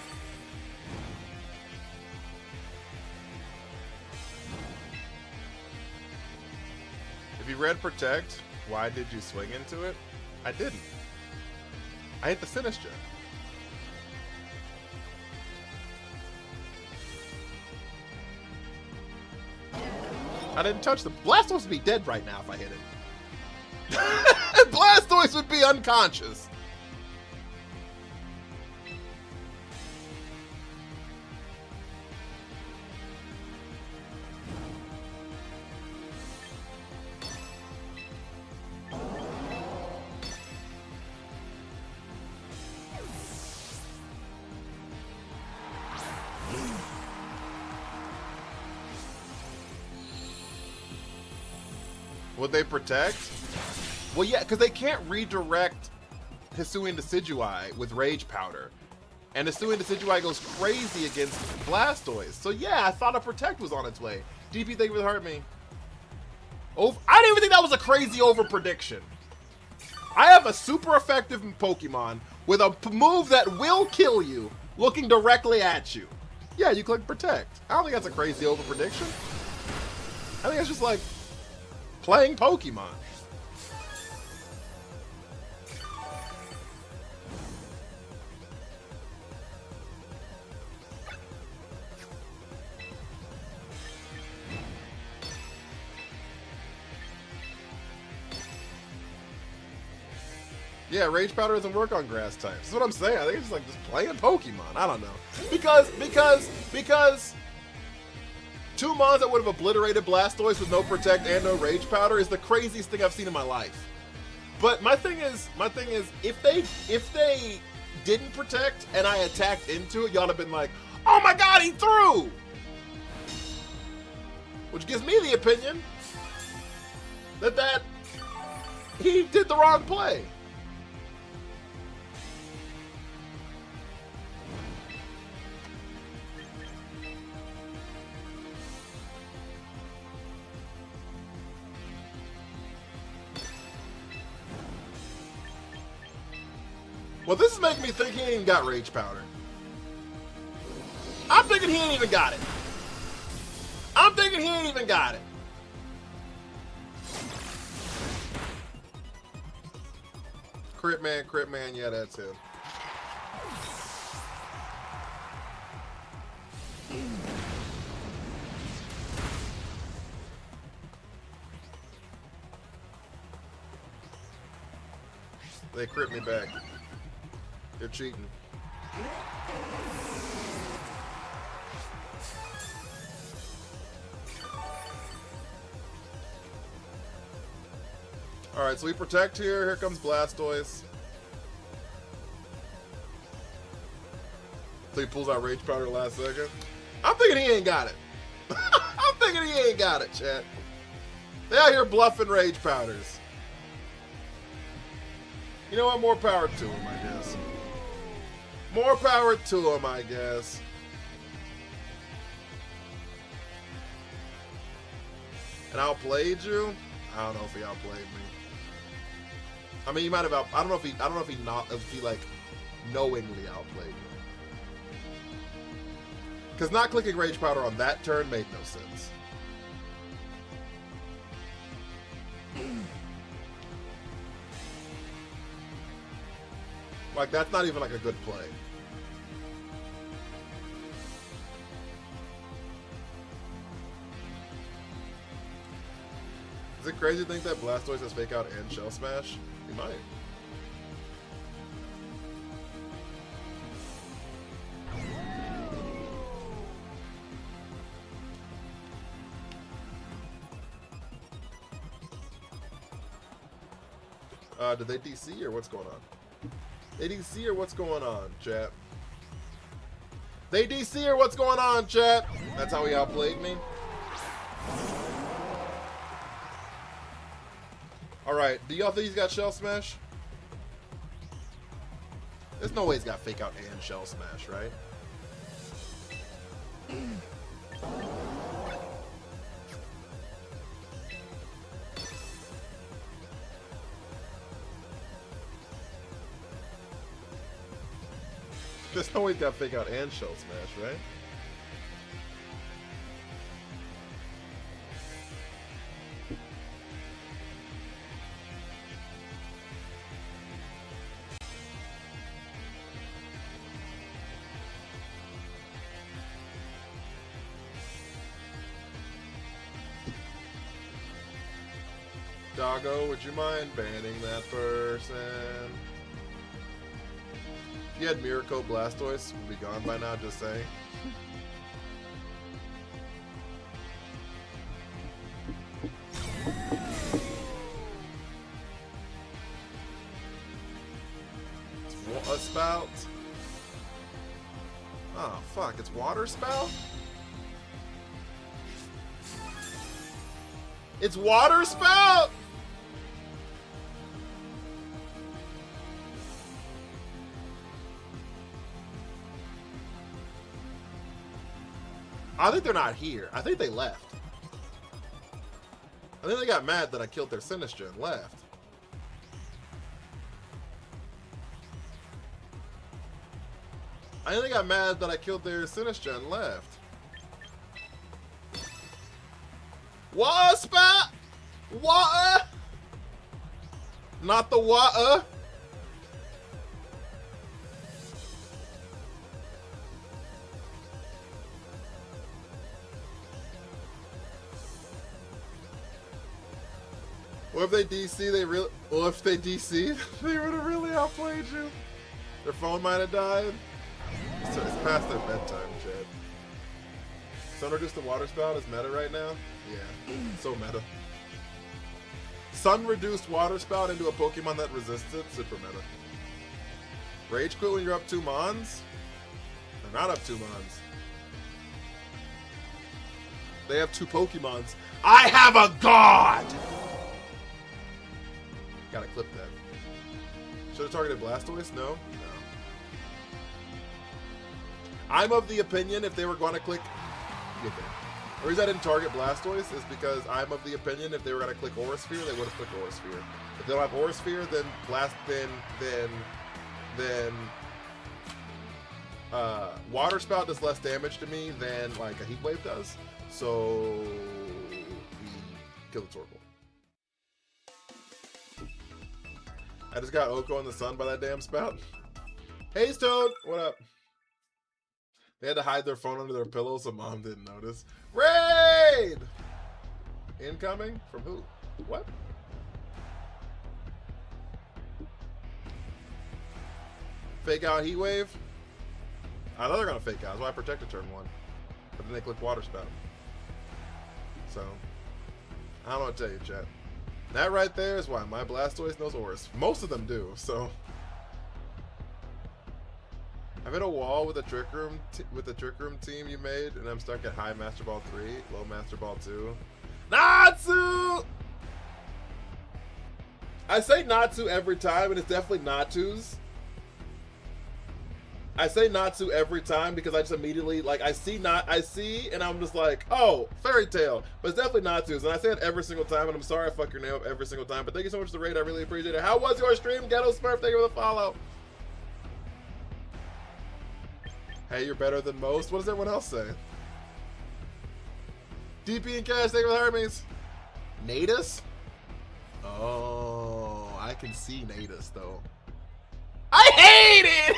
If you read Protect, why did you swing into it? I didn't. I hit the Sinistcha. I didn't touch the Blastoise would be dead right now if I hit it. Blastoise would be unconscious. Would they protect? Well, yeah, because they can't redirect Hisuian Decidueye with Rage Powder. And Hisuian Decidueye goes crazy against Blastoise. So yeah, I thought a protect was on its way. DP, thank you for the heart me. I didn't even think that was a crazy over prediction. I have a super effective Pokemon with a move that will kill you looking directly at you. Yeah, you click protect. I don't think that's a crazy over prediction. I think it's just like playing Pokemon. Yeah, Rage Powder doesn't work on grass types. That's what I'm saying. I think it's just like just playing Pokemon. I don't know. Because two mons that would have obliterated Blastoise with no Protect and no Rage Powder is the craziest thing I've seen in my life. But my thing is, if they didn't Protect and I attacked into it, y'all have been like, oh my god, he threw! Which gives me the opinion that he did the wrong play. Well, this is making me think he ain't even got Rage Powder. I'm thinking he ain't even got it. I'm thinking he ain't even got it. Crit Man, yeah, that's it. They crit me back. They're cheating. Alright, so we protect here. Here comes Blastoise. So he pulls out Rage Powder last second. I'm thinking he ain't got it. I'm thinking he ain't got it, chat. They out here bluffing Rage Powders. You know what? More power to him, I guess. More power to him, I guess. And outplayed you? I don't know if he outplayed me. I mean, he might have I don't know if he like knowingly outplayed me. Because not clicking Rage Powder on that turn made no sense. Like, that's not even like a good play. Is it crazy to think that Blastoise has Fake Out and Shell Smash? He might. Did they DC or what's going on? They DC or what's going on, chat? They DC or what's going on, chat? That's how he outplayed me. Alright, do y'all think he's got Shell Smash? There's no way he's got Fake Out and Shell Smash, right? There's no way he's got Fake Out and Shell Smash, right? Doggo, would you mind banning that person? If you had Miracle Blastoise, would be gone by now, just saying. It's a spout. Oh, fuck, it's Water Spout? It's Water Spout! I think they're not here. I think they left. I think they got mad that I killed their Sinistcha and left. I think they got mad that I killed their Sinistcha and left. Water? Water? Not the water? Or if they DC, they really. Well, if they DC, they would have really outplayed you. Their phone might have died. So it's past their bedtime, Chad. Sun reduced the Water Spout is meta right now? Yeah, so meta. Sun reduced Water Spout into a Pokemon that resists it, super meta. Rage Quit when you're up 2 Mons? They're not up 2 Mons. They have 2 Pokemons. I have a god! Gotta clip that. Should have targeted Blastoise? No? No. I'm of the opinion if they were going to click... The reason I didn't target Blastoise is because I'm of the opinion if they were going to click Aura Sphere, they would have clicked Aura Sphere. If they don't have Aura Sphere, then Water Spout does less damage to me than like a Heat Wave does. So we kill the Torkoal. I just got Oko in the sun by that damn spout. Hey, Toad! What up? They had to hide their phone under their pillow so mom didn't notice. Raid! Incoming? From who? What? Fake out Heat Wave? I know they're gonna fake out. That's why I protected turn 1. But then they click Water Spout. So, I don't know what to tell you, chat. That right there is why my Blastoise knows Aura. Most of them do, so. I've hit a wall with the Trick Room team you made, and I'm stuck at high Master Ball 3, low Master Ball 2. Natsu! I say Natsu every time, and it's definitely Natsu's. I say Natsu every time because I just immediately, like, I see, and I'm just like, oh, Fairy Tail. But it's definitely Natsu's, and I say it every single time, and I'm sorry I fuck your name up every single time, but thank you so much for the raid, I really appreciate it. How was your stream? Ghetto Smurf, thank you for the follow. Hey, you're better than most. What does everyone else say? DP and Cash, thank you for the Hermes. Natus? Oh, I can see Natus, though. I hate it!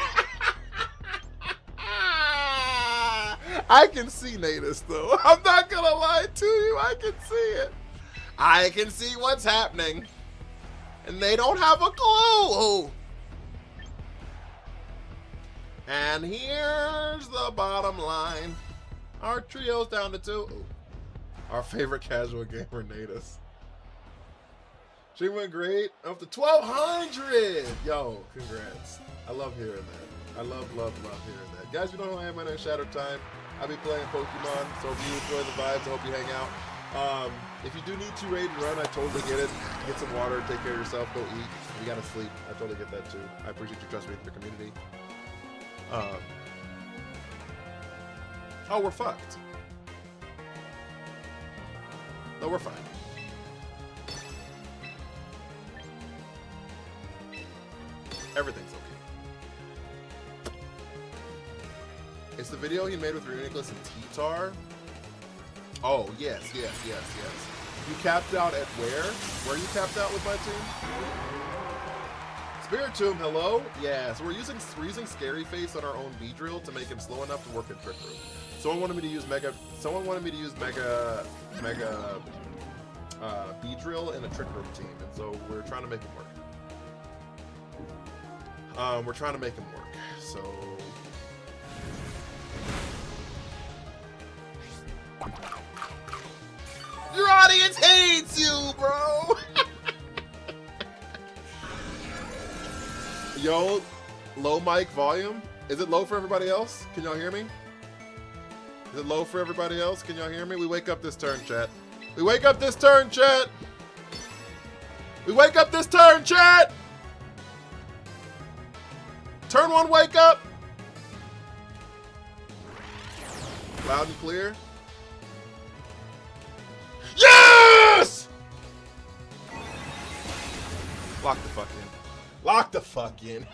I can see Natus though. I'm not gonna lie to you. I can see it. I can see what's happening. And they don't have a clue. And here's the bottom line. Our trio's down to 2. Ooh. Our favorite casual gamer, Natus. She went great. Up to 1,200. Yo, congrats. I love hearing that. I love hearing that. Guys, you know who I am. My name's Shattered Time. I'll be playing Pokemon, so if you enjoy the vibes, I hope you hang out. If you do need to raid and run, I totally get it. Get some water, take care of yourself, go eat. You gotta sleep. I totally get that too. I appreciate you trusting me with the community. Oh, we're fucked. No, we're fine. Everything's okay. It's the video he made with Reuniclus and T-Tar. Oh, yes. You capped out at where? Where you capped out with my team? Spiritomb, hello? Yeah, so we're using Scary Face on our own Beedrill to make him slow enough to work in Trick Room. Someone wanted me to use Mega Beedrill in a Trick Room team, and so we're trying to make him work. So your audience hates you, bro. Yo, low mic volume. Is it low for everybody else? Can y'all hear me? Is it low for everybody else? Can y'all hear me? We wake up this turn, chat. We wake up this turn, chat. We wake up this turn, chat. Turn 1, wake up. Loud and clear. Yes! Lock the fuck in. Lock the fuck in.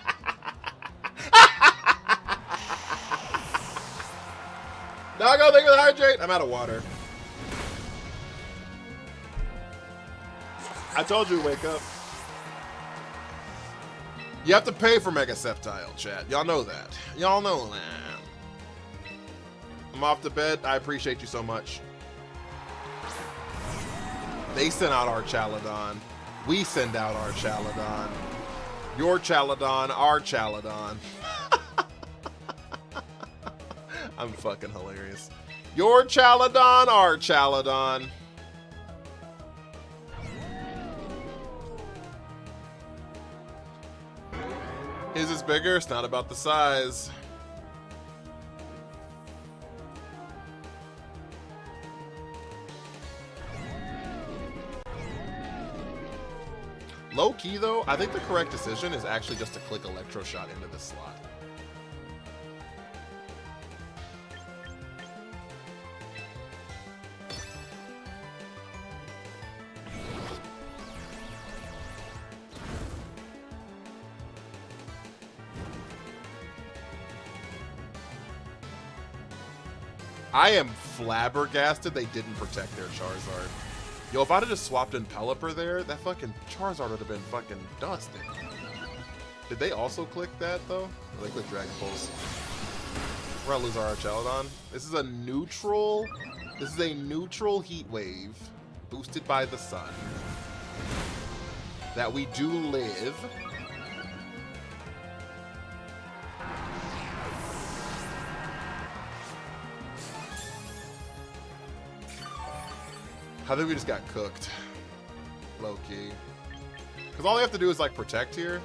Doggo, thank you for the hydrate. I'm out of water. I told you to wake up. You have to pay for Mega Sceptile, chat. Y'all know that. Y'all know that. I'm off to bed. I appreciate you so much. They sent out our Chaladon. We send out our Chaladon. Your Chaladon, our Chaladon. I'm fucking hilarious. Your Chaladon, our Chaladon. His is bigger, it's not about the size. Low key though, I think the correct decision is actually just to click Electroshock into this slot. I am flabbergasted they didn't protect their Charizard. Yo, if I'd have just swapped in Pelipper there, that fucking Charizard would have been fucking dusted. Did they also click that, though? Or they clicked Dragon Pulse. We're gonna lose our Chaladon. This is a neutral heat wave boosted by the sun. That we do live. I think we just got cooked. Low key. Because all they have to do is like protect here.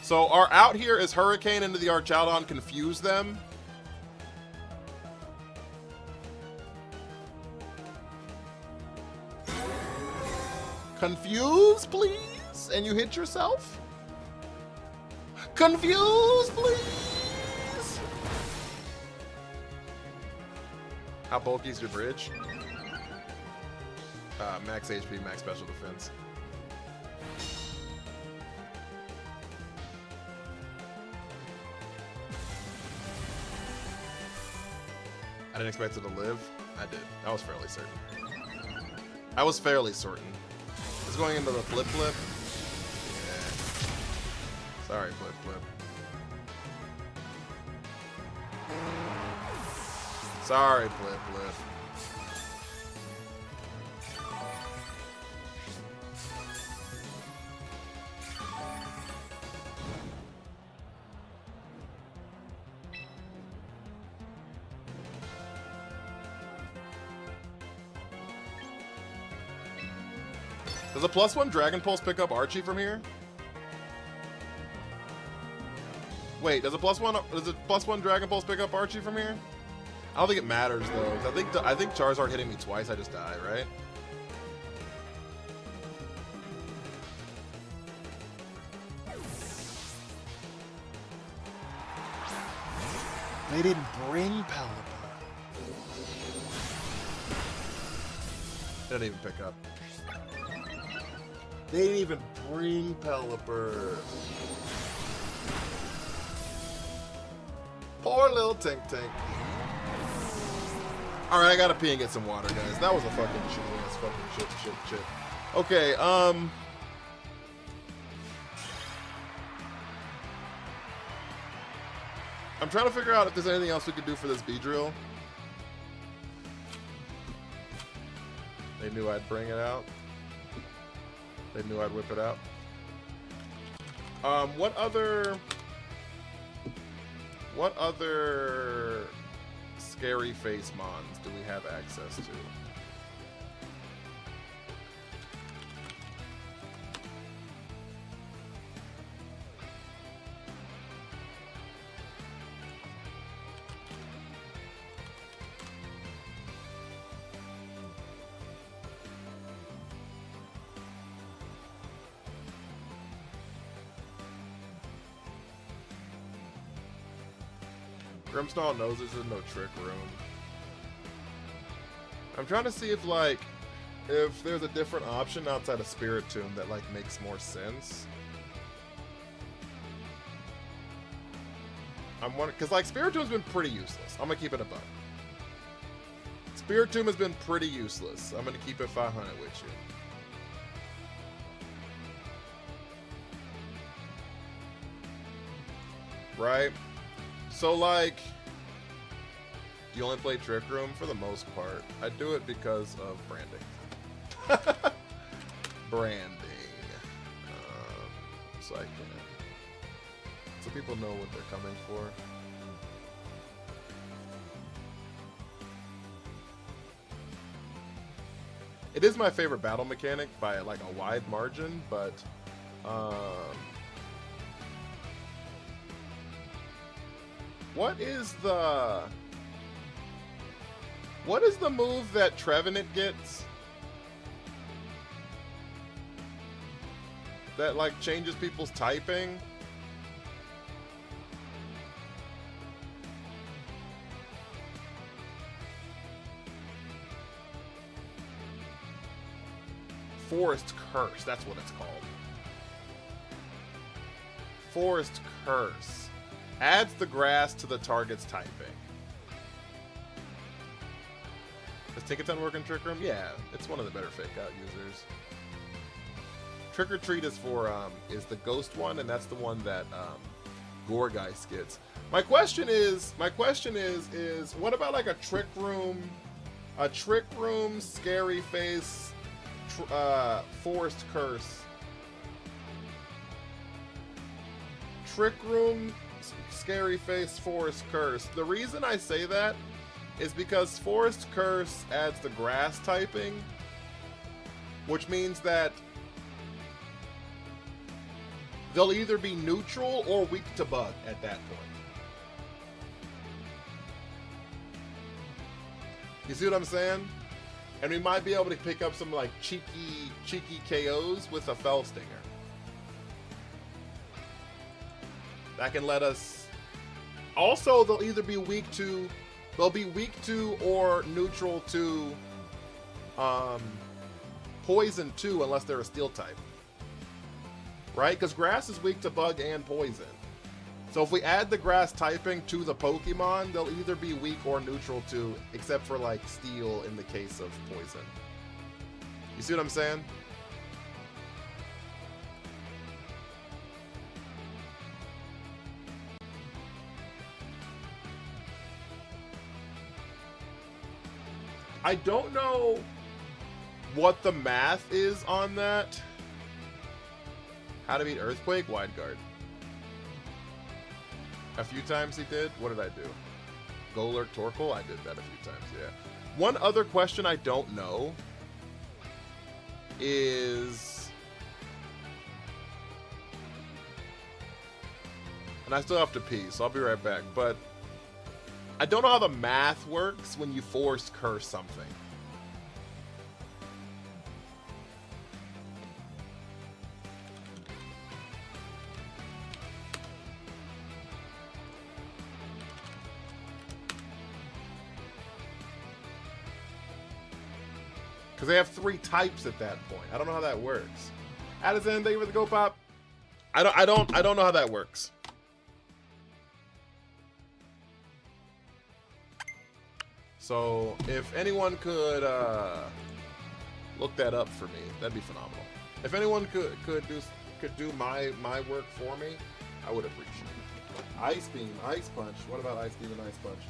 So our out here is Hurricane into the Archaladon, confuse them. Confuse, please? And you hit yourself? Confuse, please? How bulky is your bridge? Max HP, max special defense. I didn't expect it to live. I did. I was fairly certain. I was fairly certain. It's going into the flip flip. Yeah. Sorry, flip flip. Sorry, flip flip. Does a +1 Dragon Pulse pick up Archie from here? Wait, does a +1 Dragon Pulse pick up Archie from here? I don't think it matters though. I think Charizard hitting me twice, I just die, right? They didn't bring Pelipper. They didn't even pick up. They didn't even bring Pelipper. Poor little Tink Tink. Alright, I gotta pee and get some water, guys. That was a fucking shitty ass fucking shit. Okay, I'm trying to figure out if there's anything else we could do for this Beedrill. They knew I'd bring it out. They knew I'd whip it out. What other scary face mons do we have access to? Grimmsnarl knows this is no trick room. I'm trying to see if there's a different option outside of Spiritomb that makes more sense. I'm wondering, because Spiritomb's been pretty useless. I'm gonna keep it a buck. Spiritomb has been pretty useless. I'm gonna keep it 500 with you. Right? So, do you only play Trick Room? For the most part. I do it because of branding. Branding. So I can... So people know what they're coming for. It is my favorite battle mechanic by, a wide margin, but... What is the move that Trevenant gets? That changes people's typing? Forest Curse, that's what it's called. Forest Curse. Adds the grass to the target's typing. Does Tinkaton work in Trick Room? Yeah, it's one of the better fake out users. Trick or Treat is for is the ghost one, and that's the one that Gourgeist gets. My question is what about a Trick Room scary face Forest Curse? Trick Room Scary Face Forest Curse. The reason I say that is because Forest Curse adds the grass typing, which means that they'll either be neutral or weak to bug at that point. You see what I'm saying? And we might be able to pick up some cheeky KOs with a Fell Stinger. That can let us... Also, they'll either be weak to or neutral to poison too, unless they're a steel type. Right? Because grass is weak to bug and poison. So if we add the grass typing to the Pokemon, they'll either be weak or neutral to, except for like steel in the case of poison. You see what I'm saying? I don't know what the math is on that. How to beat Earthquake? Wide Guard. A few times he did. What did I do? Golurk, Torkoal? I did that a few times, yeah. One other question I don't know is... And I still have to pee, so I'll be right back. But I don't know how the math works when you force curse something. Because they have 3 types at that point. I don't know how that works. Addison, thank you for the Go Pop. I don't know how that works. So if anyone could look that up for me, that'd be phenomenal. If anyone could do my work for me, I would appreciate it. Ice Beam, Ice Punch. What about Ice Beam and Ice Punch?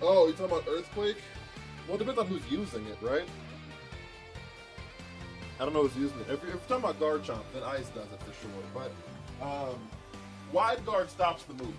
Oh, you talking about Earthquake? Well, it depends on who's using it, right? I don't know who's using it. If you're talking about Garchomp, then Ice does it for sure. But Wide Guard stops the move.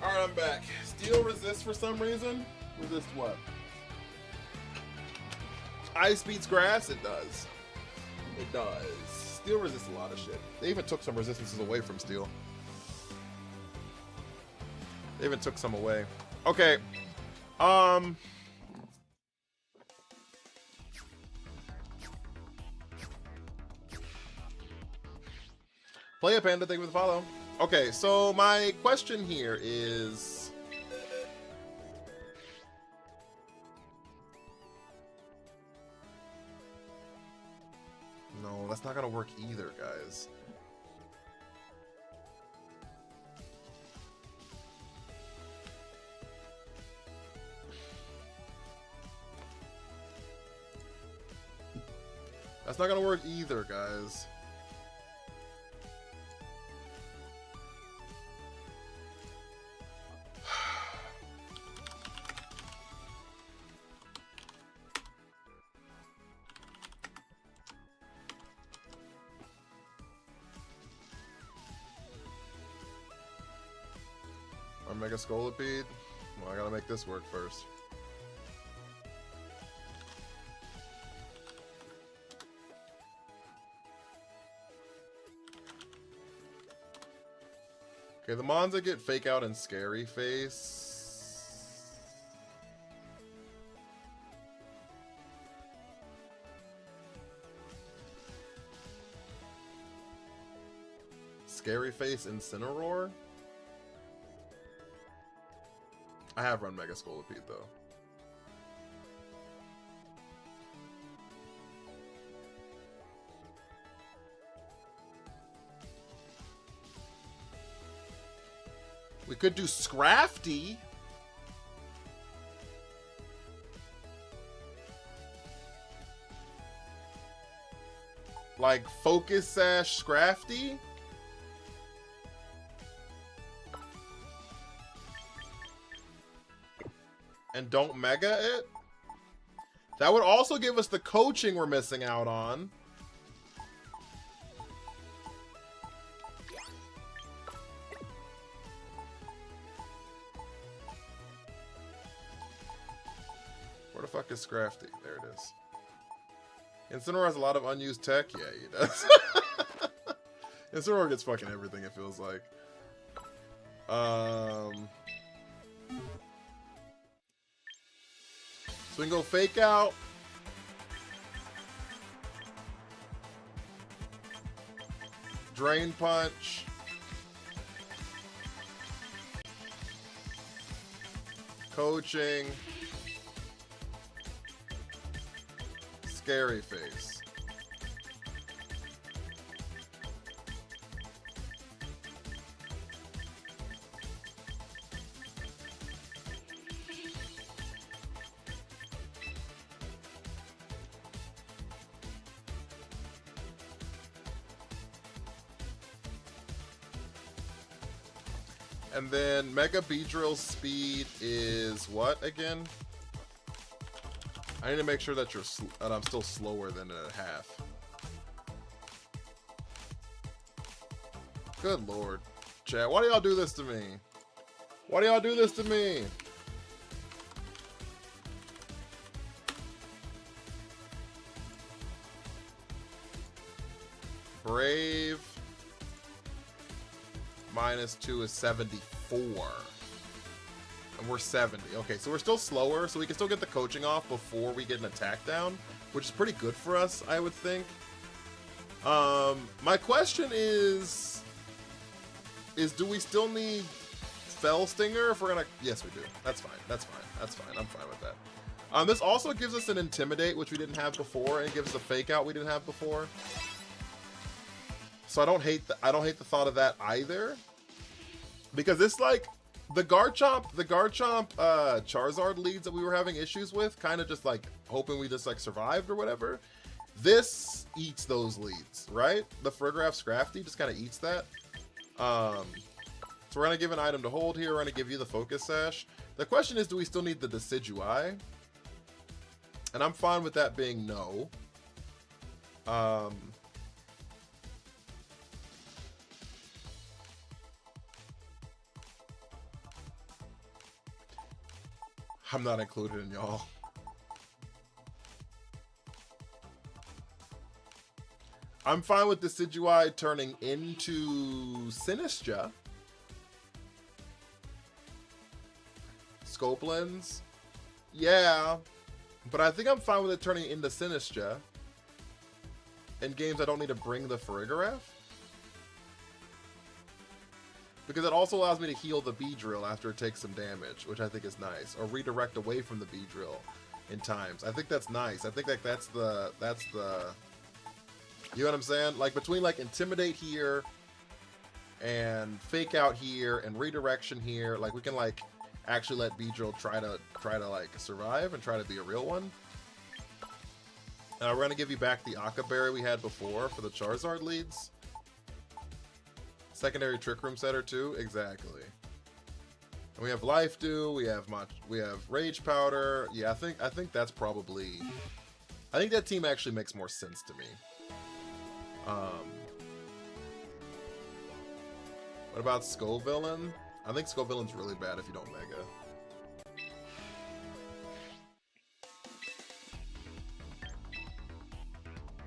Alright, I'm back. Steel resists for some reason? Resist what? Ice beats grass? It does. It does. Steel resists a lot of shit. They even took some resistances away from steel. They even took some away. Okay. Play a Panda, thank you for the follow. Okay, so my question here is... No, that's not gonna work either, guys. That's not gonna work either, guys. Our Mega Scolipede. Well, I gotta make this work first. Okay, the Mons that get Fake Out and Scary Face. Scary Face Incineroar? I have run Mega Scolipede though. We could do Scrafty. Like Focus Sash Scrafty. And don't Mega it. That would also give us the coaching we're missing out on. Where the fuck is Scrafty? There it is. Incineroar has a lot of unused tech. Yeah, he does. Incineroar gets fucking everything, it feels like. So we can go Fake Out. Drain Punch. Coaching. Scary Face. And then Mega Beedrill speed is what again? I need to make sure that that I'm still slower than a half. Good lord. Chat, why do y'all do this to me? Why do y'all do this to me? Brave. -2 is 74. And we're 70. Okay, so we're still slower, so we can still get the coaching off before we get an attack down, which is pretty good for us, I would think. My question is do we still need Fell Stinger if we're gonna... Yes, we do. That's fine. That's fine. That's fine. I'm fine with that. This also gives us an Intimidate, which we didn't have before, and it gives us a Fake Out we didn't have before. So I don't hate the thought of that either, because it's like the Garchomp Charizard leads that we were having issues with, kind of just like hoping we just like survived or whatever. This eats those leads, right? The Farigiraf Scrafty just kind of eats that. So we're gonna give an item to hold here. We're gonna give you the Focus Sash. The question is, do we still need the Decidueye? And I'm fine with that being no. I'm not included in y'all. I'm fine with Decidueye turning into Sinistcha. Scope Lens. Yeah. But I think I'm fine with it turning into Sinistcha. In games I don't need to bring the Farigiraf. Because it also allows me to heal the Beedrill after it takes some damage, which I think is nice. Or redirect away from the Beedrill in times. I think that's nice. I think like that's the you know what I'm saying? Like between like Intimidate here and Fake Out here and Redirection here, like we can like actually let Beedrill try to like survive and try to be a real one. We're going to give you back the Akka Berry we had before for the Charizard leads. Secondary Trick Room Setter too, exactly. And we have Life Dew, we have Rage Powder. Yeah, I think that's probably... I think that team actually makes more sense to me. What about Skullvillain? I think Skullvillain's really bad if you don't Mega.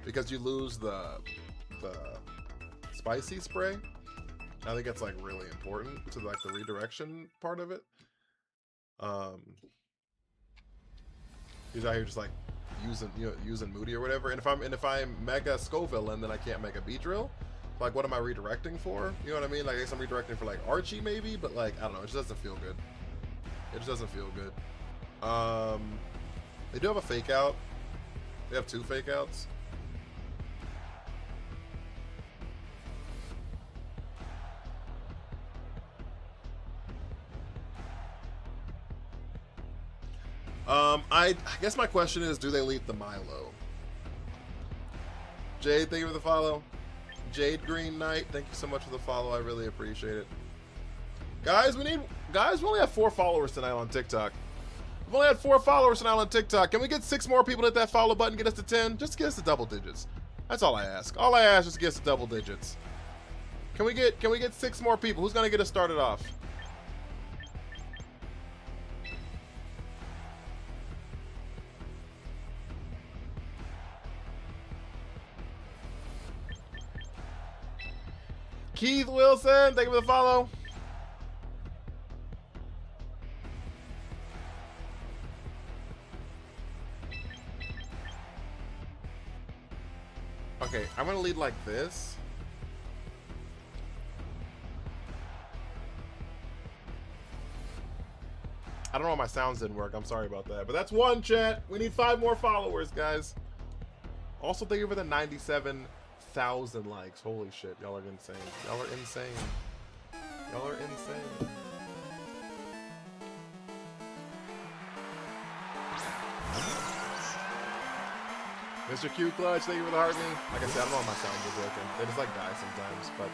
Because you lose the Spicy Spray. I think that's like really important to like the redirection part of it. He's out here just like using Moody or whatever. And if I'm Mega Skullvillain, then I can't Mega Beedrill. Like, what am I redirecting for? You know what I mean? Like, I guess I'm redirecting for like Archie maybe, but like I don't know. It just doesn't feel good. It just doesn't feel good. They do have a Fake Out. They have 2 Fake Outs. I guess my question is, do they lead the Milo? Jade, thank you for the follow. Jade Green Knight, thank you so much for the follow. I really appreciate it. Guys, we only have 4 followers tonight on TikTok. We've only had 4 followers tonight on TikTok. Can we get 6 more people to hit that follow button, get us to 10? Just get us to double digits. That's all I ask. All I ask is to get us to double digits. Can we get 6 more people? Who's gonna get us started off? Keith Wilson, thank you for the follow. Okay, I'm gonna lead like this. I don't know why my sounds didn't work. I'm sorry about that. But that's 1, chat. We need 5 more followers, guys. Also, thank you for the 97,000 likes. Holy shit, y'all are insane. Y'all are insane. Y'all are insane. Mr. Q Clutch, thank you for the heart me. Like I said, I don't know why my sounds are broken. They just like die sometimes, but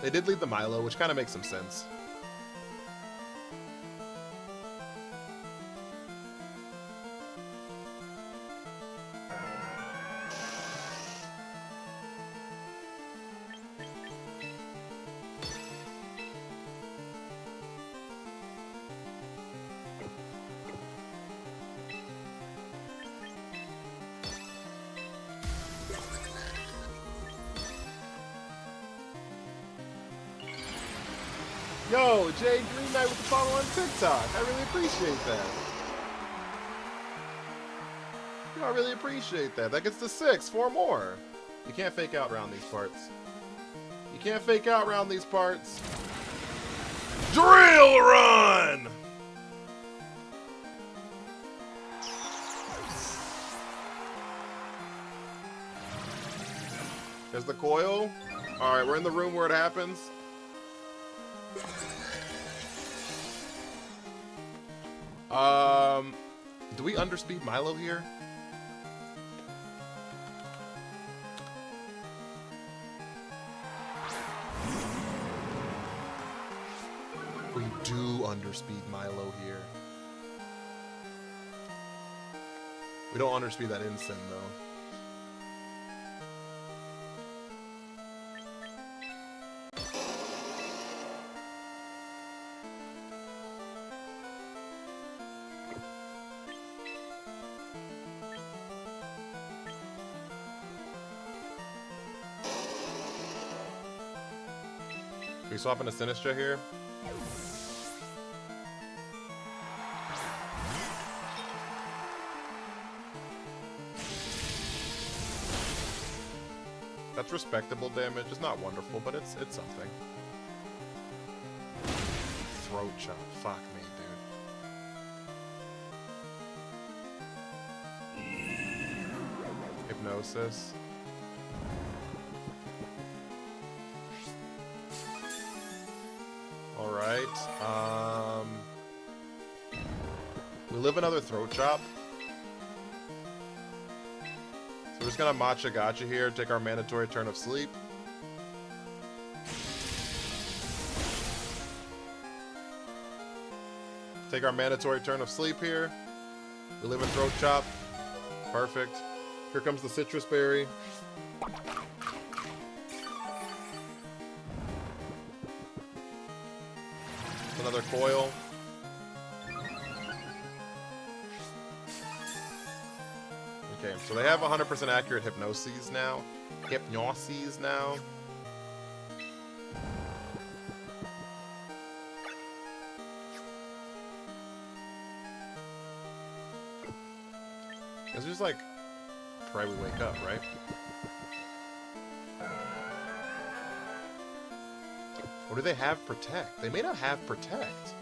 they did lead the Milo, which kind of makes some sense. Yo, Jay Green Knight with the follow on TikTok. I really appreciate that. Yo, I really appreciate that. That gets to 6. 4 more. You can't fake out around these parts. You can't fake out around these parts. Drill run! There's the coil. Alright, we're in the room where it happens. Do we underspeed Milo here? We do underspeed Milo here. We don't underspeed that Incin though. We swap into Sinistra here. That's respectable damage. It's not wonderful, but it's something. Throat chop. Fuck me, dude. Hypnosis. Alright, we live another throat chop. We're just gonna Matcha Gotcha here, take our mandatory turn of sleep. Take our mandatory turn of sleep here. We live in Throat Chop. Perfect. Here comes the Citrus Berry. Another coil. Okay, so they have 100% accurate Hypnoses now. Hypnoses now. It's just like, pray we wake up, right? Or do they have Protect? They may not have Protect.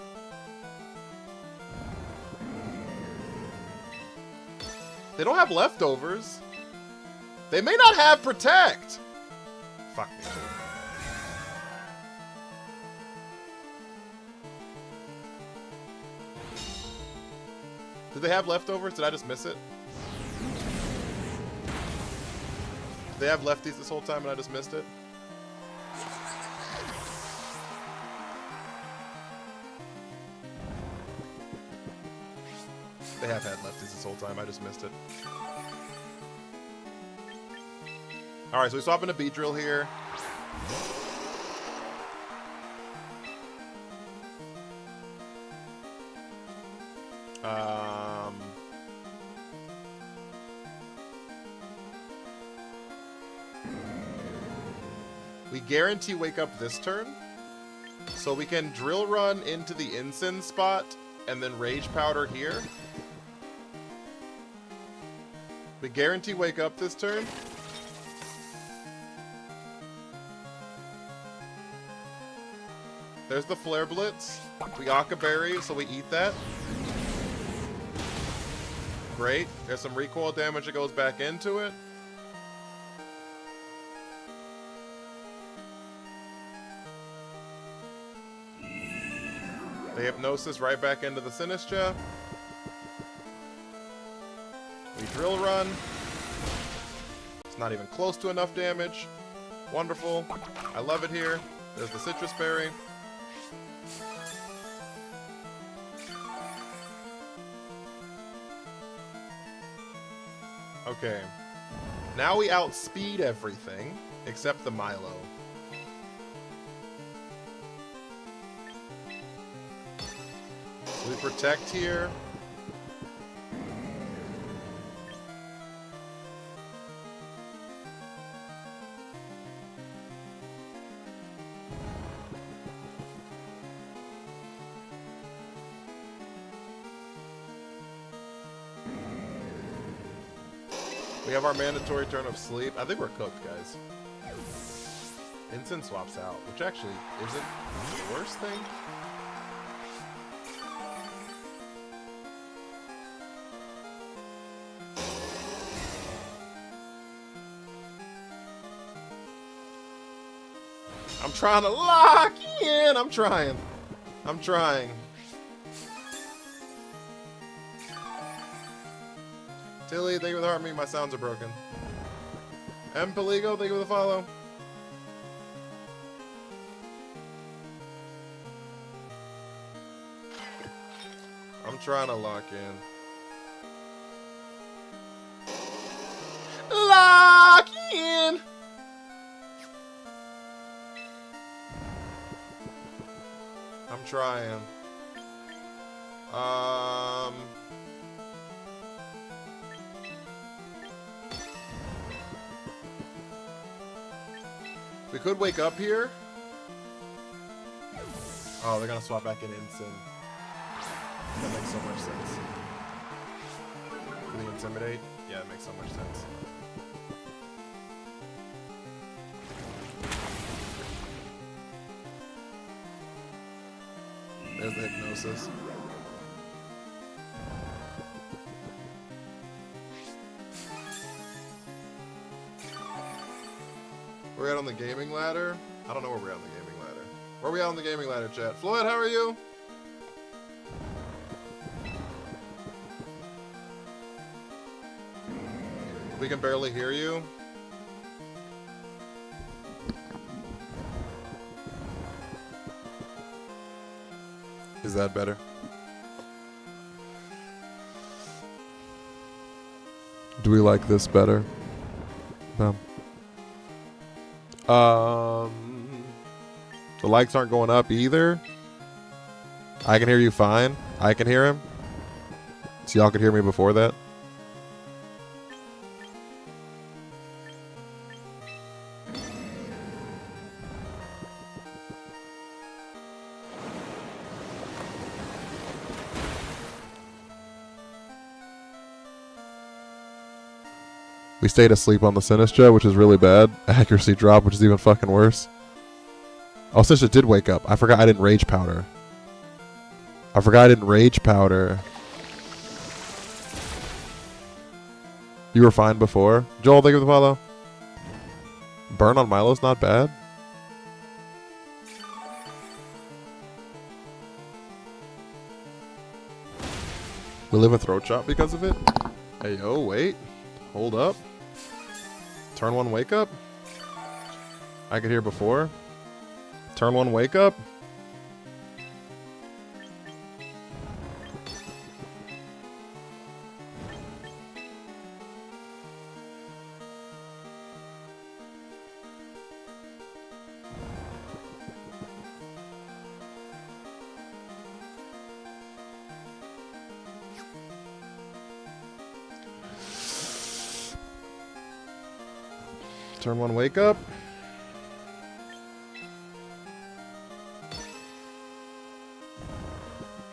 They don't have Leftovers. They may not have Protect. Fuck me. Did they have Leftovers? Did I just miss it? Did they have lefties this whole time and I just missed it? They have had lefties this whole time. I just missed it. Alright, so we swap into Beedrill here. We guarantee wake up this turn. So we can Drill Run into the Incense spot and then Rage Powder here. We guarantee wake up this turn. There's the Flare Blitz. We Aqua Berry, so we eat that. Great. There's some recoil damage that goes back into it. The Hypnosis right back into the Sinistcha. We Drill Run. It's not even close to enough damage. Wonderful. I love it here. There's the Citrus Berry. Okay. Now we outspeed everything except the Milo. So we Protect here. We have our mandatory turn of sleep. I think we're cooked, guys. Incense swaps out, which actually isn't the worst thing. I'm trying to lock in. I'm trying. Tilly, thank you for the heart. My sounds are broken. M. Peligo, thank you for the follow. I'm trying to lock in. Lock in! I'm trying. We could wake up here. Oh, they're gonna swap back in Incin. That makes so much sense. Do they Intimidate? Yeah, it makes so much sense. There's the Hypnosis. We're at on the gaming ladder. I don't know where we're at on the gaming ladder. Where are we at on the gaming ladder, chat? Floyd, how are you? We can barely hear you. Is that better? Do we like this better? No. The likes aren't going up either. I can hear you fine. I can hear him. So y'all could hear me before that. We stayed asleep on the Sinistra, which is really bad. Accuracy drop, which is even fucking worse. Oh, Sinistra did wake up. I forgot I didn't rage powder. You were fine before. Joel, thank you for the follow. Burn on Milo's not bad. We live a throat chop because of it? Hey, yo, wait. Hold up. Turn 1, wake up. I could hear before. Turn 1, wake up. Turn 1, wake up.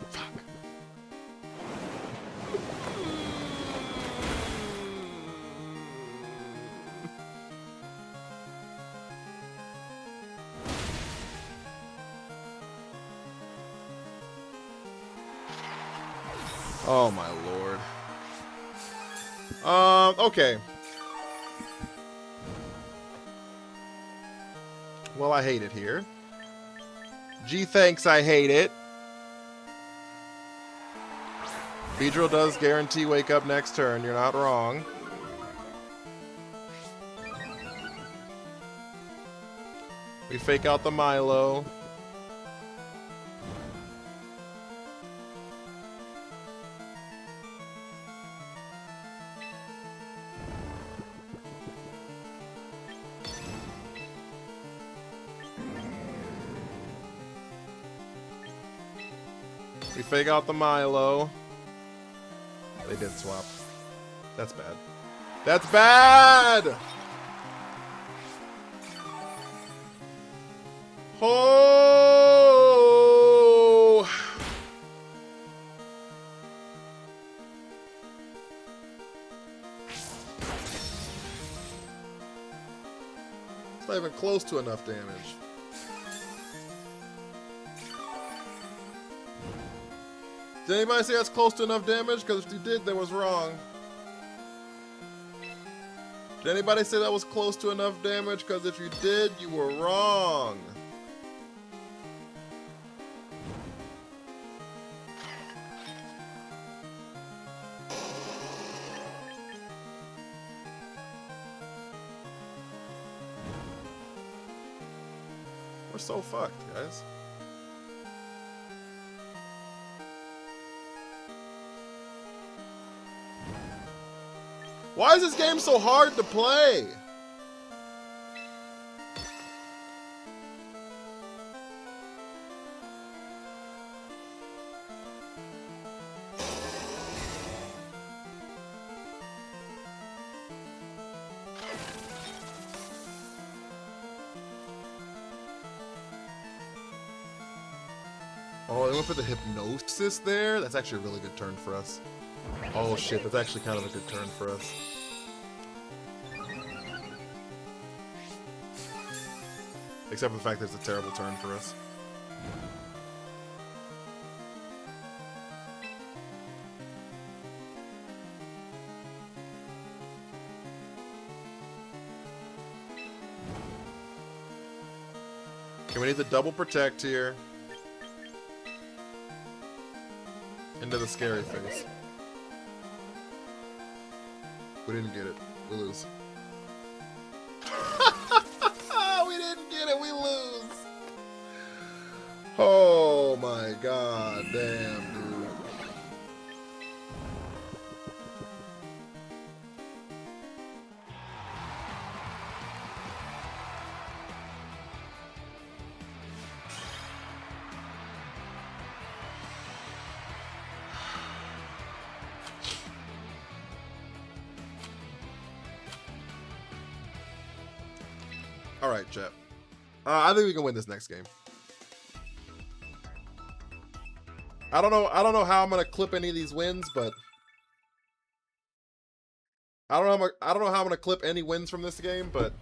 Fuck. Oh my lord. Okay. Well, I hate it here. Gee, thanks, I hate it. Beedrill does guarantee wake up next turn. You're not wrong. We fake out the Milo. We fake out the Milo. They did swap. That's bad. That's bad! Oh! It's not even close to enough damage. Did anybody say that's close to enough damage? Because if you did, that was wrong. Did anybody say that was close to enough damage? Because if you did, you were wrong. We're so fucked, guys. Why is this game so hard to play? Oh, they went for the hypnosis there? That's actually a really good turn for us. Oh shit, that's actually kind of a good turn for us. Except for the fact that it's a terrible turn for us. Okay, we need the double protect here. Into the scary face. We didn't get it. We lose. We didn't get it. We lose. Oh my god. Damn, dude. All right, chat. I think we can win this next game. I don't know how I'm gonna clip any of these wins, but I don't know how I'm gonna clip any wins from this game. But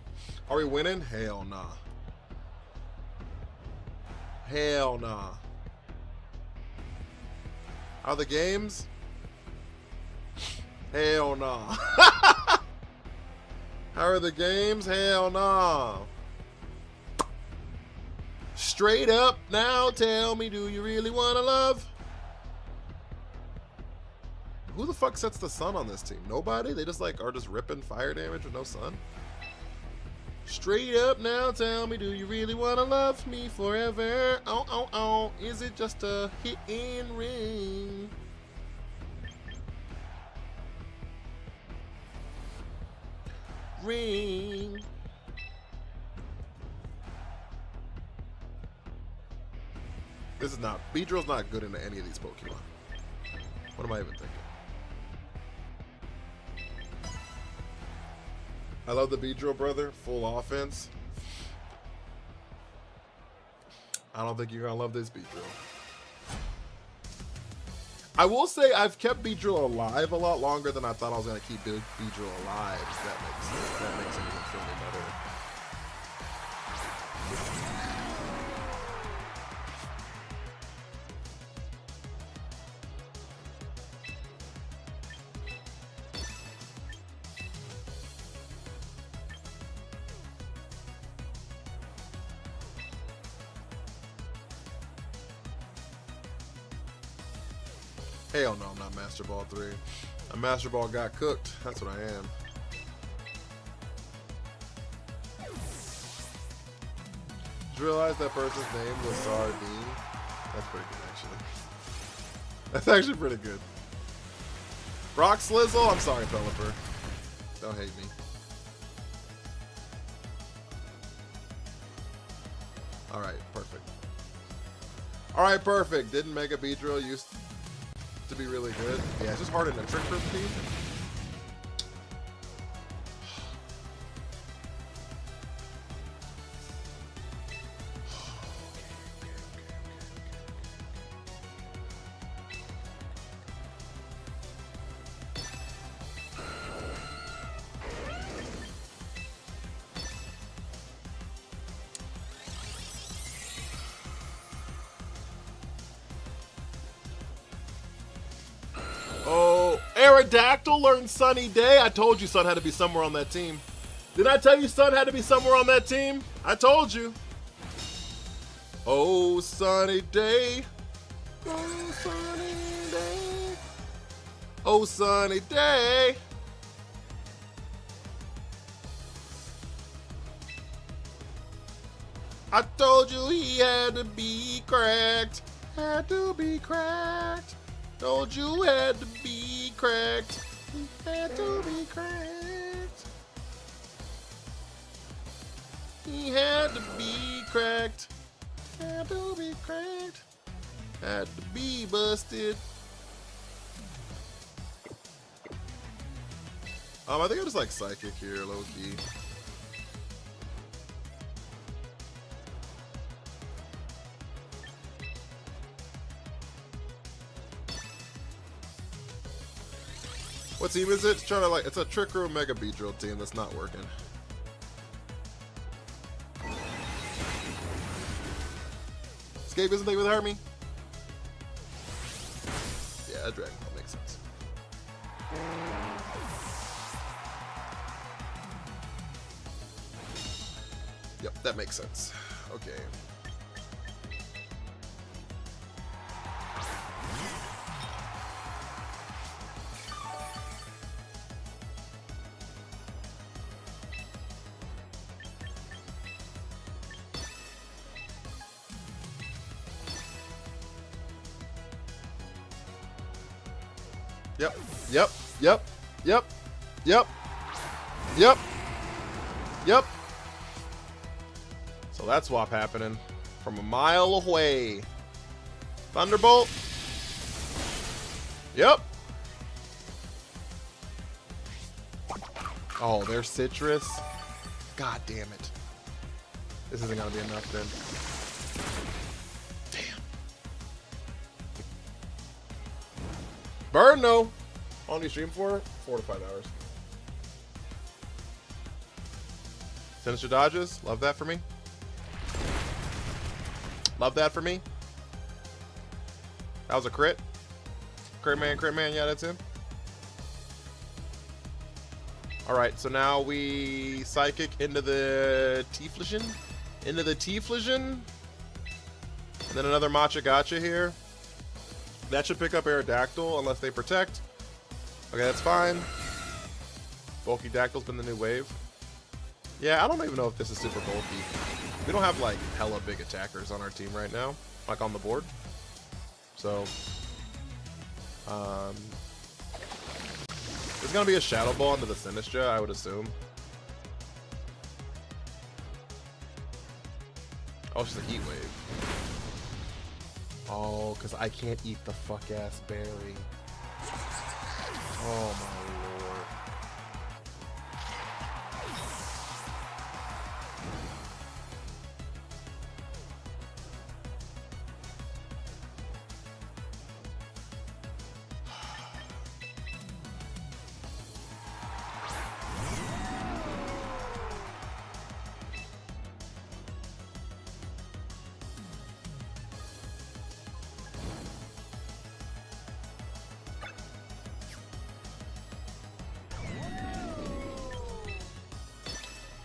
are we winning? Hell nah. Hell nah. Are the games? Hell nah. How are the games? Hell nah. Straight up now, tell me, do you really want to love? Who the fuck sets the sun on this team? Nobody? They just like are just ripping fire damage with no sun? Straight up now, tell me, do you really want to love me forever? Oh, oh, oh. Is it just a hit and ring? Ring. This is not, Beedrill's not good into any of these Pokemon. What am I even thinking? I love the Beedrill, brother. Full offense. I don't think you're gonna love this Beedrill. I will say I've kept Beedrill alive a lot longer than I thought I was gonna keep Beedrill alive. If that makes sense. That makes anything feel any better. Hell no, I'm not Master Ball 3. A Master Ball got cooked. That's what I am. Did you realize that person's name was Sardine? That's pretty good, actually. That's actually pretty good. Rock Slizzle? I'm sorry, Pelipper. Don't hate me. Alright, perfect. Alright, perfect. Didn't Mega Beedrill used to be really good? Yeah, it's just hard in a Trick Room team. Oh, Aerodactyl learned Sunny Day. I told you Sun had to be somewhere on that team. Didn't I tell you Sun had to be somewhere on that team? I told you. Oh, Sunny Day. Oh, Sunny Day. Oh, Sunny Day. I told you he had to be cracked. Had to be cracked. Told you had to be cracked. He had to be cracked. He had to be cracked. Had to be cracked. Had to be busted. I think I just like Psychic here, low key. What team is it? It's trying to like, it's a Trick Room Mega Beedrill team that's not working. Escape isn't they with Hermie? Yeah, Dragon Ball makes sense. Yep, that makes sense. Okay. Yep. Yep. Yep. Yep. Yep. Yep. Yep. So that swap happening from a mile away. Thunderbolt. Yep. Oh, there's Citrus. God damn it. This isn't gonna be enough then. Damn. Burn, no. How long do you stream for? 4 to 5 hours. Sinister dodges. Love that for me. Love that for me. That was a crit. Crit man, crit man. Yeah, that's him. Alright, so now we Psychic into the Tiflisian. Into the Tiflisian. And then another Matcha Gotcha here. That should pick up Aerodactyl unless they protect. Okay, that's fine. Bulky Dactyl's been the new wave. Yeah, I don't even know if this is super bulky. We don't have like hella big attackers on our team right now, like on the board. So, there's gonna be a Shadow Ball into the Sinistra, I would assume. Oh, it's just a Heat Wave. Oh, because I can't eat the fuck-ass berry. Oh my lord.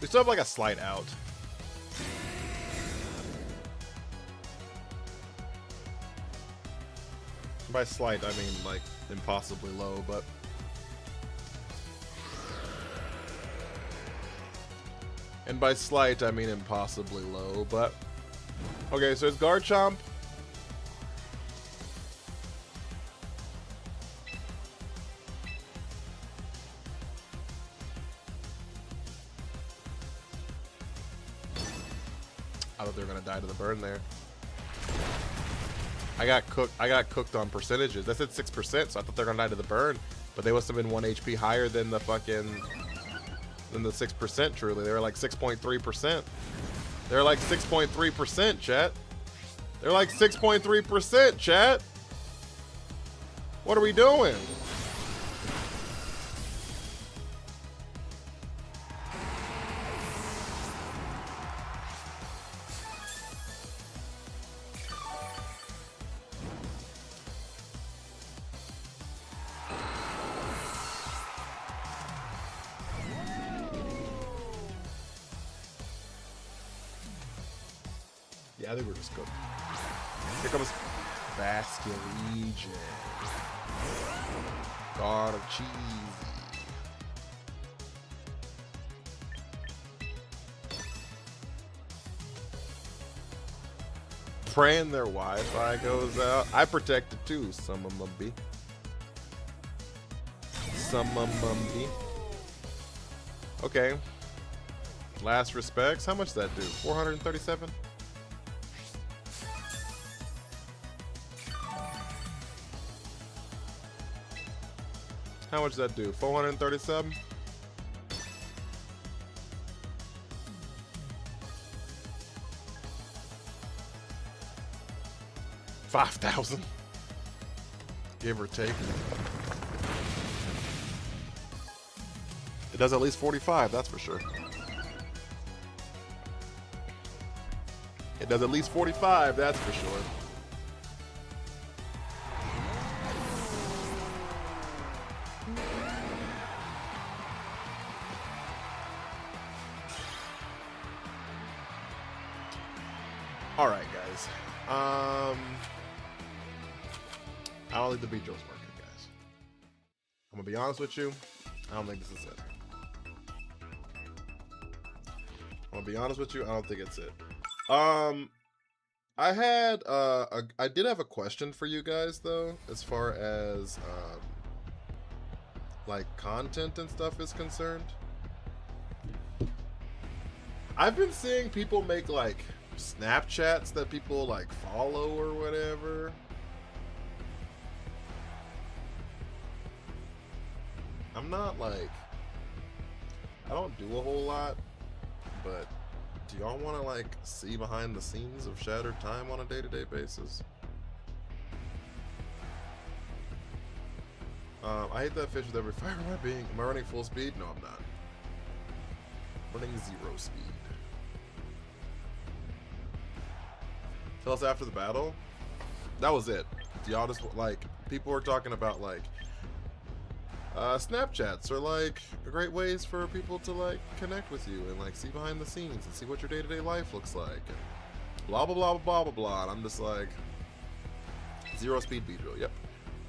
We still have like a slight out. By slight, I mean like impossibly low, but and by slight, I mean impossibly low, but okay. So it's Garchomp. I thought they were gonna die to the burn there. I got cooked on percentages. I said 6%, so I thought they were gonna die to the burn. But they must have been 1 HP higher than the fucking than the 6%. Truly, they were like 6.3%. They're like 6.3%, chat. They're like 6.3%, chat. What are we doing? Yeah, I think we're just good. Here comes Vasculegion. God of cheese. Praying their Wi-Fi goes out. I protect it too, some of them be. Some of them be. Okay. Last respects. How much does that do? 437? How much does that do? 437? $5,000, give or take. It does at least 45, that's for sure. It does at least 45, that's for sure. All right, guys. I don't think the beat drill's working, guys. I'm gonna be honest with you. I don't think this is it. I'm gonna be honest with you. I don't think it's it. I had I did have a question for you guys though, as far as like content and stuff is concerned. I've been seeing people make like Snapchats that people like follow or whatever. I'm not like, I don't do a whole lot, but do y'all want to like see behind the scenes of Shattered Time on a day-to-day basis? I hate that fish with every fiber of my being. Am I running full speed? No, I'm not. Running 0 speed. Tell us after the battle. That was it. Do y'all just like, people were talking about like Snapchats are like great ways for people to like connect with you and like see behind the scenes and see what your day-to-day life looks like and blah blah blah blah blah blah. And I'm just like, 0 speed Beedrill. Yep.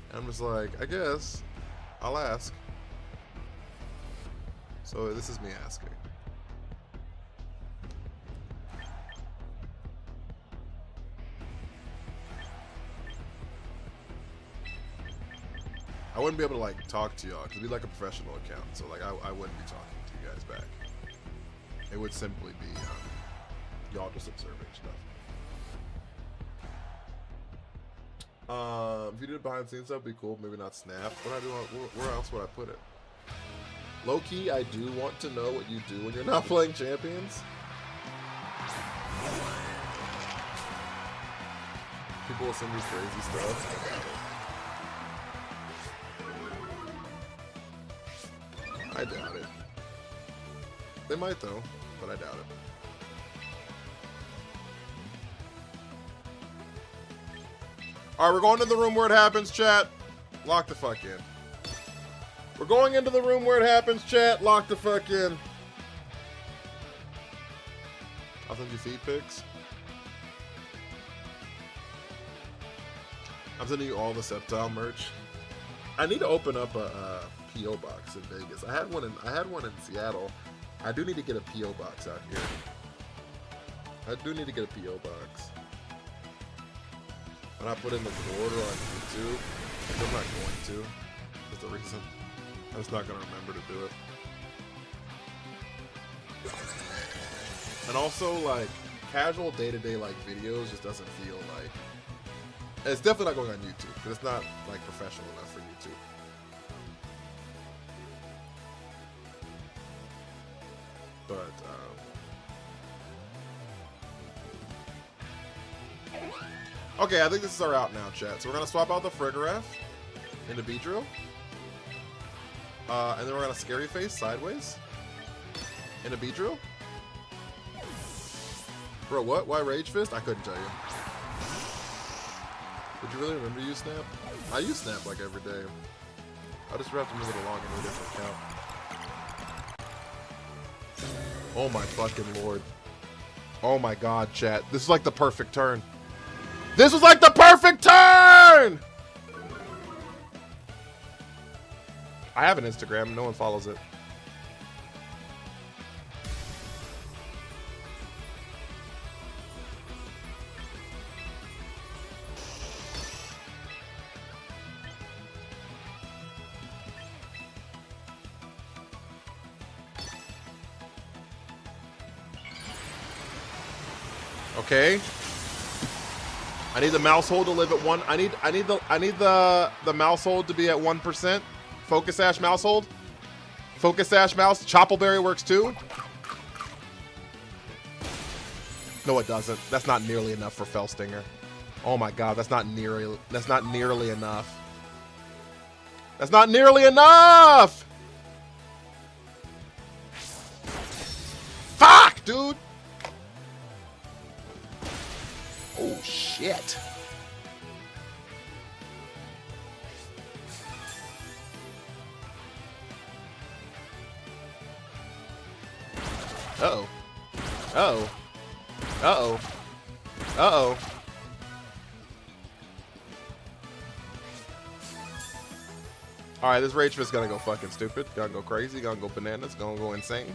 And I'm just like, I guess I'll ask. So this is me asking. I wouldn't be able to like talk to y'all because it'd be like a professional account. So like I wouldn't be talking to you guys back. It would simply be y'all just observing stuff. If you did behind the scenes stuff, it'd be cool. Maybe not Snap. What I do? Where else would I put it? Low key, I do want to know what you do when you're not playing champions. People will send me crazy stuff. I doubt it. They might though, but I doubt it. Alright, we're going to the room where it happens, chat. Lock the fuck in. We're going into the room where it happens, chat. Lock the fuck in. I'll send you feed pics. I'm sending you all the Sceptile merch. I need to open up a PO box in Vegas. I had one in Seattle. I do need to get a PO box out here. I do need to get a PO box. When I put in the order on YouTube, I'm not going to. That's the reason. I'm just not going to remember to do it. And also, like, casual day-to-day like videos just doesn't feel like. It's definitely not going on YouTube because it's not like professional enough for YouTube. But okay, I think this is our out now, chat. So we're gonna swap out the Frigoraph into Beedrill, and then we're gonna Scary Face sideways into Beedrill. Bro, what? Why Rage Fist? I couldn't tell you. Did you really remember to use Snap? I use Snap like every day. I just have to move it along into a different account. Oh my fucking lord. Oh my god, chat. This is like the perfect turn. This was like the perfect turn! I have an Instagram. No one follows it. Okay. I need the mouse hold to live at 1. I need the mouse hold to be at 1%. Focus Sash mouse hold. Focus Sash mouse. Choppleberry works too. No, it doesn't. That's not nearly enough for Felstinger. Oh my god, that's not nearly enough. That's not nearly enough! Fuck, dude! Oh shit. Uh-oh. Uh-oh. Uh-oh. Uh-oh. Alright, this Rage Fist gonna go fucking stupid. Gonna go crazy. Gonna go bananas. Gonna go insane.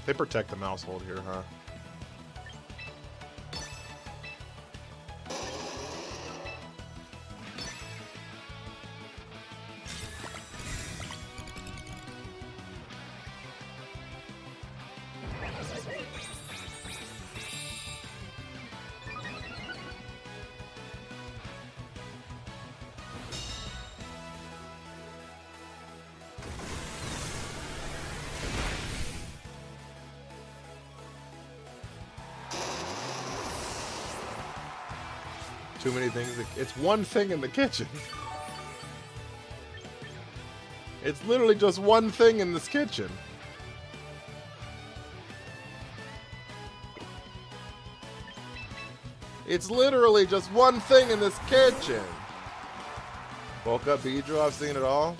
They protect the mouse hold here, huh? Too many things. It's one thing in the kitchen. It's literally just one thing in this kitchen. It's literally just one thing in this kitchen. Woke up Beedrill, I've seen it all.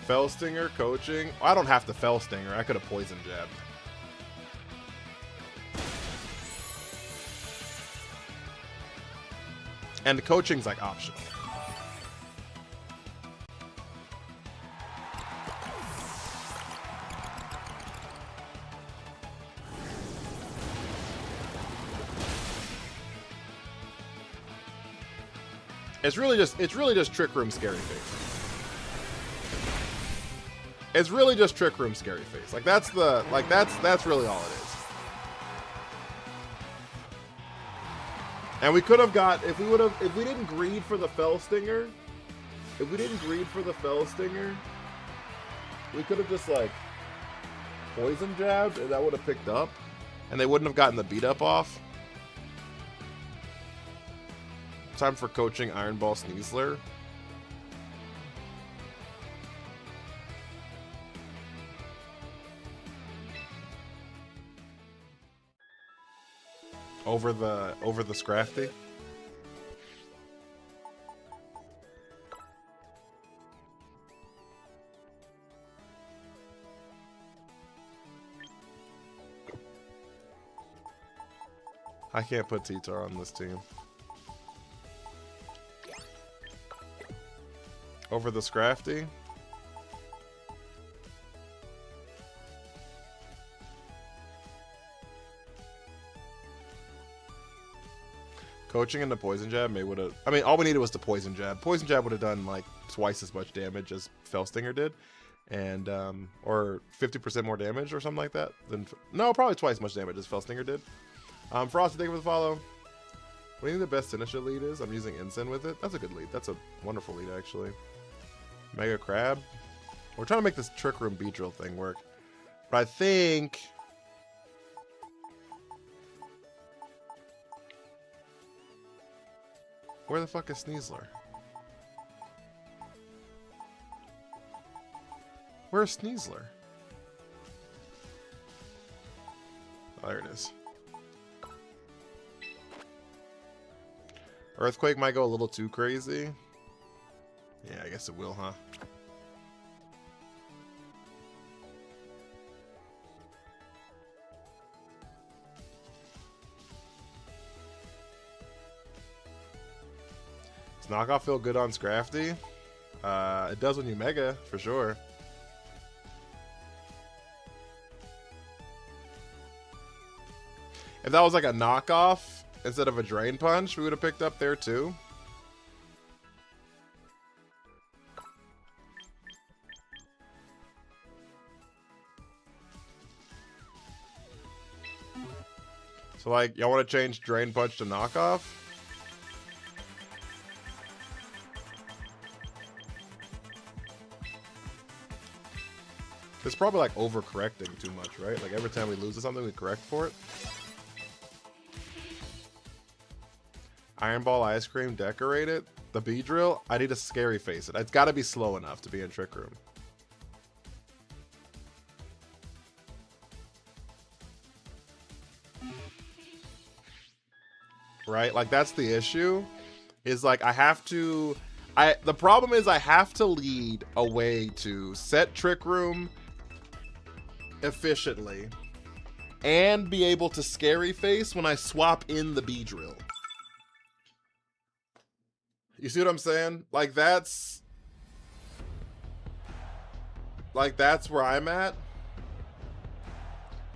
Fellstinger coaching. I don't have to Fellstinger. I could have poison jabbed. And the coaching's like optional. It's really just Trick Room Scary Face. It's really just Trick Room Scary Face. Like that's really all it is. And we could have got if we didn't greed for the Fellstinger, we could have just like poison jabbed and that would have picked up and they wouldn't have gotten the beat up off. Time for coaching Iron Ball Sneasler. Over the Scrafty. I can't put T-Tar on this team. Over the Scrafty. Coaching and the poison jab may would have. I mean, all we needed was the poison jab. Poison jab would have done like twice as much damage as Fellstinger did, and or 50% more damage or something like that. No, probably twice as much damage as Fellstinger did. Frosty, thank you for the follow. What do you think the best Sinistra lead is? I'm using Ensign with it. That's a good lead. That's a wonderful lead actually. Mega Crab. We're trying to make this Trick Room Beedrill thing work, but I think. Where the fuck is Sneasler? Where's Sneasler? Oh, there it is. Earthquake might go a little too crazy. Yeah, I guess it will, huh? Does knockoff feel good on Scrafty? It does when you mega, for sure. If that was like a knockoff instead of a Drain Punch, we would have picked up there too. So like, y'all want to change Drain Punch to knockoff? It's probably like overcorrecting too much, right? Like every time we lose to something, we correct for it. Iron Ball Ice Cream, decorate it. The Beedrill, I need to scary face it. It's got to be slow enough to be in Trick Room. Right? Like that's the issue. Is like I have to The problem is I have to lead a way to set Trick Room efficiently and be able to Scary Face when I swap in the Beedrill. You see what I'm saying? Like that's where I'm at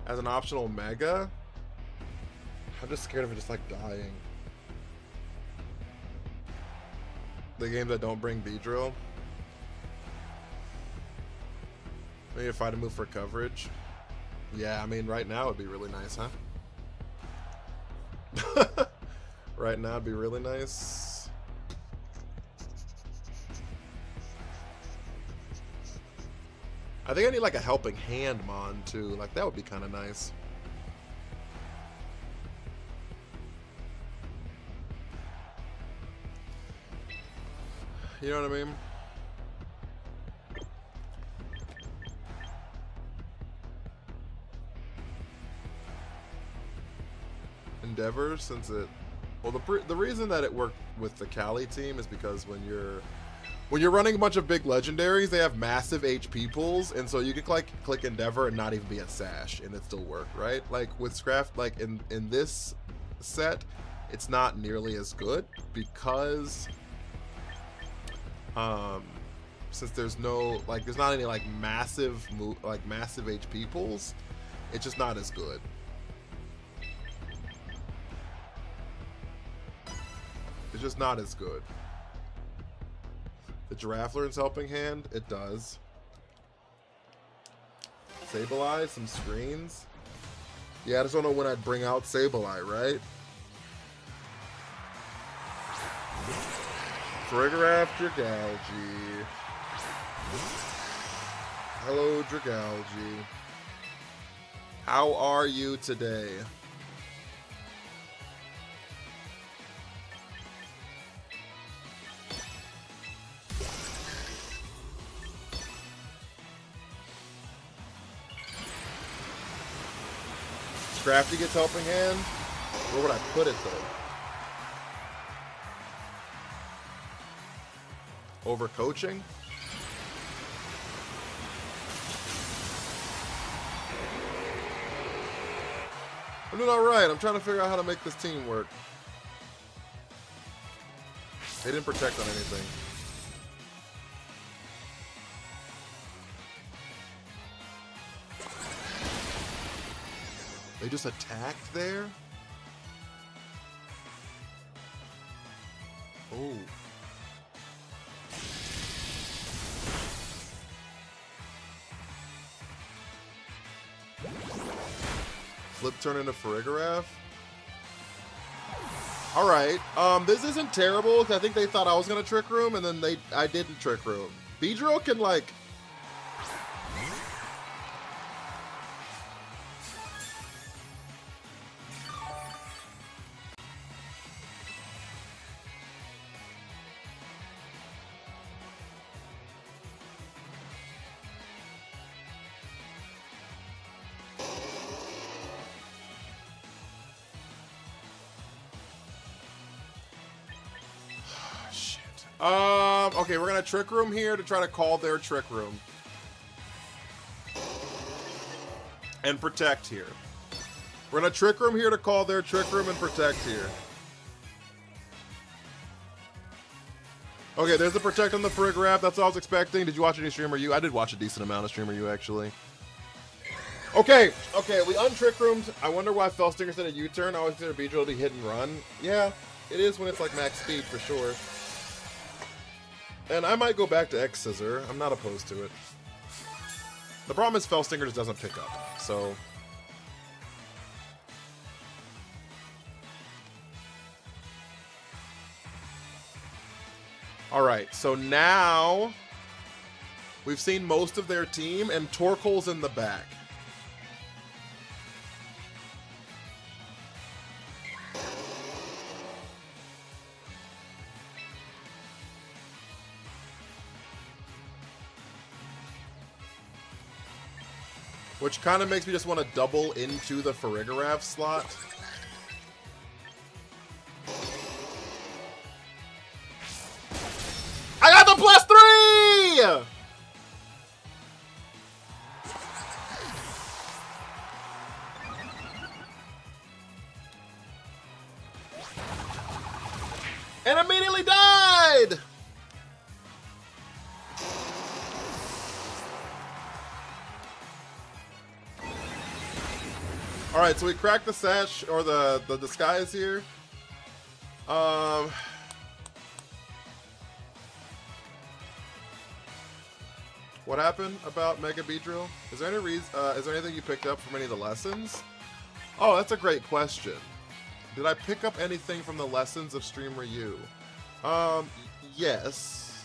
as an optional Mega. I'm just scared of it just like dying. The games that don't bring Beedrill. I need to find a move for coverage. Yeah, I mean, right now it'd be really nice, huh? Right now it'd be really nice. I think I need like a helping hand mon too. Like that would be kind of nice. You know what I mean? Endeavor, since it, well, the reason that it worked with the Cali team is because when you're running a bunch of big legendaries, they have massive HP pools, and so you can click Endeavor and not even be a Sash, and it still work, right? Like with Scraft, like in this set, it's not nearly as good because since there's no there's not any massive HP pools, it's just not as good. It's just not as good. The Giraffe learns Helping Hand. It does. Sableye, some screens. Yeah, I just don't know when I'd bring out Sableye, right? Farigiraf, Dragalge. Hello, Dragalge. How are you today? Crafty gets Helping Hand. Where would I put it though? Over coaching? I'm doing alright. I'm trying to figure out how to make this team work. They didn't protect on anything. They just attacked there? Oh. Flip turn into Farigiraf? Alright. This isn't terrible because I think they thought I was gonna Trick Room and then I didn't Trick Room. Beedrill can okay, we're gonna Trick Room here to try to call their Trick Room. And protect here. We're gonna Trick Room here to call their Trick Room and protect here. Okay, there's the protect on the Farigiraf. That's all I was expecting. Did you watch any Streamer U? I did watch a decent amount of Streamer U, actually. Okay, we untrick roomed. I wonder why Felstinger said a U-turn. I always consider Beedrill to be hit and run. Yeah, it is when it's like max speed for sure. And I might go back to X Scissor. I'm not opposed to it. The problem is Felstinger just doesn't pick up, so... Alright, so now... we've seen most of their team, and Torkoal's in the back. Which kind of makes me just want to double into the Farigiraf slot. And immediately died! Alright, so we cracked the sash, or the disguise here. What happened about Mega Beedrill? Is there any reason? Is there anything you picked up from any of the lessons? Oh, that's a great question. Did I pick up anything from the lessons of Streamer U? Yes.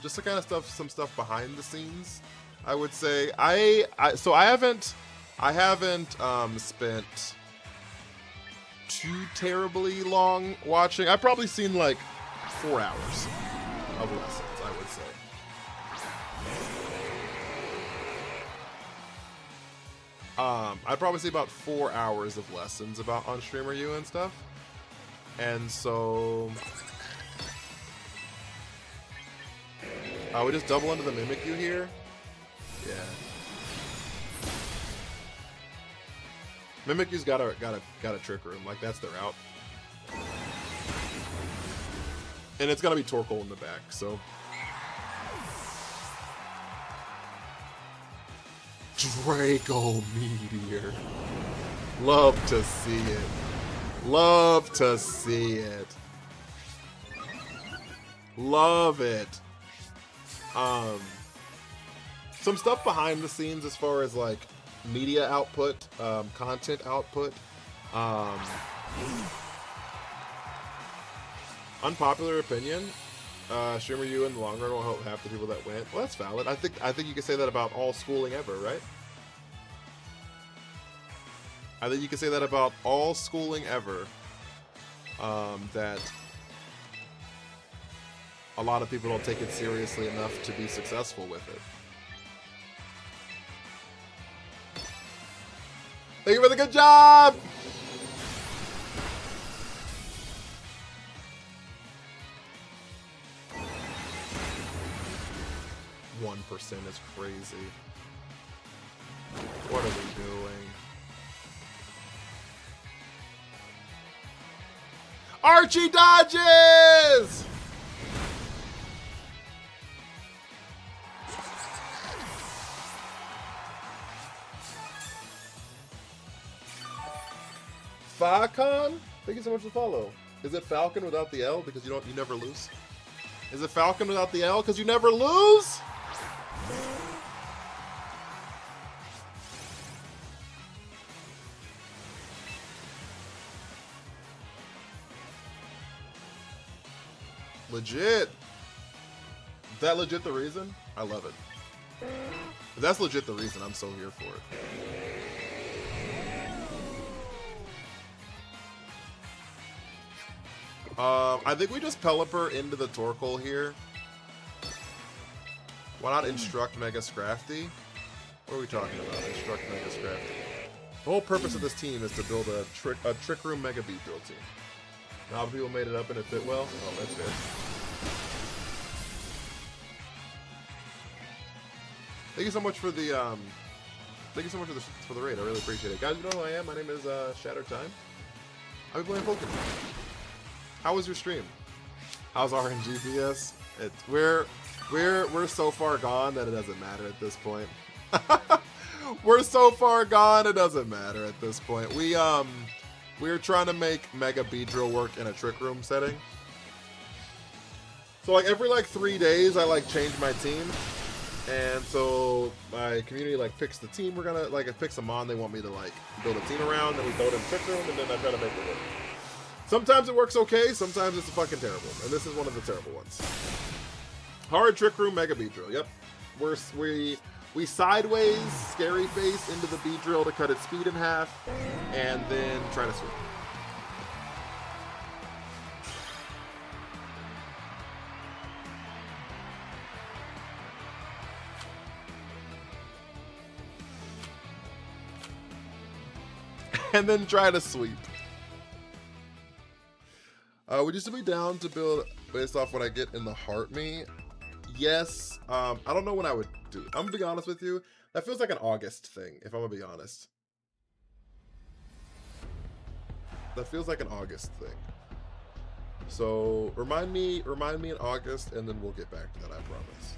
Just the kind of stuff, some stuff behind the scenes. I would say so I haven't spent too terribly long watching. I've probably seen like 4 hours of lessons, I would say. I'd probably see about 4 hours of lessons about on Streamer U and stuff. And so we just double into the Mimikyu here. Yeah. Mimikyu's got a trick room, like that's the route. And it's gonna be Torkoal in the back, so. Draco Meteor. Love to see it. Love to see it. Love it. Some stuff behind the scenes as far as like media output, content output. Unpopular opinion. Streamer U in the long run will help half the people that went. Well, that's valid. I think you can say that about all schooling ever, right? I think you can say that about all schooling ever. That a lot of people don't take it seriously enough to be successful with it. Thank you for the good job! %1 is crazy. What are we doing? Archie dodges! Falcon? Thank you so much for the follow. Is it Falcon without the L because you never lose? Is it Falcon without the L because you never lose? Legit. Is that legit the reason? I love it. If that's legit the reason, I'm so here for it. I think we just Pelipper into the Torkoal here. Why not instruct Mega Scrafty? What are we talking about? Instruct Mega Scrafty. The whole purpose of this team is to build a Trick Room Mega Beedrill team. Now people made it up and it fit well. Oh, that's good. Thank you so much for the thank you so much for the raid. I really appreciate it, guys. You know who I am. My name is Shadow Time. I've been playing Pokemon. How was your stream? How's RNGPS? We're so far gone that it doesn't matter at this point. We're so far gone it doesn't matter at this point. We're trying to make Mega Beedrill work in a Trick Room setting. So like every 3 days I change my team. And so my community picks the team we're gonna picks them on. They want me to build a team around, then we build in Trick Room, and then I try to make it work. Sometimes it works okay, sometimes it's fucking terrible, and this is one of the terrible ones. Hard Trick Room Mega Beedrill. Yep, we sideways Scary Face into the Beedrill to cut its speed in half, and then try to sweep. And then try to sweep. Would you still be down to build based off what I get in the Heart Me? Yes. I don't know when I would do it. I'm gonna be honest with you. That feels like an August thing, if I'm gonna be honest. That feels like an August thing. So remind me in August, and then we'll get back to that. I promise.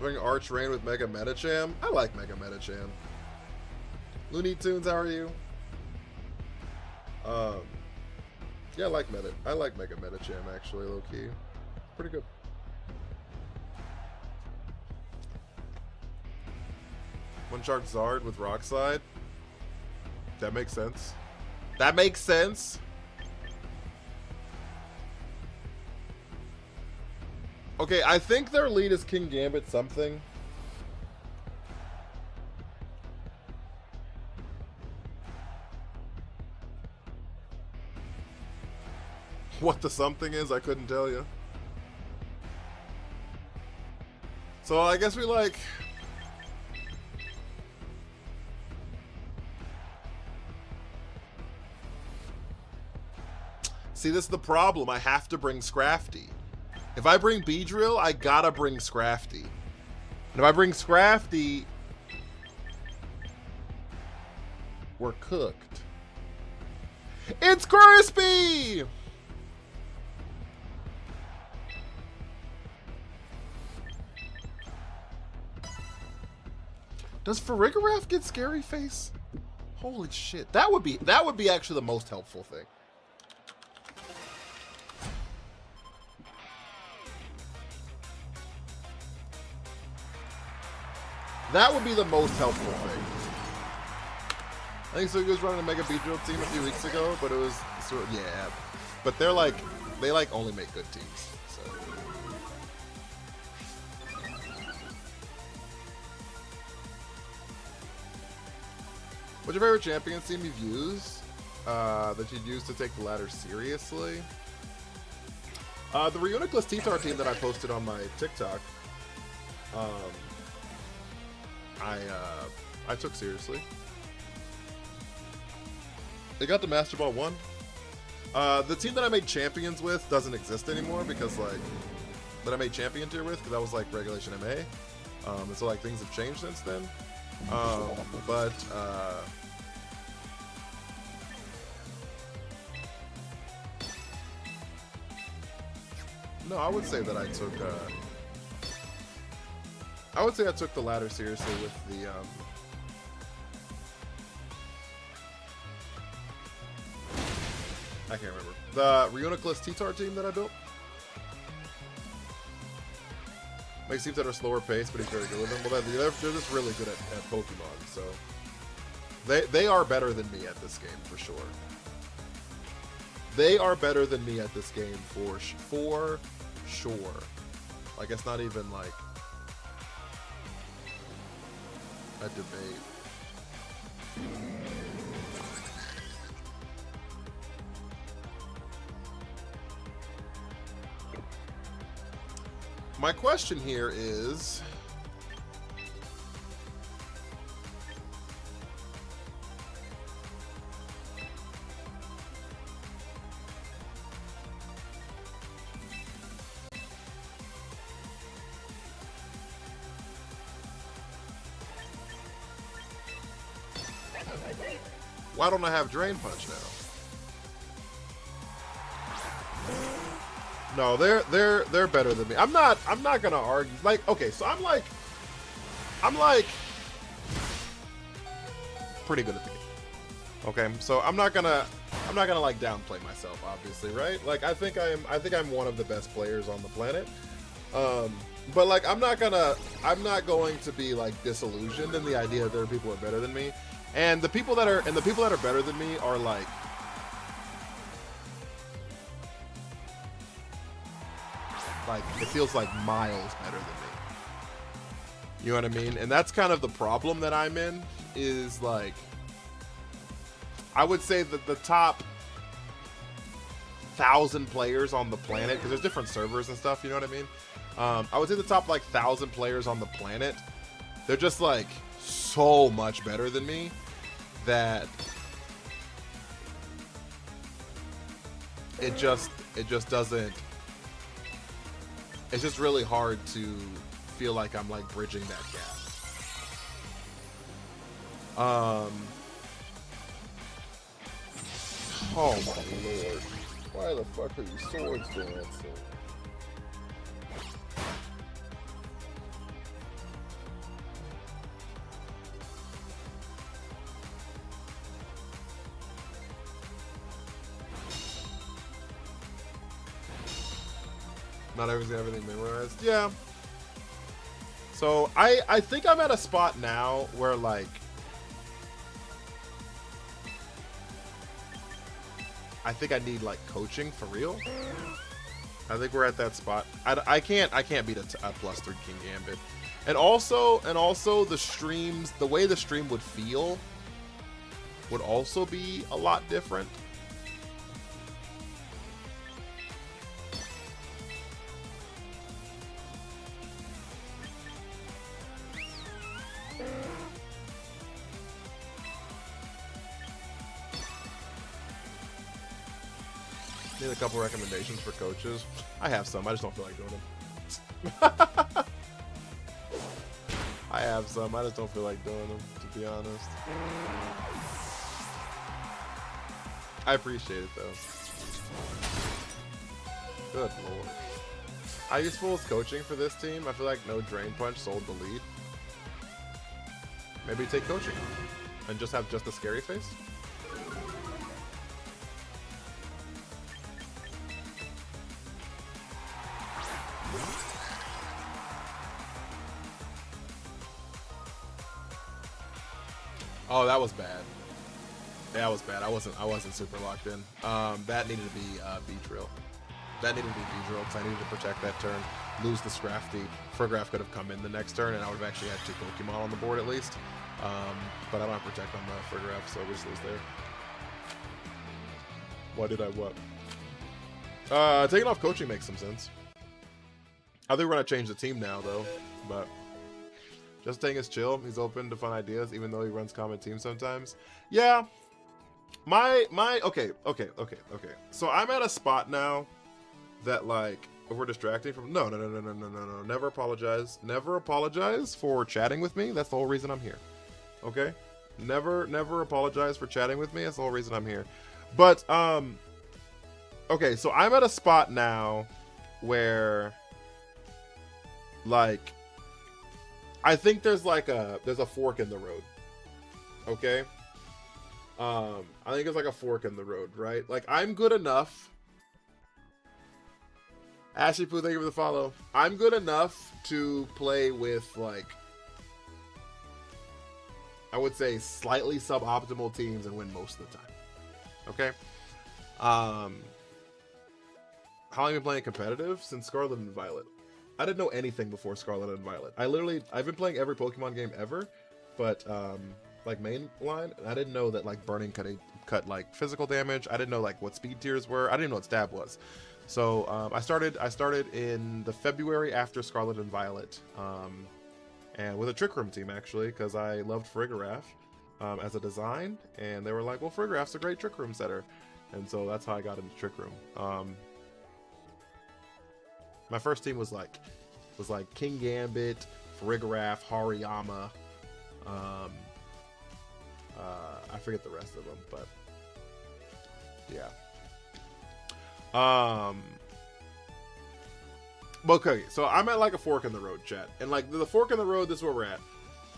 Doing Arch Rain with Mega Metacham. I like Mega Metacham. Looney Tunes, how are you? Yeah, I like Mega Metacham actually, low key. Pretty good. One Shark Zard with Rock Slide. That makes sense. That makes sense. Okay, I think their lead is King Gambit something. What the something is, I couldn't tell you. So I guess we like... See, this is the problem. I have to bring Scrafty. If I bring Beedrill, I gotta bring Scrafty. And if I bring Scrafty, we're cooked. It's Crispy! Does Farigiraf get Scary Face? Holy shit. That would be actually the most helpful thing. That would be the most helpful thing. I think Suga was running a Mega Beedrill team a few weeks ago, but it was sort of, yeah. But they're like, they like only make good teams. So. What's your favorite Champions team you've used that you'd use to take the ladder seriously? The Reuniclus T-Tar team that I posted on my TikTok. I took seriously. They got the Master Ball 1. The team that I made champions with doesn't exist anymore because like that I made champion tier with because that was like Regulation MA. And so like things have changed since then. But no, I would say that I took the ladder seriously with the I can't remember. The Reuniclus T-Tar team that I built. Makes teams that are slower paced, but he's very good with them. Well, they're just really good at Pokemon, so they are better than me at this game for sure. They are better than me at this game for sure. Like it's not even like a debate. My question here is, why don't I have Drain Punch now? No, they're better than me. I'm not gonna argue. Like, okay, so I'm like pretty good at the game. Okay, so I'm not gonna like downplay myself, obviously, right? Like I think I'm one of the best players on the planet. But like I'm not going to be like disillusioned in the idea that there are people who are better than me. And the people that are better than me are like it feels like miles better than me. You know what I mean? And that's kind of the problem that I'm in, is like I would say that the top 1,000 players on the planet, because there's different servers and stuff, you know what I mean? I would say the top like 1,000 players on the planet, they're just like so much better than me that it just doesn't. It's just really hard to feel like I'm like bridging that gap. Oh my lord. Why the fuck are you swords dancing? Not everything memorized. Yeah. So I think I'm at a spot now where like I think I need like coaching for real. I think we're at that spot. I can't beat a +3 King Gambit, and also the streams, the way the stream would feel would also be a lot different. Need a couple recommendations for coaches. I have some. I just don't feel like doing them. I have some. I just don't feel like doing them, to be honest. I appreciate it, though. Good lord. I use Fool's coaching for this team. I feel like no Drain Punch sold the lead. Maybe take coaching and just have just a scary face. Oh, that was bad. Yeah, that was bad. I wasn't super locked in. That needed to be Beedrill. That needed to be Beedrill because I needed to protect that turn. Lose the Scrafty. Farigiraf could have come in the next turn, and I would have actually had 2 Pokemon on the board at least. But I don't have Protect on the Farigiraf, so we just lose there. Why did I what? Taking off coaching makes some sense. I think we're gonna change the team now, though. But Just Dang is chill. He's open to fun ideas, even though he runs common teams sometimes. Yeah. Okay. So I'm at a spot now that, like, if we're distracting from... No. Never apologize. Never apologize for chatting with me. That's the whole reason I'm here. Okay? Never apologize for chatting with me. That's the whole reason I'm here. But, okay, so I'm at a spot now where, like, I think there's a fork in the road. Okay? I think it's like a fork in the road, right? Like, I'm good enough. Ashley Poo, thank you for the follow. I'm good enough to play with, like, I would say slightly suboptimal teams and win most of the time. Okay? How long have you been playing competitive? Since Scarlet and Violet. I didn't know anything before Scarlet and Violet. I've been playing every Pokemon game ever, but like mainline, I didn't know that like burning cut like physical damage. I didn't know like what speed tiers were. I didn't even know what stab was. So I started in the February after Scarlet and Violet, and with a Trick Room team actually, because I loved Farigiraf as a design, and they were like, well, Farigiraf's a great Trick Room setter, and so that's how I got into Trick Room. My first team was like King Gambit, Farigiraf, Hariyama. I forget the rest of them, but yeah. Okay, so I'm at like a fork in the road, chat, and like the fork in the road. This is where we're at.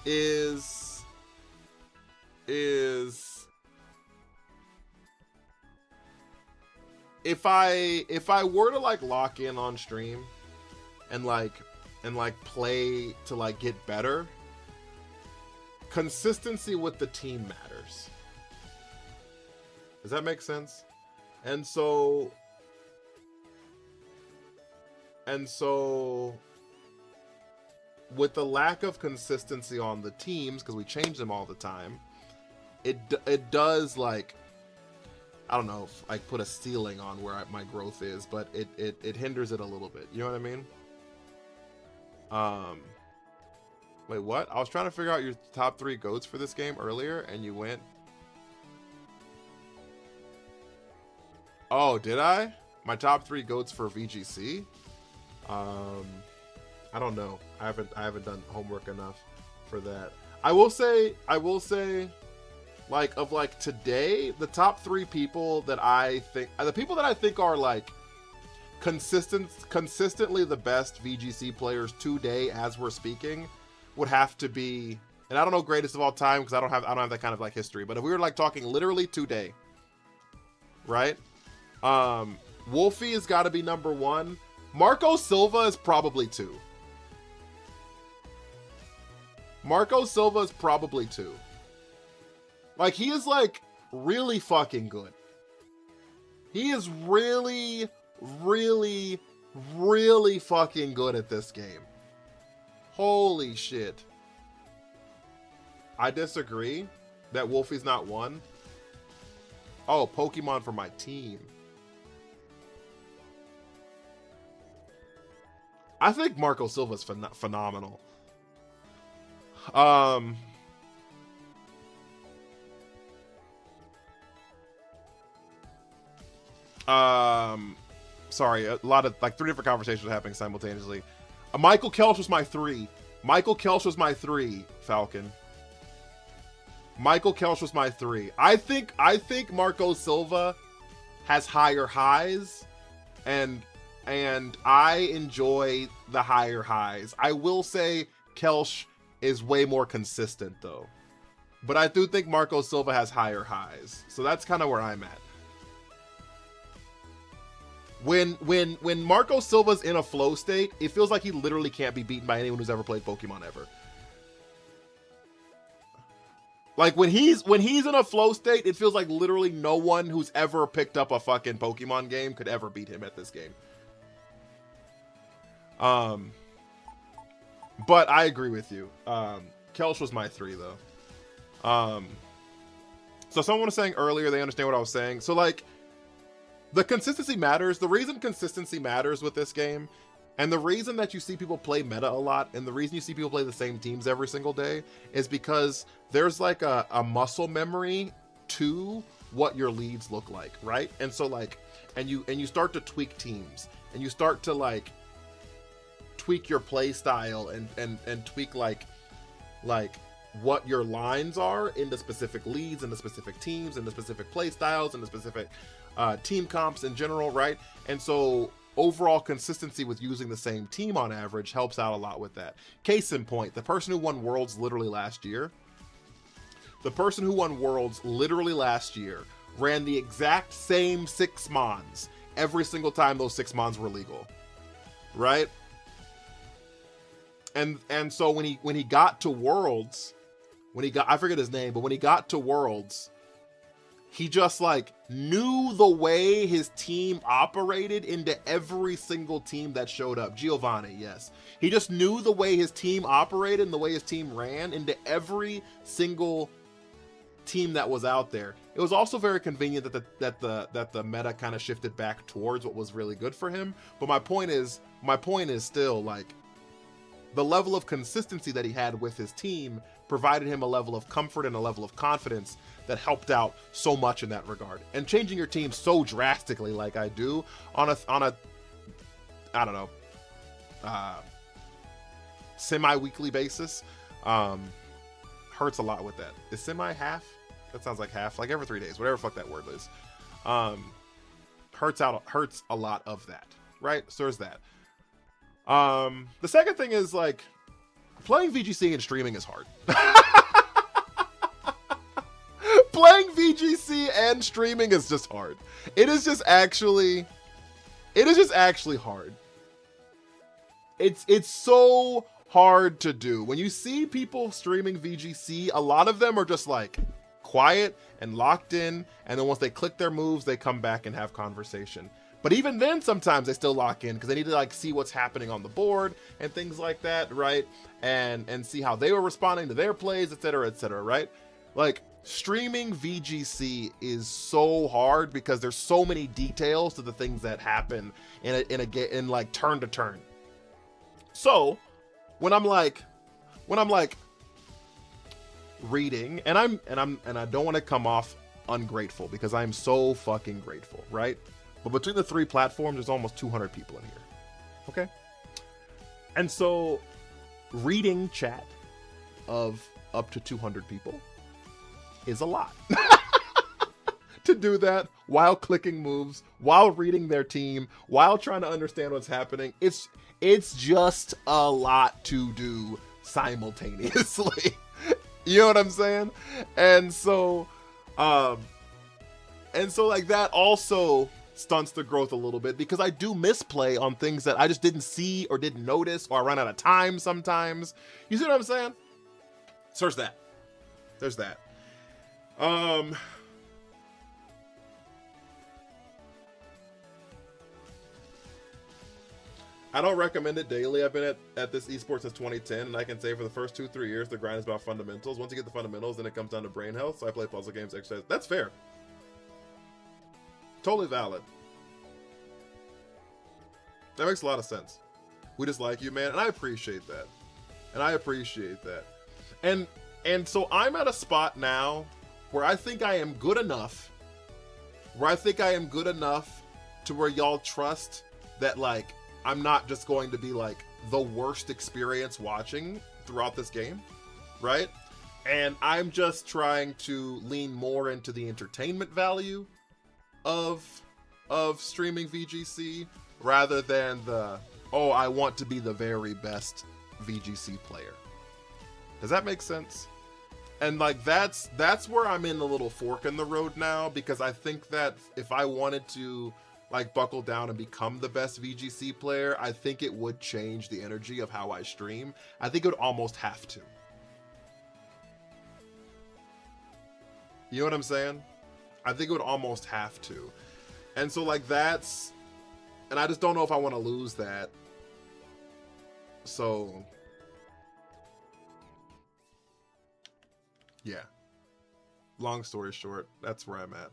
Is if I were to like lock in on stream and like play to like get better, consistency with the team matters. Does that make sense? And so with the lack of consistency on the teams, because we change them all the time, it does, like, I don't know, if, like, put a ceiling on where my growth is, but it hinders it a little bit. You know what I mean? Wait, what? I was trying to figure out your top 3 goats for this game earlier, and you went... Oh, did I? My top 3 goats for VGC? I don't know. I haven't done homework enough for that. I will say like of like today, the top 3 people that I think, the people that I think are like consistently the best VGC players today as we're speaking would have to be, and I don't know greatest of all time because I don't have that kind of like history, but if we were like talking literally today, right? Wolfie has got to be number 1. Marco Silva is probably 2. Marco Silva is probably 2. Like, he is like really fucking good. He is really, really, really fucking good at this game. Holy shit. I disagree that Wolfie's not 1. Oh, Pokemon for my team. I think Marco Silva's phenomenal. Sorry, a lot of like 3 different conversations happening simultaneously. Michael Kelch was my 3. Michael Kelch was my 3, Falcon. Michael Kelch was my 3. I think Marco Silva has higher highs, and I enjoy the higher highs. I will say Kelch is way more consistent though, but I do think Marco Silva has higher highs. So that's kind of where I'm at. When Marco Silva's in a flow state, it feels like he literally can't be beaten by anyone who's ever played Pokemon ever. Like when he's in a flow state, it feels like literally no one who's ever picked up a fucking Pokemon game could ever beat him at this game. But I agree with you. Kelch was my 3 though. So someone was saying earlier they understand what I was saying. So like, the consistency matters. The reason consistency matters with this game, and the reason that you see people play meta a lot, and the reason you see people play the same teams every single day, is because there's like a muscle memory to what your leads look like, right? And so like, and you start to tweak teams, and you start to like tweak your play style and tweak like what your lines are into specific leads, into specific teams, into specific play styles, into specific team comps in general, right? And so overall consistency with using the same team on average helps out a lot with that. Case in point, the person who won Worlds literally last year ran the exact same 6 Mons every single time those 6 Mons were legal, right? And so when he got to Worlds, I forget his name, but when he got to Worlds, he just like knew the way his team operated into every single team that showed up. Giovanni, yes. He just knew the way his team operated and the way his team ran into every single team that was out there. It was also very convenient that the meta kind of shifted back towards what was really good for him. But my point is still like the level of consistency that he had with his team provided him a level of comfort and a level of confidence that helped out so much in that regard. And changing your team so drastically like I do on a I don't know, semi-weekly basis hurts a lot with that. Is semi half? That sounds like half, like every 3 days, whatever fuck that word is. Hurts a lot of that, right? So there's that. The second thing is like playing VGC and streaming is hard. Playing VGC and streaming is just hard. It is just actually hard. It's so hard to do. When you see people streaming VGC, a lot of them are just like quiet and locked in, and then once they click their moves, they come back and have conversation. But even then, sometimes they still lock in because they need to like see what's happening on the board and things like that, right? And see how they were responding to their plays, etc., right? Like streaming VGC is so hard because there's so many details to the things that happen in like turn to turn. So when I'm like reading, and I don't want to come off ungrateful because I'm so fucking grateful, right? But between the 3 platforms, there's almost 200 people in here. Okay? And so reading chat of up to 200 people is a lot. To do that while clicking moves, while reading their team, while trying to understand what's happening. It's just a lot to do simultaneously. You know what I'm saying? And so like that also stunts the growth a little bit, because I do misplay on things that I just didn't see or didn't notice, or I run out of time sometimes. You see what I'm saying? So there's that. There's that. I don't recommend it daily. I've been at this esports since 2010, and I can say for the first 2-3 years, the grind is about fundamentals. Once you get the fundamentals, then it comes down to brain health. So I play puzzle games, exercise. That's fair. Totally valid. That makes a lot of sense. We just like you, man, and I appreciate that. And so I'm at a spot now where I think I am good enough. To where y'all trust that, like, I'm not just going to be like the worst experience watching throughout this game, right? And I'm just trying to lean more into the entertainment value of streaming VGC rather than the, oh, I want to be the very best VGC player. Does that make sense? And like that's where I'm in a little fork in the road now, because I think that if I wanted to like buckle down and become the best VGC player, I think it would change the energy of how I stream. I think it would almost have to. You know what I'm saying? I think it would almost have to. And so like that's, and I just don't know if I want to lose that. So yeah, long story short, that's where I'm at.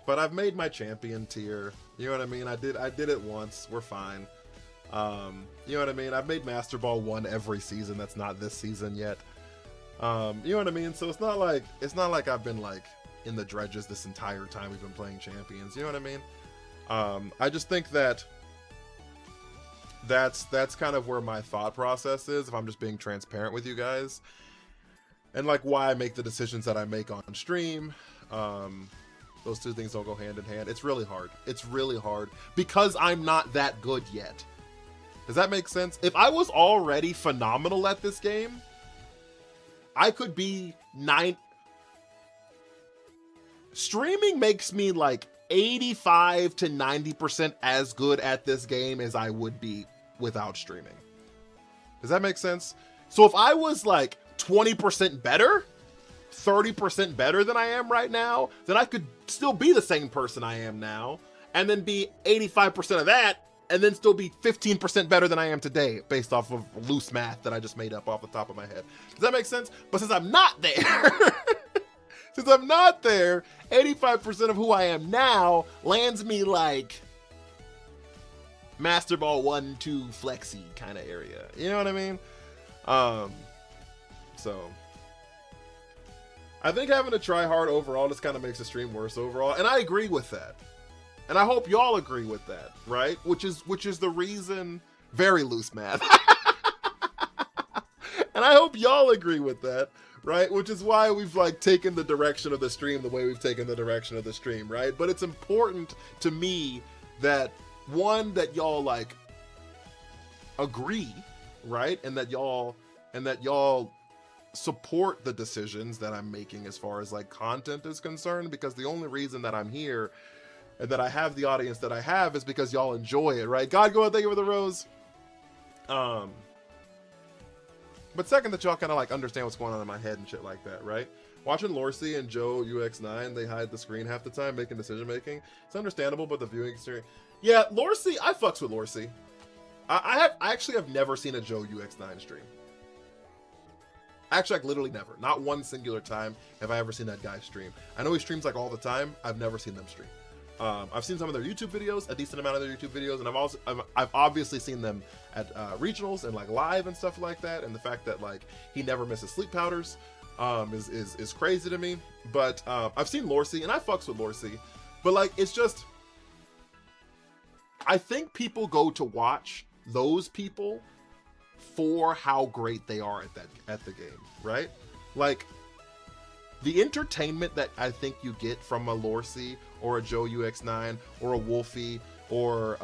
But I've made my champion tier. You know what I mean? I did it once. We're fine. You know what I mean? I've made Master Ball 1 every season. That's not this season yet. You know what I mean? So it's not like I've been like in the dredges this entire time we've been playing champions. You know what I mean? I just think that that's kind of where my thought process is, if I'm just being transparent with you guys. And like why I make the decisions that I make on stream. Those two things don't go hand in hand. It's really hard. It's really hard because I'm not that good yet. Does that make sense? If I was already phenomenal at this game, I could be Streaming makes me like 85 to 90% as good at this game as I would be without streaming. Does that make sense? So if I was like 20% better, 30% better than I am right now, then I could still be the same person I am now, and then be 85% of that, and then still be 15% better than I am today, based off of loose math that I just made up off the top of my head. Does that make sense? But since I'm not there, 85% of who I am now lands me like Master Ball 1, 2 flexy kind of area. You know what I mean? So I think having to try hard overall just kind of makes the stream worse overall, and I agree with that. And I hope y'all agree with that, right? Which is the reason, very loose math. And I hope y'all agree with that, right? Which is why we've like taken the direction of the stream the way we've taken the direction of the stream, right? But it's important to me that one, that y'all like agree, right? And that y'all support the decisions that I'm making as far as like content is concerned, because the only reason that I'm here and that I have the audience that I have is because y'all enjoy it, right? God, go ahead, thank you for the rose. But second, that y'all kind of like understand what's going on in my head and shit like that, right? Watching Lorcy and Joe UX9, they hide the screen half the time making decision making. It's understandable, but the viewing experience, yeah, Lorcy, I fucks with Lorcy. I actually have never seen a Joe UX9 stream. Actually, like literally never. Not one singular time have I ever seen that guy stream. I know he streams like all the time. I've never seen them stream. I've seen some of their YouTube videos, a decent amount of their YouTube videos, and I've obviously seen them at regionals and like live and stuff like that. And the fact that like he never misses sleep powders is crazy to me. But I've seen Lorcy and I fucks with Lorcy, but like it's just, I think people go to watch those people for how great they are at the game, right? like, the entertainment that I think you get from a Lorcy or a Joe UX9 or a Wolfie or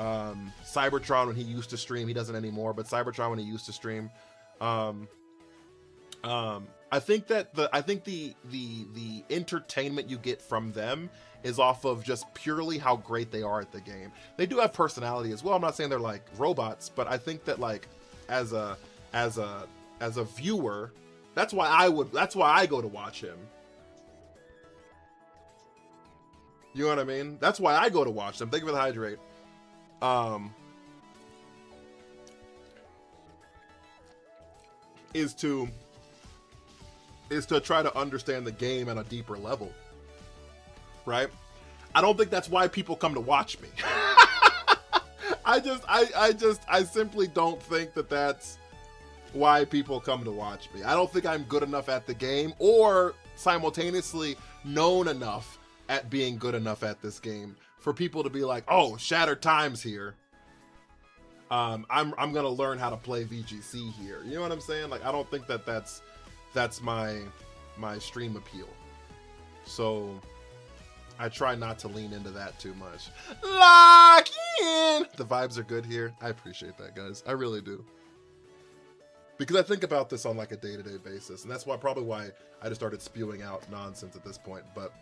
Cybertron when he used to stream, he doesn't anymore, but Cybertron when he used to stream, I think that the entertainment you get from them is off of just purely how great they are at the game. They do have personality as well. I'm not saying they're like robots, but I think that like as a viewer, that's why I go to watch him. You know what I mean? That's why I go to watch them. Thank you for the hydrate. Is to try to understand the game at a deeper level, right? I don't think that's why people come to watch me. I simply don't think that that's why people come to watch me. I don't think I'm good enough at the game or simultaneously known enough at being good enough at this game for people to be like, oh, Shattered Time's here. I'm gonna learn how to play VGC here. You know what I'm saying? Like, I don't think that that's my stream appeal. So I try not to lean into that too much. Lock in! The vibes are good here. I appreciate that, guys. I really do. Because I think about this on like a day-to-day basis, and that's probably why I just started spewing out nonsense at this point. But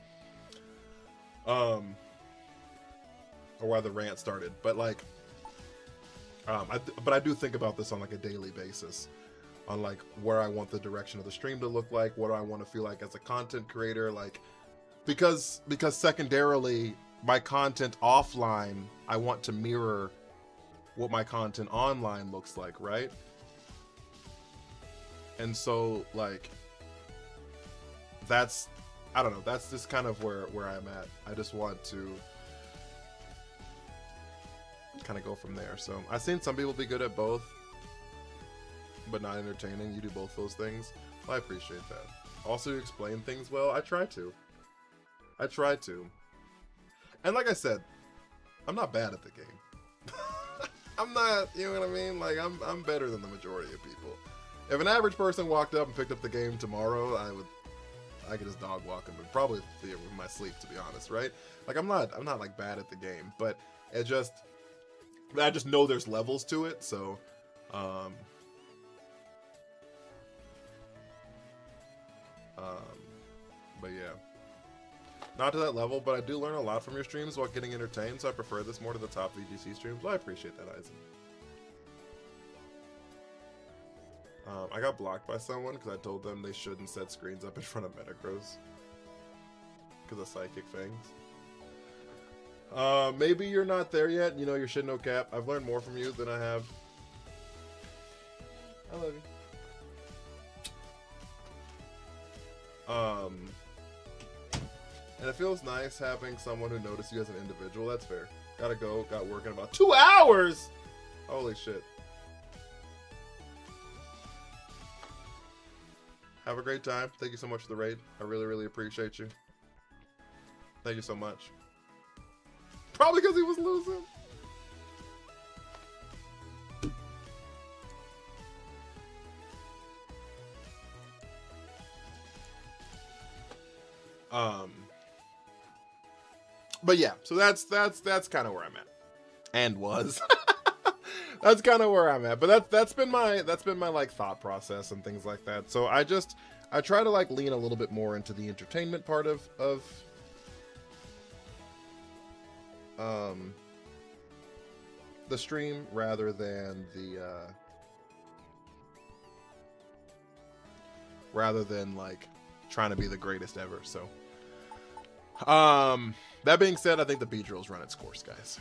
or why the rant started. But like but I do think about this on like a daily basis, on like where I want the direction of the stream to look like, what do I want to feel like as a content creator, like because secondarily my content offline, I want to mirror what my content online looks like, right? And so like that's, I don't know, that's just kind of where I'm at. I just want to kind of go from there. So I've seen some people be good at both but not entertaining. You do both those things. Well, I appreciate that. Also, you explain things well. I try to. And like I said, I'm not bad at the game. I'm not, you know what I mean? Like, I'm better than the majority of people. If an average person walked up and picked up the game tomorrow, I could just dog walk them, but probably in my sleep, to be honest, right? Like, I'm not like bad at the game, but I just know there's levels to it, so but yeah, not to that level, but I do learn a lot from your streams while getting entertained, so I prefer this more to the top VGC streams. Well, I appreciate that, Eisen. I got blocked by someone because I told them they shouldn't set screens up in front of Metagross because of psychic things. Maybe you're not there yet. You know, you're shit no cap. I've learned more from you than I have. I love you. And it feels nice having someone who noticed you as an individual. That's fair. Gotta go. Got work in about 2 hours! Holy shit. Have a great time. Thank you so much for the raid. I really, really appreciate you. Thank you so much. Probably because he was losing. But yeah, so that's kind of where I'm at, and was. That's kind of where I'm at. But that's been my like thought process and things like that. So I try to like lean a little bit more into the entertainment part of the stream rather than like trying to be the greatest ever. So that being said, I think the Beedrills run its course, guys.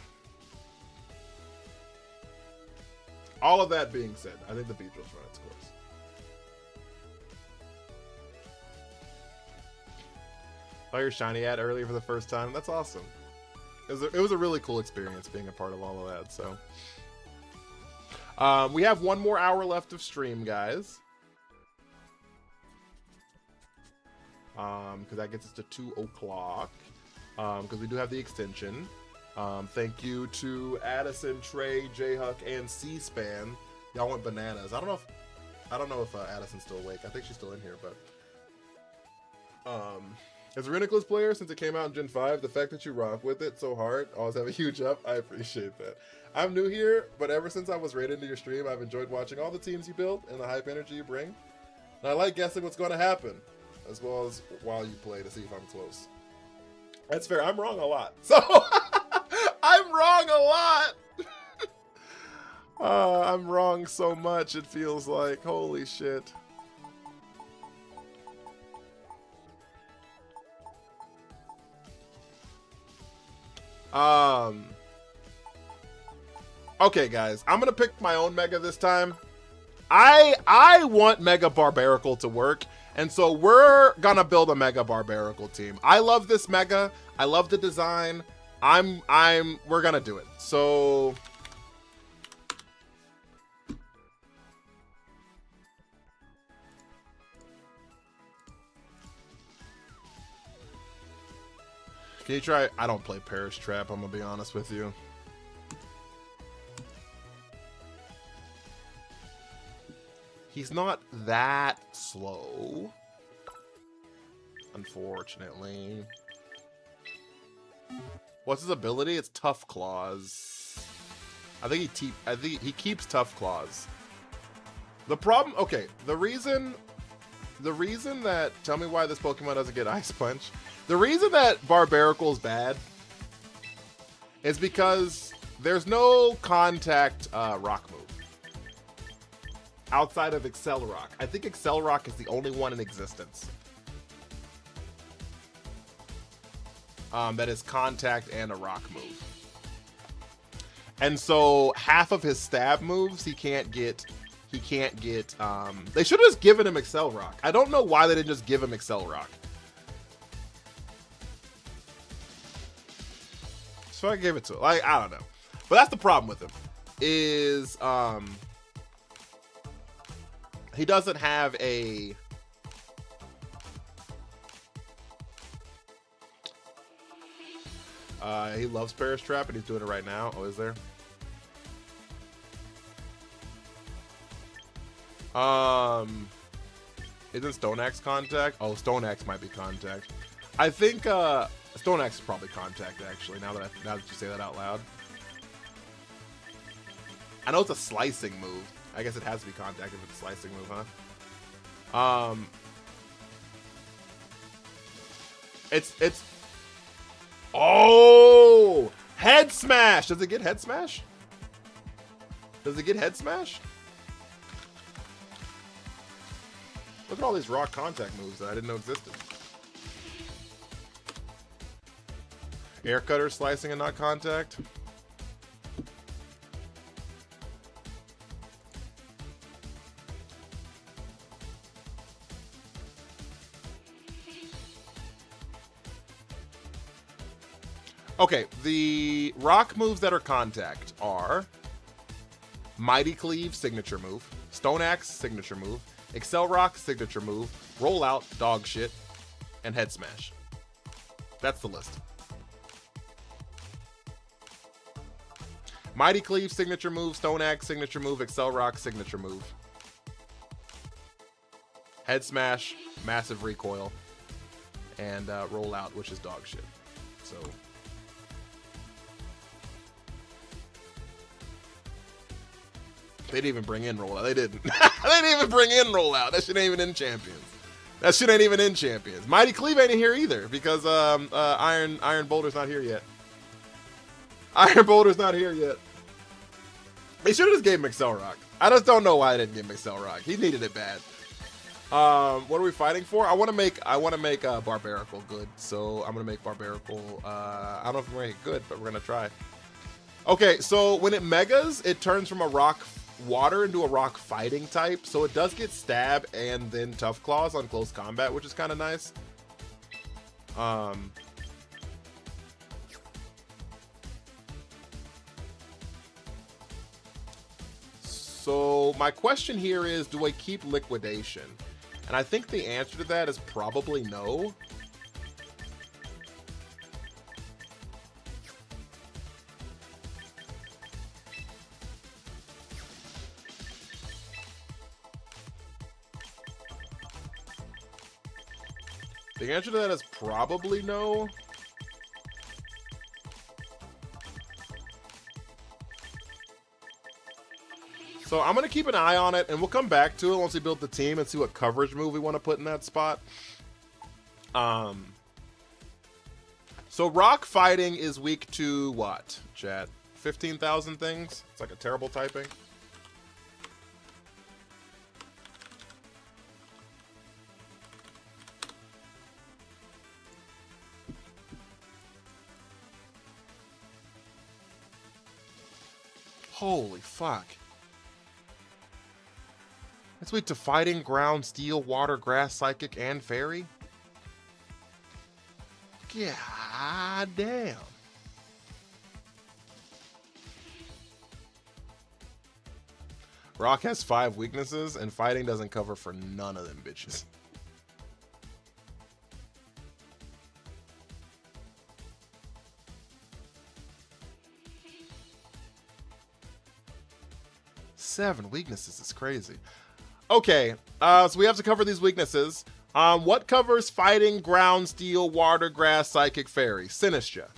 All of that being said, I think the Beedrills run its course. Saw your shiny ad earlier for the first time. That's awesome. It was a really cool experience being a part of all of that. So we have 1 more hour left of stream, guys. Because that gets us to 2 o'clock. Because we do have the extension. Thank you to Addison, Trey, J-Huck, and C-Span. Y'all went bananas. I don't know if Addison's still awake. I think she's still in here, but As a Renickles player, since it came out in Gen 5, the fact that you rock with it so hard, always have a huge up, I appreciate that. I'm new here, but ever since I was right into your stream, I've enjoyed watching all the teams you build and the hype energy you bring. And I like guessing what's going to happen, as well as while you play to see if I'm close. That's fair, I'm wrong a lot. So, I'm wrong a lot! I'm wrong so much, it feels like. Holy shit. Okay, guys, I'm gonna pick my own Mega this time. I want Mega Barbaracle to work, and so we're gonna build a Mega Barbaracle team. I love this Mega. I love the design. We're gonna do it. So. Can you try? I don't play Perish Trap, I'm gonna be honest with you. He's not that slow, unfortunately. What's his ability? It's Tough Claws. I think he keeps Tough Claws. The problem, okay, the reason that, tell me why this Pokemon doesn't get Ice Punch. The reason that Barbaracle is bad is because there's no contact rock move outside of Excel Rock. I think Excel Rock is the only one in existence that is contact and a rock move. And so half of his stab moves he can't get. They should have just given him Excel Rock. I don't know why they didn't just give him Excel Rock. So I gave it to him. Like, I don't know. But that's the problem with him. Is he doesn't have a he loves Perish Trap and he's doing it right now. Oh, is there? Isn't Stone Axe contact? Oh, Stone Axe might be contact. I think Stone Axe is probably contact actually, now that you say that out loud. I know it's a slicing move. I guess it has to be contact if it's a slicing move, huh? It's oh, Head Smash. Does it get Head Smash? Does it get Head Smash? Look at all these rock contact moves that I didn't know existed. Air Cutter, slicing, and not contact. Okay, the rock moves that are contact are Mighty Cleave, signature move, Stone Axe, signature move, Excel Rock, signature move, Rollout, dog shit, and Head Smash. That's the list. Mighty Cleave, signature move, Stone Axe, signature move, Excel Rock, signature move. Head Smash, massive recoil, and Rollout, which is dog shit. So they didn't even bring in Rollout. They didn't. They didn't even bring in Rollout. That shit ain't even in Champions. That shit ain't even in Champions. Mighty Cleave ain't in here either because Iron Boulder's not here yet. Iron Boulder's not here yet. They should have just gave him Excel Rock. I just don't know why they didn't give him Excel Rock. He needed it bad. What are we fighting for? I want to make Barbaracle good. So I'm gonna make Barbaracle. I don't know if we're gonna make it good, but we're gonna try. Okay, so when it megas, it turns from a rock water into a rock fighting type. So it does get stab and then tough claws on close combat, which is kind of nice. So my question here is, do I keep Liquidation? And I think the answer to that is probably no. The answer to that is probably no. So I'm going to keep an eye on it, and we'll come back to it once we build the team and see what coverage move we want to put in that spot. So rock fighting is weak to what, chat? 15,000 things? It's like a terrible typing. Holy fuck. It's weak to fighting, ground, steel, water, grass, psychic, and fairy? God damn. Rock has 5 weaknesses, and fighting doesn't cover for none of them bitches. Seven weaknesses is crazy. Okay, so we have to cover these weaknesses. What covers fighting, ground, steel, water, grass, psychic, fairy? Sinistcha.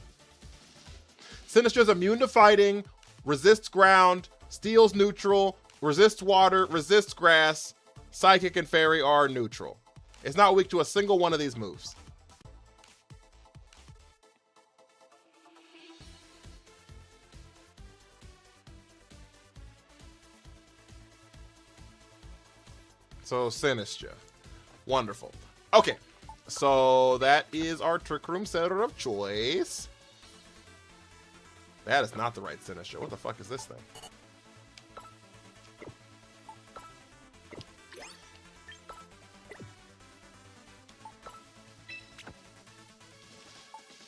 Sinistra's immune to fighting, resists ground, steel's neutral, resists water, resists grass, psychic and fairy are neutral. It's not weak to a single one of these moves. So Sinistcha. Wonderful. Okay, so that is our Trick Room setter of choice. That is not the right Sinistcha. What the fuck is this thing?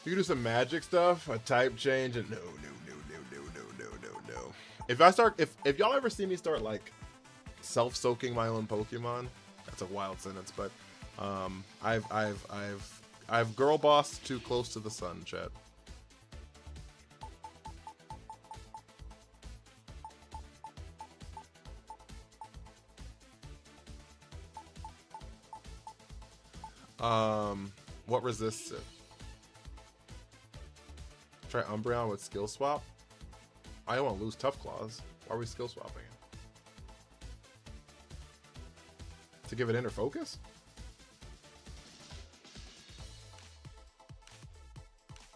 You can do some magic stuff, a type change, and no. If y'all ever see me start like self-soaking my own Pokemon, that's a wild sentence, but I've girl bossed too close to the sun, chat. What resists it? Try Umbreon with skill swap. I don't want to lose Tough Claws. Why are we skill swapping it? To give it inner focus?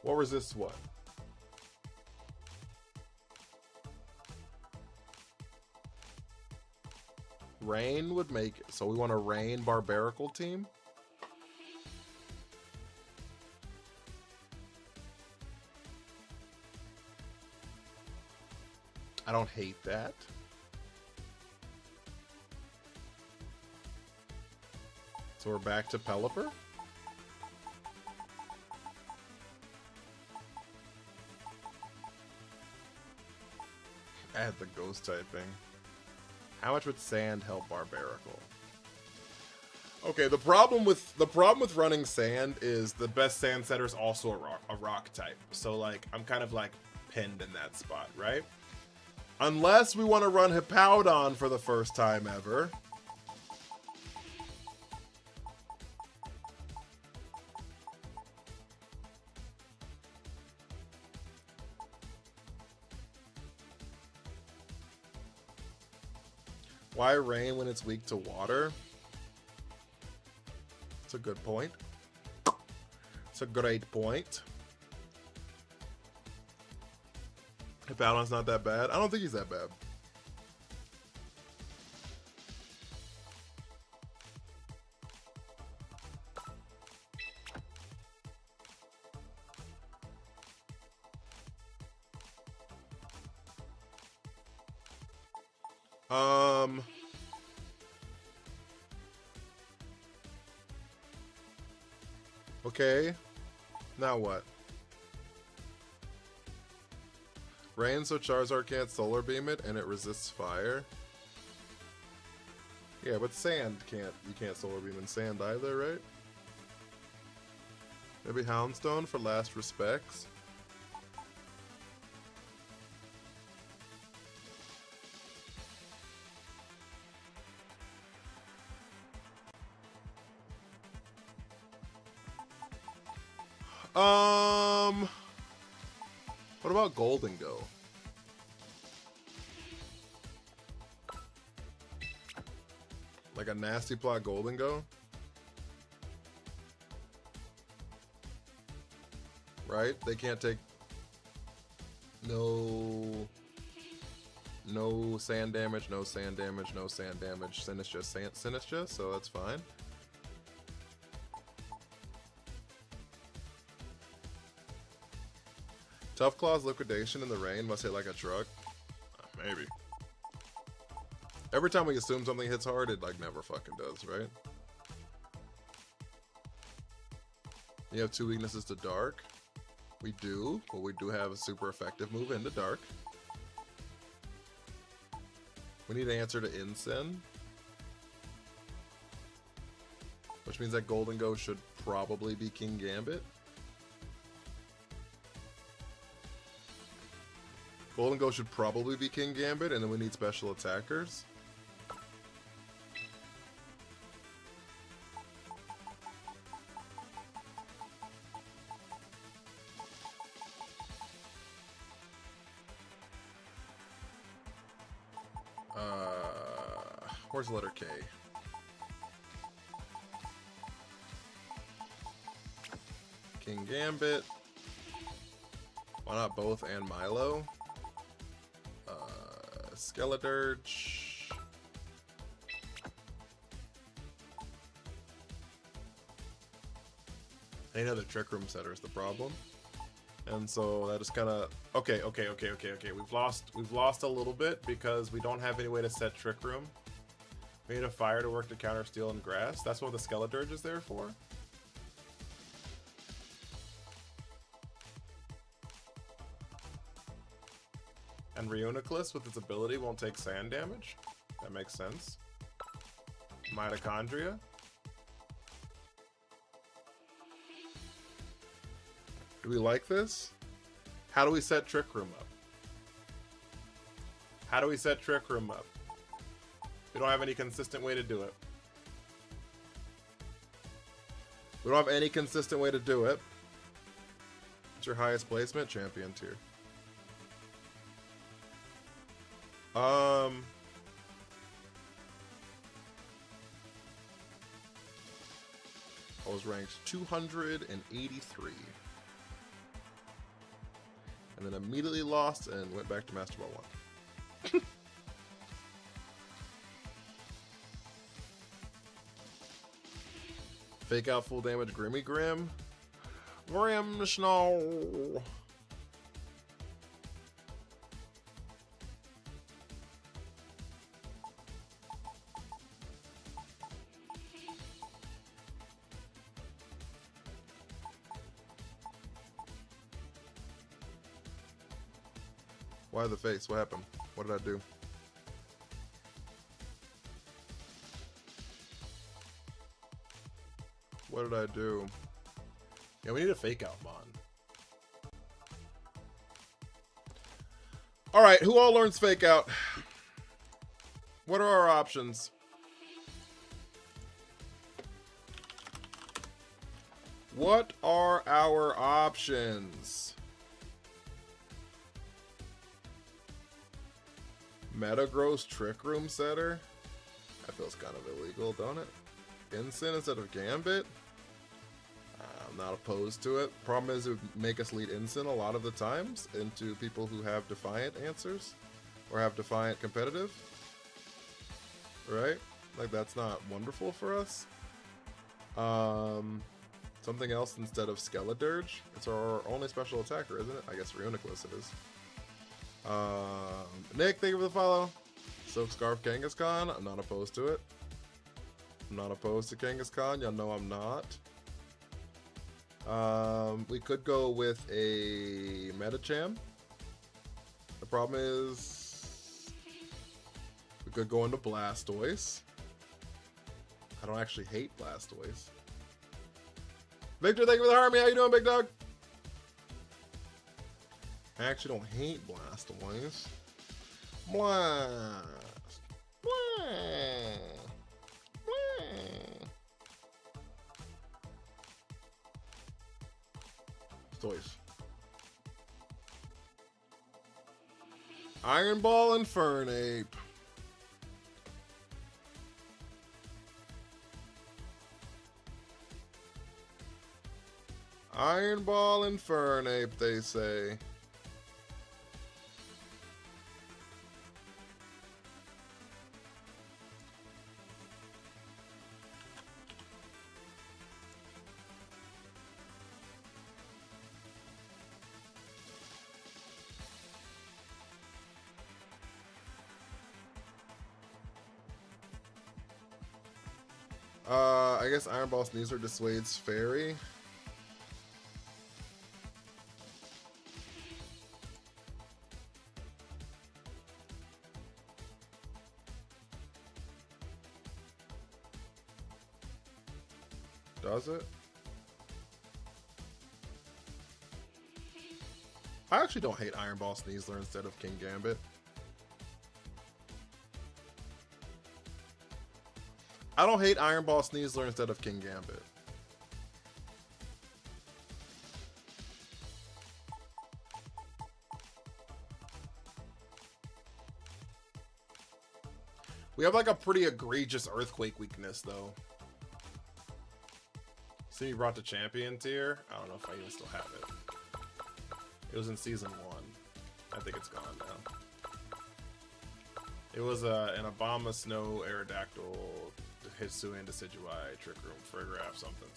What resists what? Rain would make it. So we want a Rain Barbaracle team? I don't hate that. So we're back to Pelipper. Add the ghost typing. How much would sand help Barbaracle? Okay, the problem with running sand is the best sand setter is also a rock type. So like I'm kind of like pinned in that spot, right? Unless we want to run Hippowdon for the first time ever. Why rain when it's weak to water? It's a good point. It's a great point. Hippowdon's not that bad. I don't think he's that bad. Okay. Now what? Rain so Charizard can't Solar Beam it and it resists fire. Yeah, but sand can't. You can't Solar Beam in sand either, right? Maybe Houndstone for last respects. What about Golden Go? Like a nasty plot Golden Go? Right? They can't take no sand damage, no sand damage, no sand damage. Sinistra, so that's fine. Tough Claw's liquidation in the rain must hit like a truck. Maybe. Every time we assume something hits hard, it like never fucking does, right? You have 2 weaknesses to dark. We do, but we do have a super effective move into dark. We need an answer to Incin, which means that Golden Go should probably be King Gambit. Golden Go should probably be King Gambit, and then we need special attackers. Where's the letter K? King Gambit. Why not both and Milo? Skeledirge. Another Trick Room setter is the problem. And so that is kind of okay. We've lost a little bit because we don't have any way to set Trick Room. We need a fire to work to counter steel and grass. That's what the Skeledirge is there for. And Reuniclus with its ability won't take sand damage. That makes sense. Mitochondria. Do we like this? How do we set Trick Room up? How do we set Trick Room up? We don't have any consistent way to do it. We don't have any consistent way to do it. What's your highest placement? Champion tier. I was ranked 283. And then immediately lost and went back to Master Ball 1. Fake out full damage Grimmy Grim. Grim Snow. Why the face? What happened? What did I do? What did I do? Yeah, we need a fake out Mon. Alright, who all learns fake out? What are our options? What are our options? Metagross Trick Room setter? That feels kind of illegal, don't it? Incin instead of Gambit? I'm not opposed to it. Problem is it would make us lead Incin a lot of the times into people who have Defiant answers. Or have Defiant competitive. Right? Like that's not wonderful for us. Something else instead of Skeledirge. It's our only special attacker, isn't it? I guess Reuniclus it is. Nick, thank you for the follow. Silk Scarf Kangaskhan, I'm not opposed to it. I'm not opposed to Kangaskhan, y'all know I'm not. We could go with a Medicham. The problem is we could go into Blastoise. I don't actually hate Blastoise. Victor, thank you for the Harmony. How you doing, big dog? I actually don't hate Blastoise. Blast. Blast. Blast. Toys. Iron Ball and Fernape. Iron Ball and Fernape, they say. I guess Iron Ball Sneasler dissuades Fairy. Does it? I actually don't hate Iron Ball Sneasler instead of King Gambit. I don't hate Iron Ball Sneasler instead of King Gambit. We have like a pretty egregious Earthquake weakness though. See, you brought the champion tier. I don't know if I even still have it. It was in season 1. I think it's gone now. It was an Obama Snow Aerodactyl, Hisuian Decidueye, Trick Room, Frigoraph, something.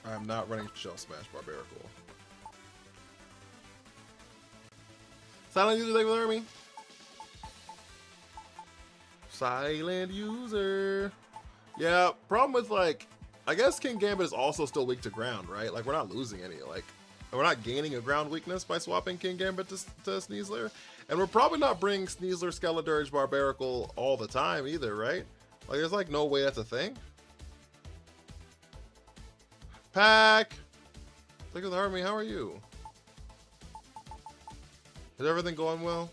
I am not running Shell Smash Barbaracle. Silent user, thank you for me. Silent user. Yeah, problem with like, I guess King Gambit is also still weak to ground, right? Like we're not losing any, like we're not gaining a ground weakness by swapping King Gambit to Sneasler. And we're probably not bringing Sneasler, Skeledirge, Barbaracle all the time either, right? Like there's like no way that's a thing. Pack! Look at the army, how are you? Is everything going well?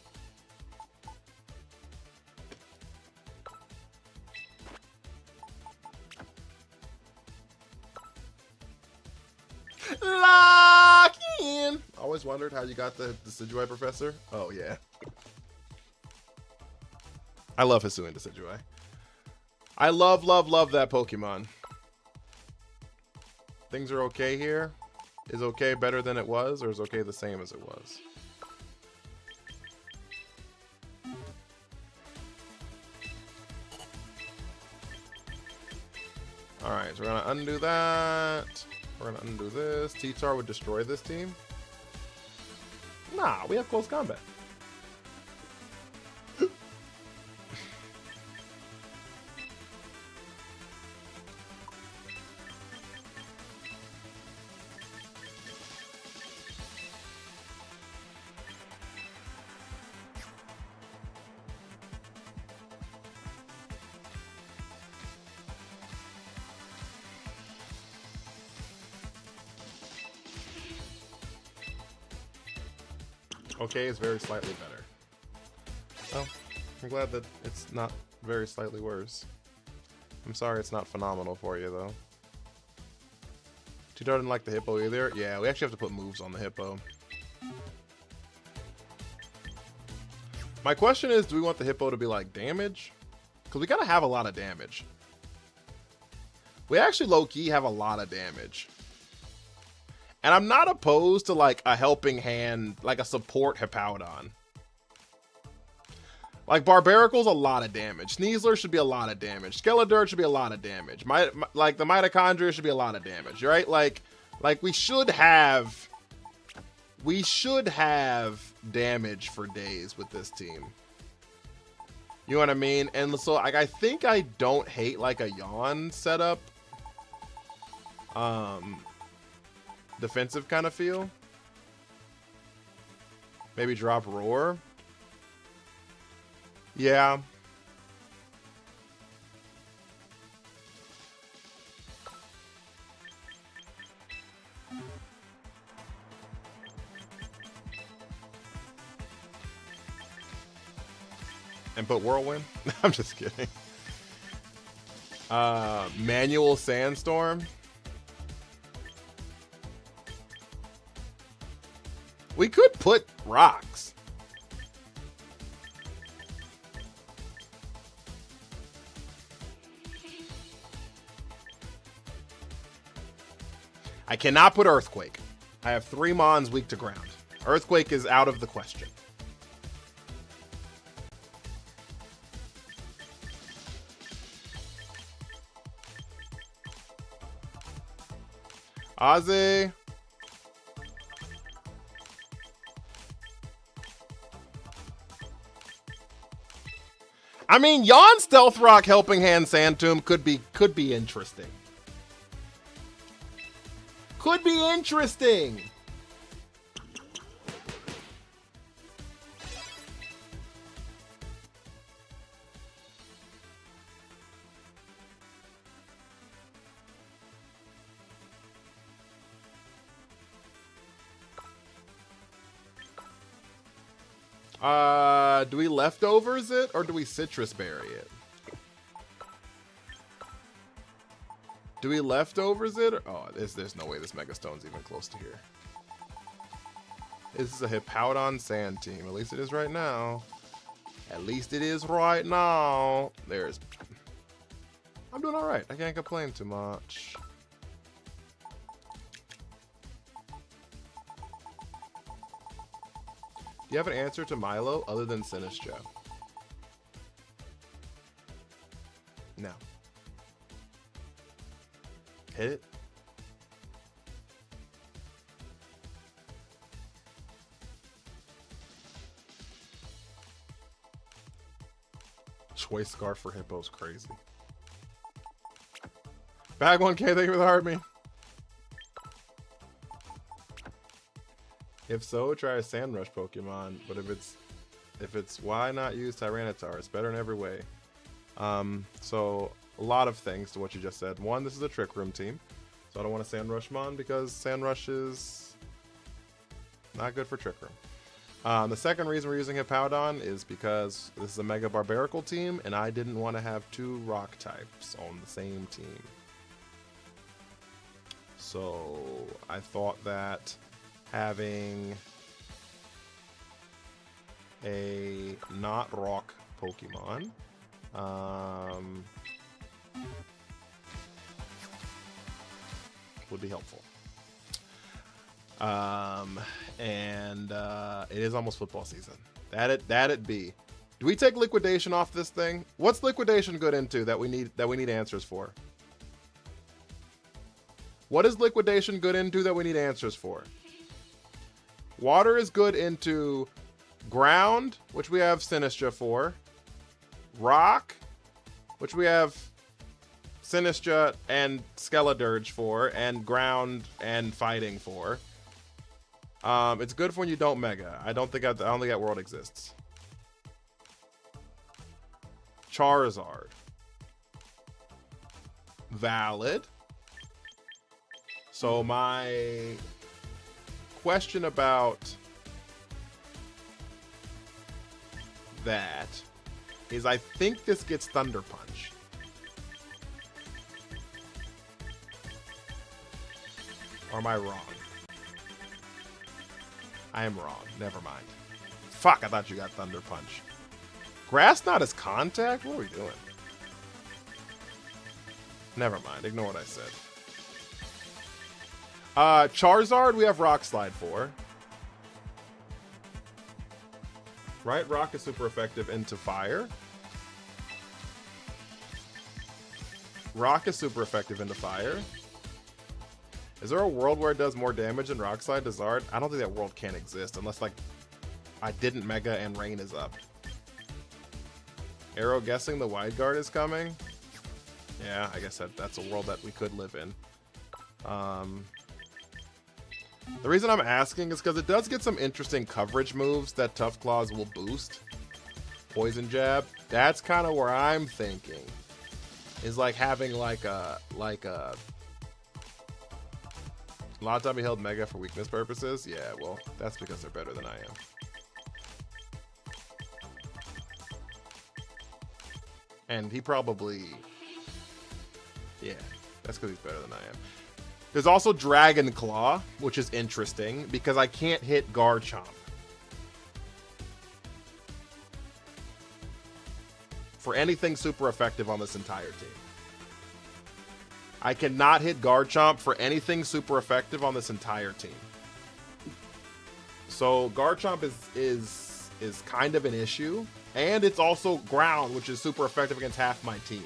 Lock in! Always wondered how you got the Decidueye Professor. Oh yeah. I love Hisuian Decidueye. I love that Pokemon. Things are okay here. Is okay better than it was, or is okay the same as it was? Alright, so we're gonna undo that. We're gonna undo this. T-Tar would destroy this team. Nah, we have close combat. Okay, is very slightly better. Well, I'm glad that it's not very slightly worse. I'm sorry it's not phenomenal for you, though. T-Tar didn't like the Hippo either. Yeah, we actually have to put moves on the Hippo. My question is, do we want the Hippo to be like damage? Because we gotta have a lot of damage. We actually low-key have a lot of damage. And I'm not opposed to like a helping hand, like a support Hippowdon. Like Barbaracle's a lot of damage. Sneasler should be a lot of damage. Skeledirge should be a lot of damage. Like the Mitochondria should be a lot of damage, right? Like we should have damage for days with this team. You know what I mean? And so like I think I don't hate like a Yawn setup. Defensive kind of feel. Maybe drop Roar. Yeah. And put Whirlwind? I'm just kidding. Manual Sandstorm. We could put rocks. I cannot put Earthquake. I have 3 Mons weak to ground. Earthquake is out of the question. Ozzy. I mean, Yawn Stealth Rock Helping Hand Sandtomb could be interesting. Could be interesting. Do we leftovers it or do we citrus berry it? Do we leftovers it? Oh, there's no way this Mega Stone's even close to here. This is a Hippowdon Sand team. At least it is right now. At least it is right now. There's... I'm doing alright. I can't complain too much. Do you have an answer to Milo other than Sinistcha? No. Hit it. Choice Scarf for Hippo's crazy. Bag 1K, thank you for the heart me. If so, try a Sand Rush Pokemon. But if it's why not use Tyranitar? It's better in every way. So a lot of things to what you just said. One, this is a Trick Room team, so I don't want to Sand Rush Mon because Sand Rush is not good for Trick Room. The second reason we're using Hippowdon is because this is a Mega Barbaracle team, and I didn't want to have 2 rock types on the same team. So I thought that having a not rock Pokemon would be helpful. And it is almost football season. That'd be. Do we take liquidation off this thing? What's liquidation good into that we need answers for? What is liquidation good into that we need answers for? Water is good into ground, which we have Sinistcha for. Rock, which we have Sinistcha and Skeledirge for, and ground and fighting for. It's good for when you don't Mega. I don't think that world exists. Charizard. Valid. So my question about that is I think this gets Thunder Punch. Or am I wrong? I am wrong. Never mind. Fuck, I thought you got Thunder Punch. Grass not as contact? What are we doing? Never mind. Ignore what I said. Charizard, we have Rock Slide for. Right? Rock is super effective into fire. Rock is super effective into fire. Is there a world where it does more damage than Rock Slide to Zard? I don't think that world can exist unless, like, I didn't Mega and Rain is up. Arrow guessing the Wide Guard is coming? Yeah, I guess that's a world that we could live in. The reason I'm asking is because it does get some interesting coverage moves that Tough Claws will boost. Poison Jab. That's kind of where I'm thinking. Is like having like a lot of time he held Mega for weakness purposes. Yeah, well, that's because they're better than I am. And he probably... Yeah, that's because he's better than I am. There's also Dragon Claw, which is interesting because I can't hit Garchomp. For anything super effective on this entire team. I cannot hit Garchomp for anything super effective on this entire team. So Garchomp is kind of an issue. And it's also ground, which is super effective against half my team.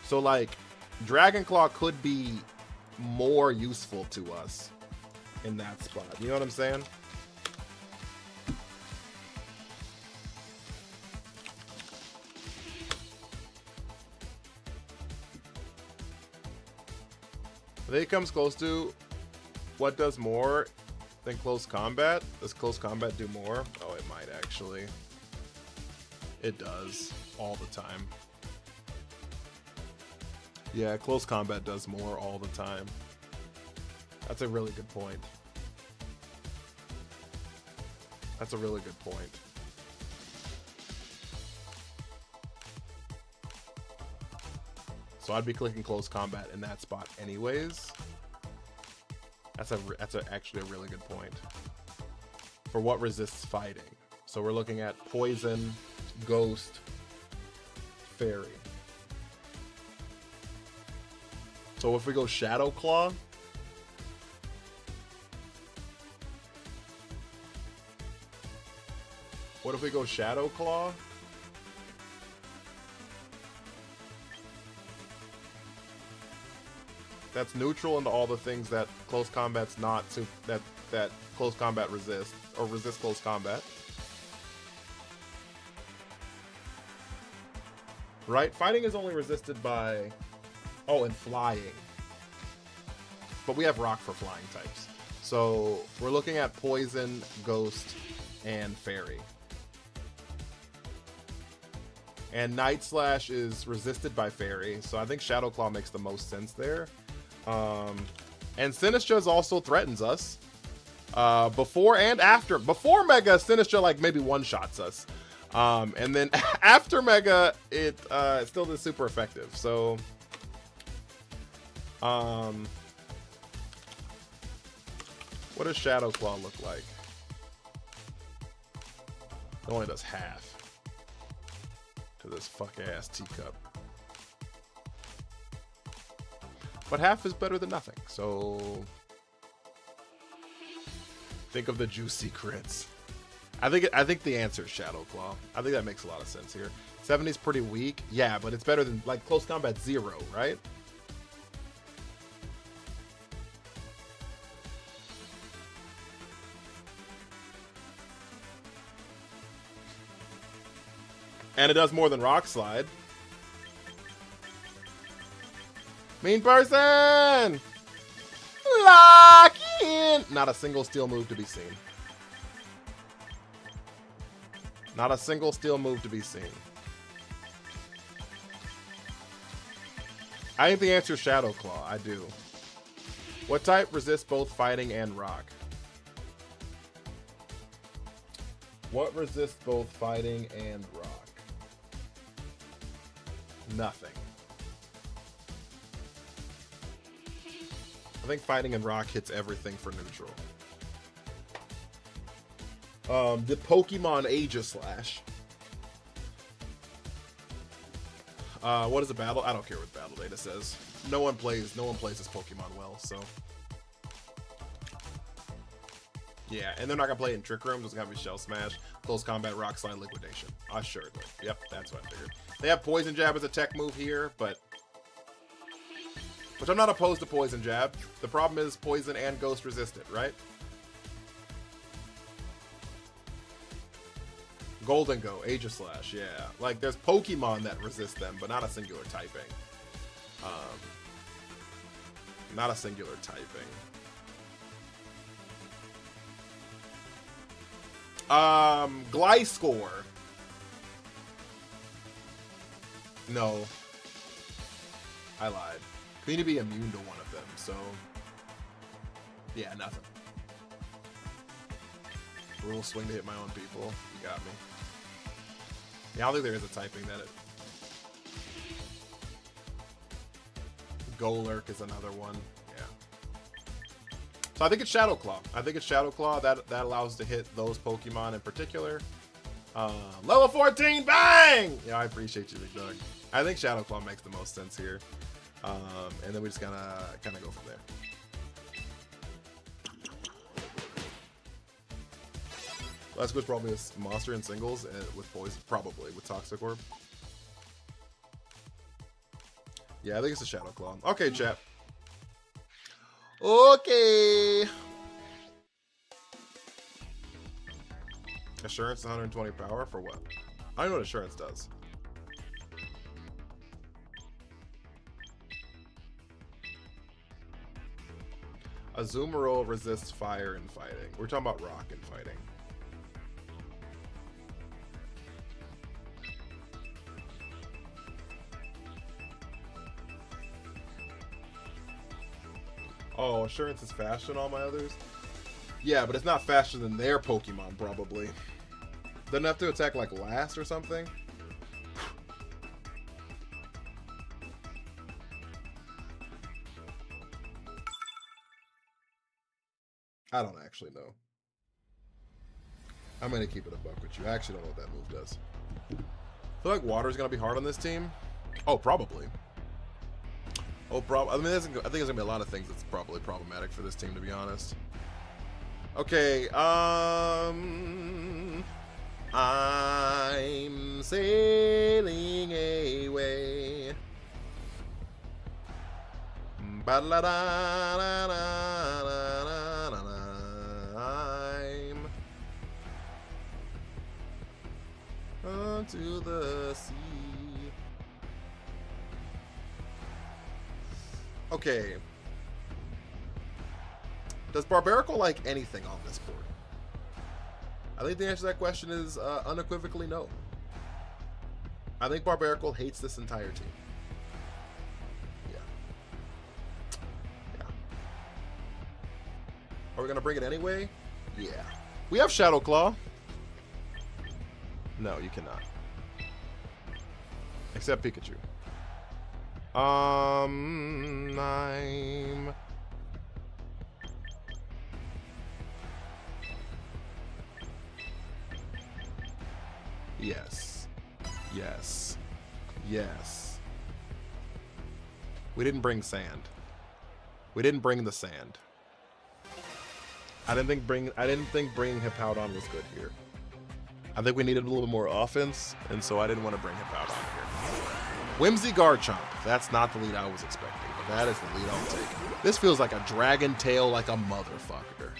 So like, Dragon Claw could be more useful to us in that spot. You know what I'm saying? I think it comes close to what does more than close combat. Does close combat do more? Oh, it might actually. It does all the time. Yeah, close combat does more all the time. That's a really good point. That's a really good point. So I'd be clicking close combat in that spot anyways. That's actually a really good point. For what resists fighting. So we're looking at poison, ghost, fairy. So if we go Shadow Claw, what if we go Shadow Claw? That's neutral into all the things that close combat's not, that close combat resists, or resist close combat. Right? Fighting is only resisted by... Oh, and flying. But we have rock for flying types. So we're looking at poison, ghost, and fairy. And Night Slash is resisted by fairy, so I think Shadow Claw makes the most sense there. And Sinistcha also threatens us. Before and after. Before Mega, Sinistcha like maybe one-shots us. And then after Mega, it still is super effective. So, what does Shadow Claw look like? It only does half to this fuck-ass teacup. But half is better than nothing, so... Think of the juicy crits. I think the answer is Shadow Claw. I think that makes a lot of sense here. 70's pretty weak. Yeah, but it's better than, like, close combat 0, right? And it does more than Rock Slide. Mean person! Lock in! Not a single steel move to be seen. Not a single steel move to be seen. I think the answer is Shadow Claw. I do. What type resists both fighting and rock? What resists both fighting and rock? Nothing. I think fighting and rock hits everything for neutral. The Pokemon Aegislash. What is a battle? I don't care what battle data says. No one plays this Pokemon well, so. Yeah, and they're not gonna play it in Trick Room. There's gonna be Shell Smash, Close Combat, Rock Slide, Liquidation. Assuredly. Yep, that's what I figured. They have Poison Jab as a tech move here, but... Which I'm not opposed to Poison Jab. The problem is Poison and Ghost resist it, right? Golden Go, Aegislash, yeah. Like, there's Pokemon that resist them, but not a singular typing. Not a singular typing. Gliscor. No. I lied. We need to be immune to one of them, so... Yeah, nothing. Rule swing to hit my own people. You got me. Yeah, I don't think there is a typing that it... Golurk is another one. Yeah. So I think it's Shadow Claw. I think it's Shadow Claw that allows us to hit those Pokemon in particular. Level 14, bang! Yeah, I appreciate you, Big Dog. I think Shadow Claw makes the most sense here. And then we just kind of go from there. Last Squish probably is Monster in singles with Poison, probably with Toxic Orb. Yeah, I think it's a Shadow Claw. Okay, chat. Okay. Assurance 120 power for what? I don't know what Assurance does. Azumarill resists fire in fighting. We're talking about rock in fighting. Oh, Assurance is faster than all my others? Yeah, but it's not faster than their Pokemon, probably. Doesn't have to attack like last or something? I don't actually know. I'm going to keep it a buck with you. I actually don't know what that move does. I feel like water's going to be hard on this team. Oh, probably. Oh, I mean, I think there's going to be a lot of things that's probably problematic for this team, to be honest. Okay, I'm sailing away. I'm onto the sea. Okay. Does Barbaracle like anything on this board? I think the answer to that question is unequivocally no. I think Barbaracle hates this entire team. Yeah. Yeah. Are we going to bring it anyway? Yeah. We have Shadow Claw. No, you cannot. Except Pikachu. I'm... Yes. Yes. Yes. We didn't bring sand. We didn't bring the sand. I didn't think bringing Hippowdon was good here. I think we needed a little more offense, and so I didn't want to bring Hippowdon here. Whimsy Garchomp. That's not the lead I was expecting, but that is the lead I'll take. This feels like a Dragon Tail like a motherfucker.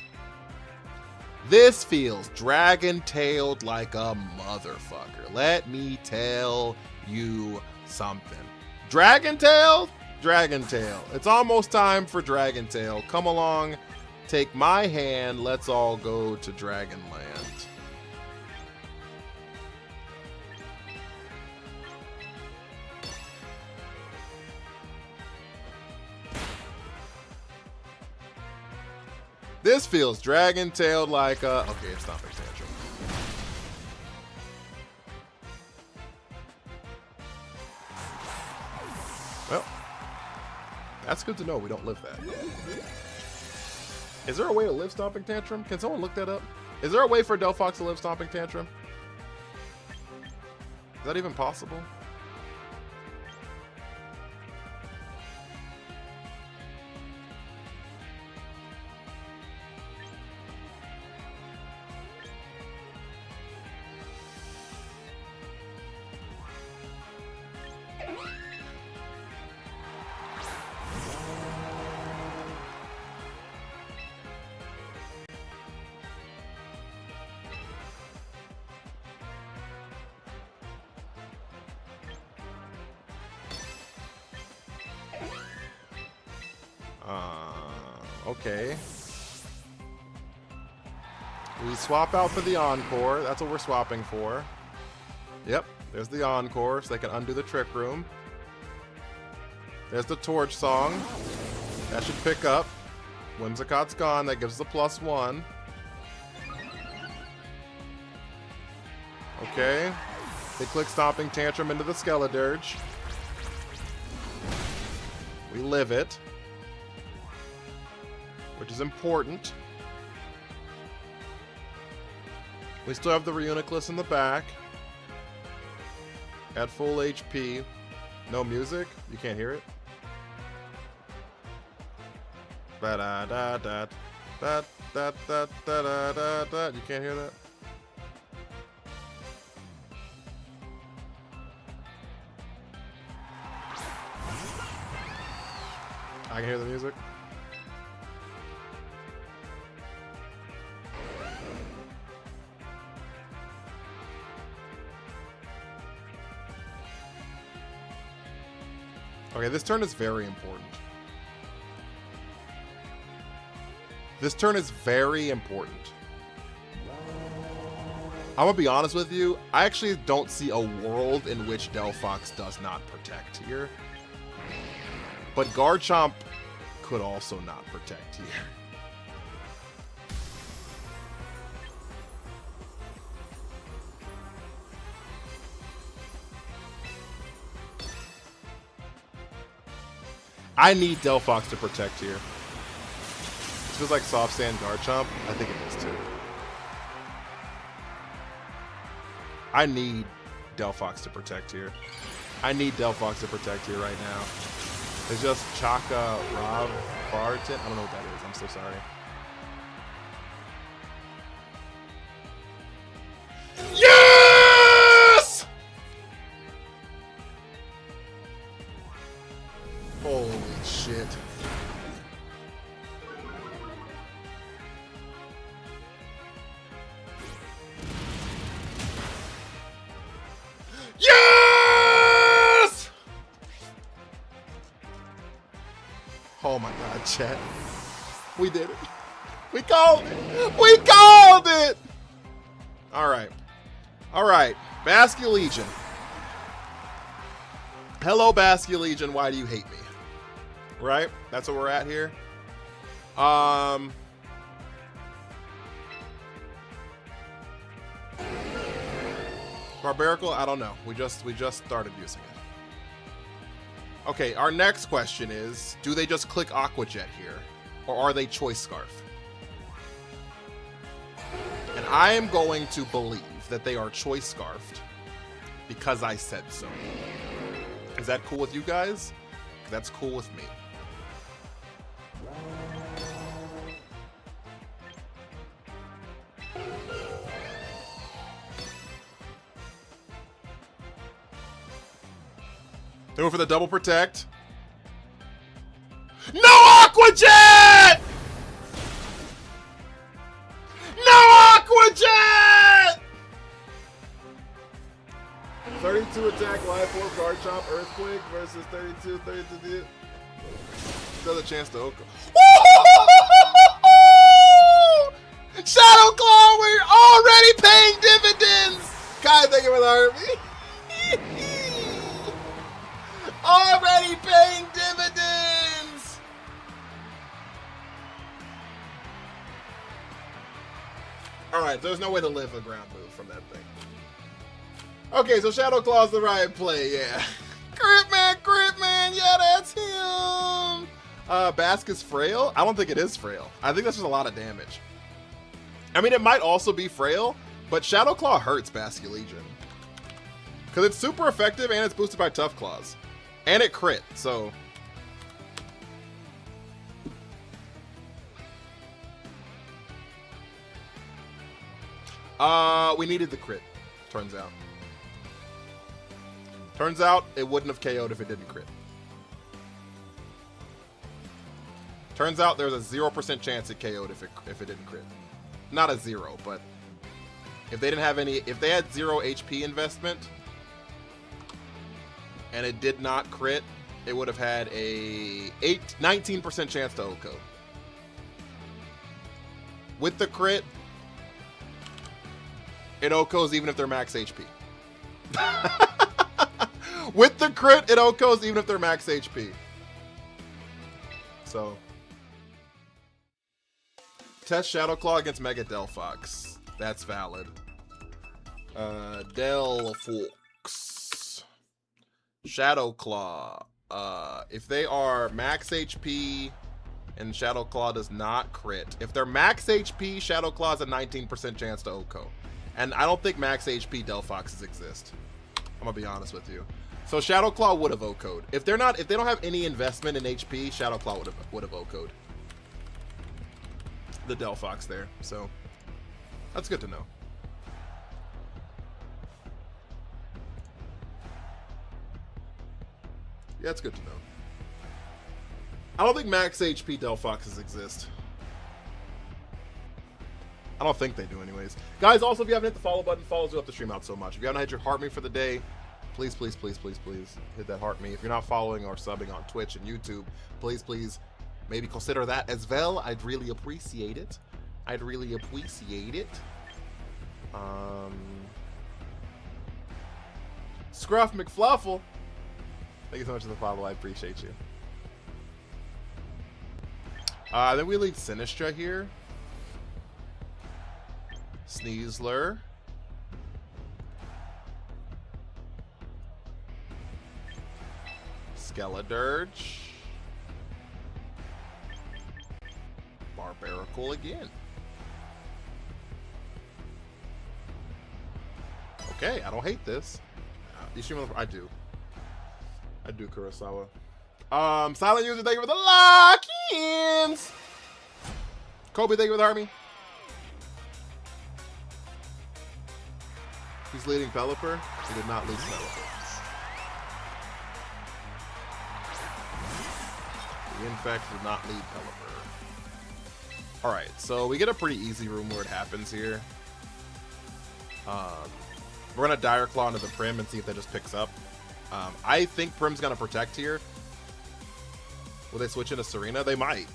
This feels dragon-tailed like a motherfucker. Let me tell you something. Dragon-tailed? Dragon-tail. It's almost time for Dragon-tail. Come along, take my hand, let's all go to Dragonland. This feels dragon-tailed like a... Okay, it's Stomping Tantrum. Well, that's good to know we don't live that. Is there a way to live Stomping Tantrum? Can someone look that up? Is there a way for Delphox to live Stomping Tantrum? Is that even possible? Okay. We swap out for the Encore. That's what we're swapping for. Yep, there's the Encore, so they can undo the Trick Room. There's the Torch Song. That should pick up. Whimsicott's gone. That gives us a +1. Okay. They click Stomping Tantrum into the Skeledirge. We live it, which is important. We still have the Reuniclus in the back. At full HP. No music? You can't hear it? Ba-da-da-da. Da-da-da-da-da-da-da. You can't hear that? I can hear the music. Okay, this turn is very important. This turn is very important. I'm gonna be honest with you. I actually don't see a world in which Delphox does not protect here. But Garchomp could also not protect here. I need Delphox to protect here. This feels like Soft Sand Garchomp. I think it is too. I need Delphox to protect here. I need Delphox to protect here right now. It's just Chaka Rob Barton. I don't know what that is. I'm so sorry. Yes! Holy shit. Yes! Oh my god, chat. We did it. We called it. We called it! Alright. Alright. Basculegion. Hello, Basculegion. Why do you hate me? Right? That's what we're at here. Barbarical? I don't know. We just started using it. Okay, our next question is, do they just click Aqua Jet here? Or are they Choice Scarf? And I am going to believe that they are Choice Scarfed because I said so. Is that cool with you guys? That's cool with me. They go for the double protect. No Aqua Jet! No Aqua Jet! 32 attack, life orb, Garchomp, Earthquake versus 32. Still a chance to Oko. Shadow Claw, we're already paying dividends! Kai, thank you for the heartbeat. Already paying dividends! Alright, there's no way to live a ground move from that thing. Okay, so Shadow Claw's the right play, yeah. Gritman, yeah, that's him! Basque is frail? I don't think it is frail. I think that's just a lot of damage. I mean, it might also be frail, but Shadow Claw hurts Basculegion. Because it's super effective and it's boosted by Tough Claws. And it crit, so... we needed the crit, turns out. Turns out, it wouldn't have KO'd if it didn't crit. Turns out there's a 0% chance it KO'd if it didn't crit. Not a 0, but... If they didn't have any... If they had 0 HP investment... and it did not crit, it would have had a 19% chance to Oko. With the crit, it Okos even if they're max HP. With the crit, it Okos even if they're max HP. So, test Shadow Claw against Mega Delphox. That's valid. Delphox. Shadow Claw if they are max HP and Shadow Claw does not crit. If they're max HP, Shadow Claw has a 19% chance to OHKO. And I don't think max HP Delphoxes exist. I'm gonna be honest with you. So Shadow Claw would have OHKO'd. If they don't have any investment in HP, Shadow Claw would have OHKO'd the Delphox there. So that's good to know. Yeah, it's good to know. I don't think max HP Delphoxes exist. I don't think they do anyways. Guys, also, if you haven't hit the follow button, follows you up the stream out so much. If you haven't hit your heart me for the day, please, please, please, please, please hit that heart me. If you're not following or subbing on Twitch and YouTube, please, please, maybe consider that as well. I'd really appreciate it. I'd really appreciate it. Scruff McFluffle. Thank you so much for the follow. I appreciate you. Then we leave Sinistra here. Sneasler. Skeledirge. Barbaracle again. Okay, I don't hate this. I do. I do, Kurosawa. Silent User, thank you for the lock-ins! Kobe, thank you for the army. He's leading Pelipper. He did not lead Pelipper. He, in fact, did not lead Pelipper. Alright, so we get a pretty easy room where it happens here. We're going to Dire Claw into the Prim and see if that just picks up. I think Prim's going to protect here. Will they switch into Serena? They might.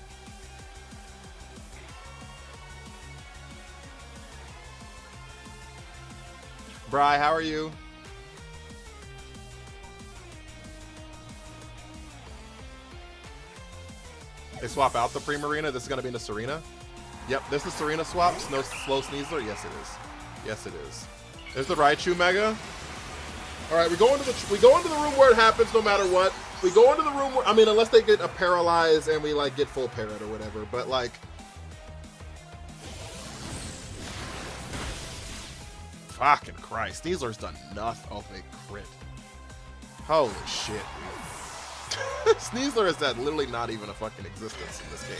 Bri, how are you? They swap out the Primarina. This is going to be into Serena. Yep, this is Serena swap. No slow Sneasler. Yes, it is. Yes, it is. There's the Raichu Mega. All right, we go into the room where it happens no matter what. We go into the room where, I mean, unless they get a paralyze and we like get full parrot or whatever, but like, fucking Christ, Sneasler's done nothing. Oh, they crit. Holy shit, dude. Sneasler is that literally not even a fucking existence in this game.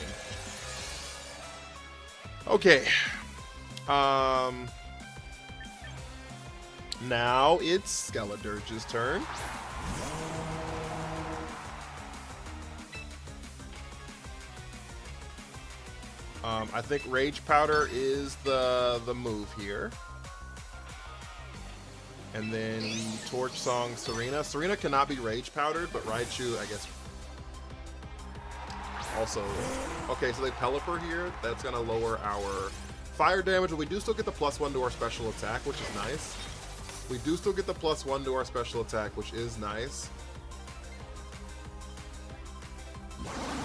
Okay. Now it's Skeledirge's turn. I think Rage Powder is the move here. And then Torch Song Serena. Serena cannot be Rage Powdered, but Raichu, I guess, also. Okay, so they Pelipper here. That's going to lower our fire damage, but we do still get the +1 to our special attack, which is nice. We do still get the +1 to our special attack, which is nice.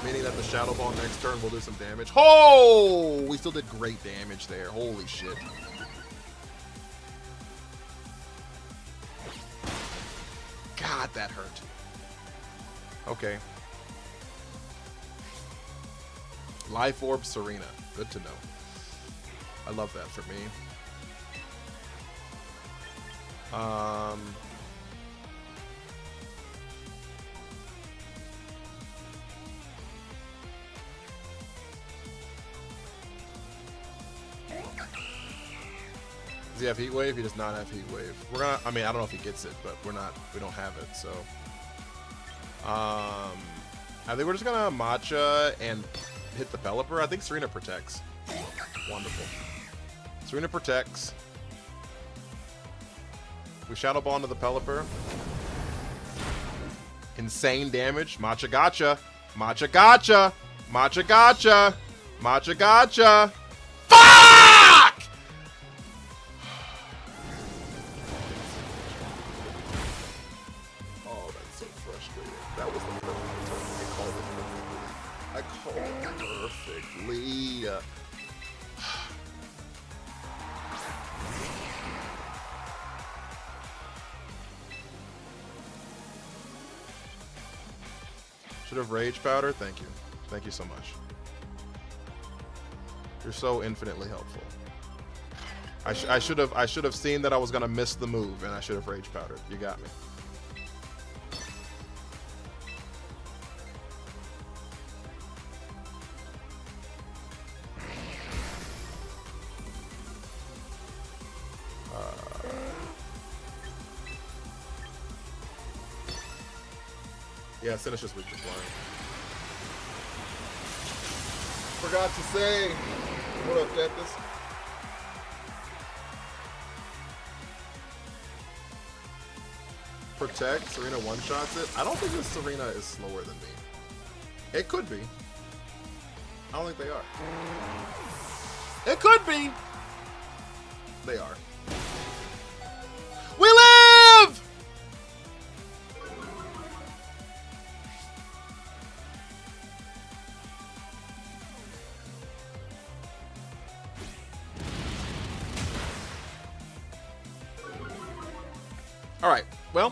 Meaning that the Shadow Ball next turn will do some damage. Oh! We still did great damage there. Holy shit. God, that hurt. Okay. Life Orb Serena. Good to know. I love that for me. Does he have Heat Wave? He does not have Heat Wave. We're gonna, I mean, I don't know if he gets it, but we don't have it, so. I think we're just gonna Matcha and hit the Pelipper. I think Serena protects. Wonderful. Serena protects. We Shadow Ball into the Pelipper. Insane damage. Matcha gotcha. Matcha gotcha. Matcha gotcha. Matcha gotcha. Fuck! Oh, that's so frustrating. That was the perfect turn. I called it perfectly. Should have rage powder. Thank you. Thank you so much. You're so infinitely helpful. I should have seen that I was gonna miss the move, and I should have rage powdered. You got me. Yeah, Sinnoh's just weak to flying. Forgot to say. What up, Deathus? Protect. Serena one-shots it. I don't think this Serena is slower than me. It could be. I don't think they are. It could be. They are. We live! All right. Well.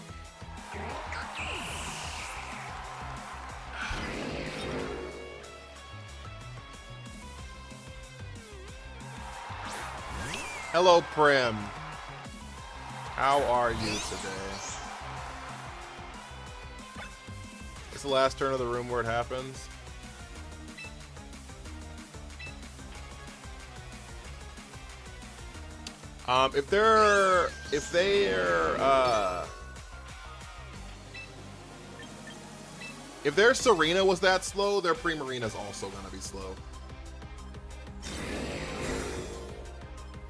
Hello, Prim. How are you today? It's the last turn of the room where it happens. If their Serena was that slow, their Primarina's also gonna be slow.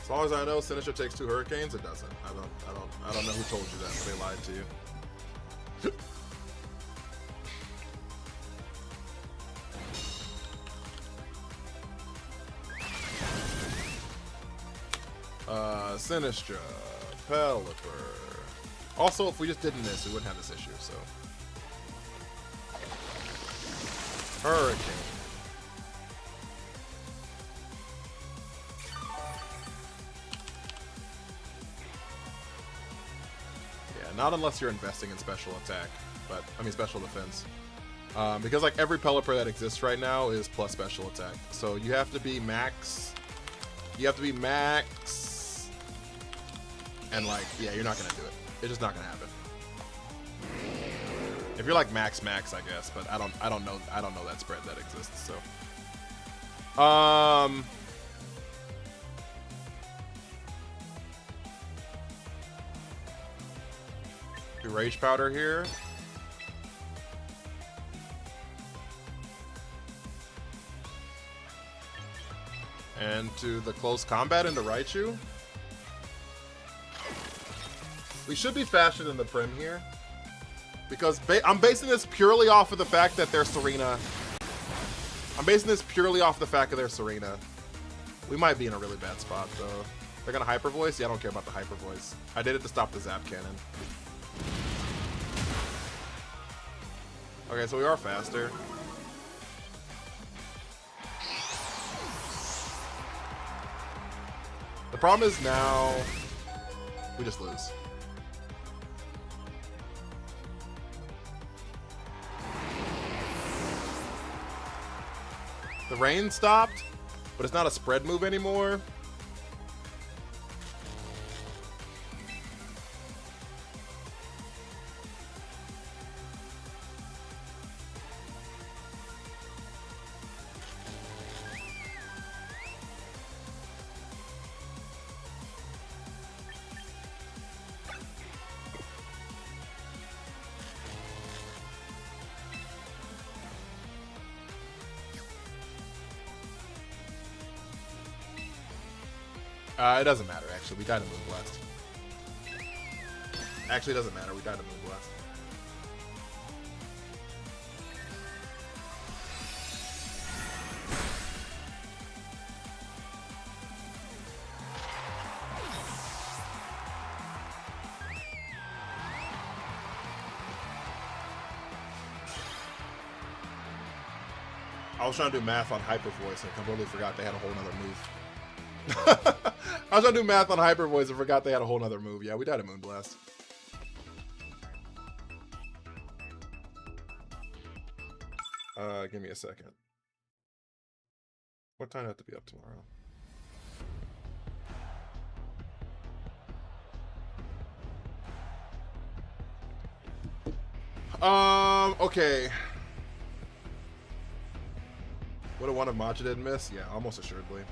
As long as I know Sinistcha takes 2 hurricanes, it doesn't. I don't know who told you that, but they lied to you. Sinistcha, Pelipper. Also, if we just didn't miss, we wouldn't have this issue, so. Hurricane. Yeah, not unless you're investing in special attack, but, I mean special defense. Because like every Pelipper that exists right now is plus special attack. So you have to be max. You have to be max. And like, yeah, you're not gonna do it. It's just not gonna happen. If you're like max, I guess, but I don't know that spread that exists. So, do rage powder here. And to the close combat into Raichu. We should be faster than the Prim here. Because I'm basing this purely off of the fact that they're Serena. I'm basing this purely off the fact that they're Serena. We might be in a really bad spot, though. They're gonna Hyper Voice? Yeah, I don't care about the Hyper Voice. I did it to stop the Zap Cannon. Okay, so we are faster. The problem is now we just lose. The rain stopped, but it's not a spread move anymore. It doesn't matter, actually. We died to Moonblast. Actually, it doesn't matter. We died to Moonblast. I was trying to do math on Hyper Voice and completely forgot they had a whole nother move. I was trying to do math on Hyper Voice and forgot they had a whole nother move. Yeah, we died a Moonblast. Give me a second. What time do I have to be up tomorrow? Okay. What a one of Matcha didn't miss? Yeah, almost assuredly.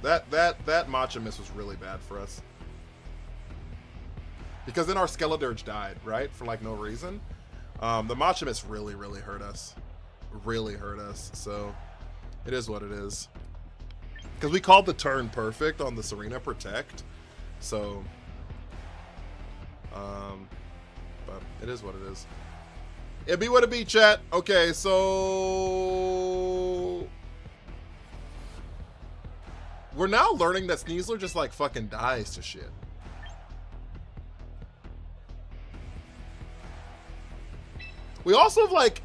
That Matcha miss was really bad for us. Because then our Skeledirge died, right? For like no reason. The Matcha miss really, really hurt us. Really hurt us. So it is what it is. Because we called the turn perfect on the Serena Protect. So but it is what it is. It be what it be, chat. Okay, so we're now learning that Sneasler just like fucking dies to shit. We also like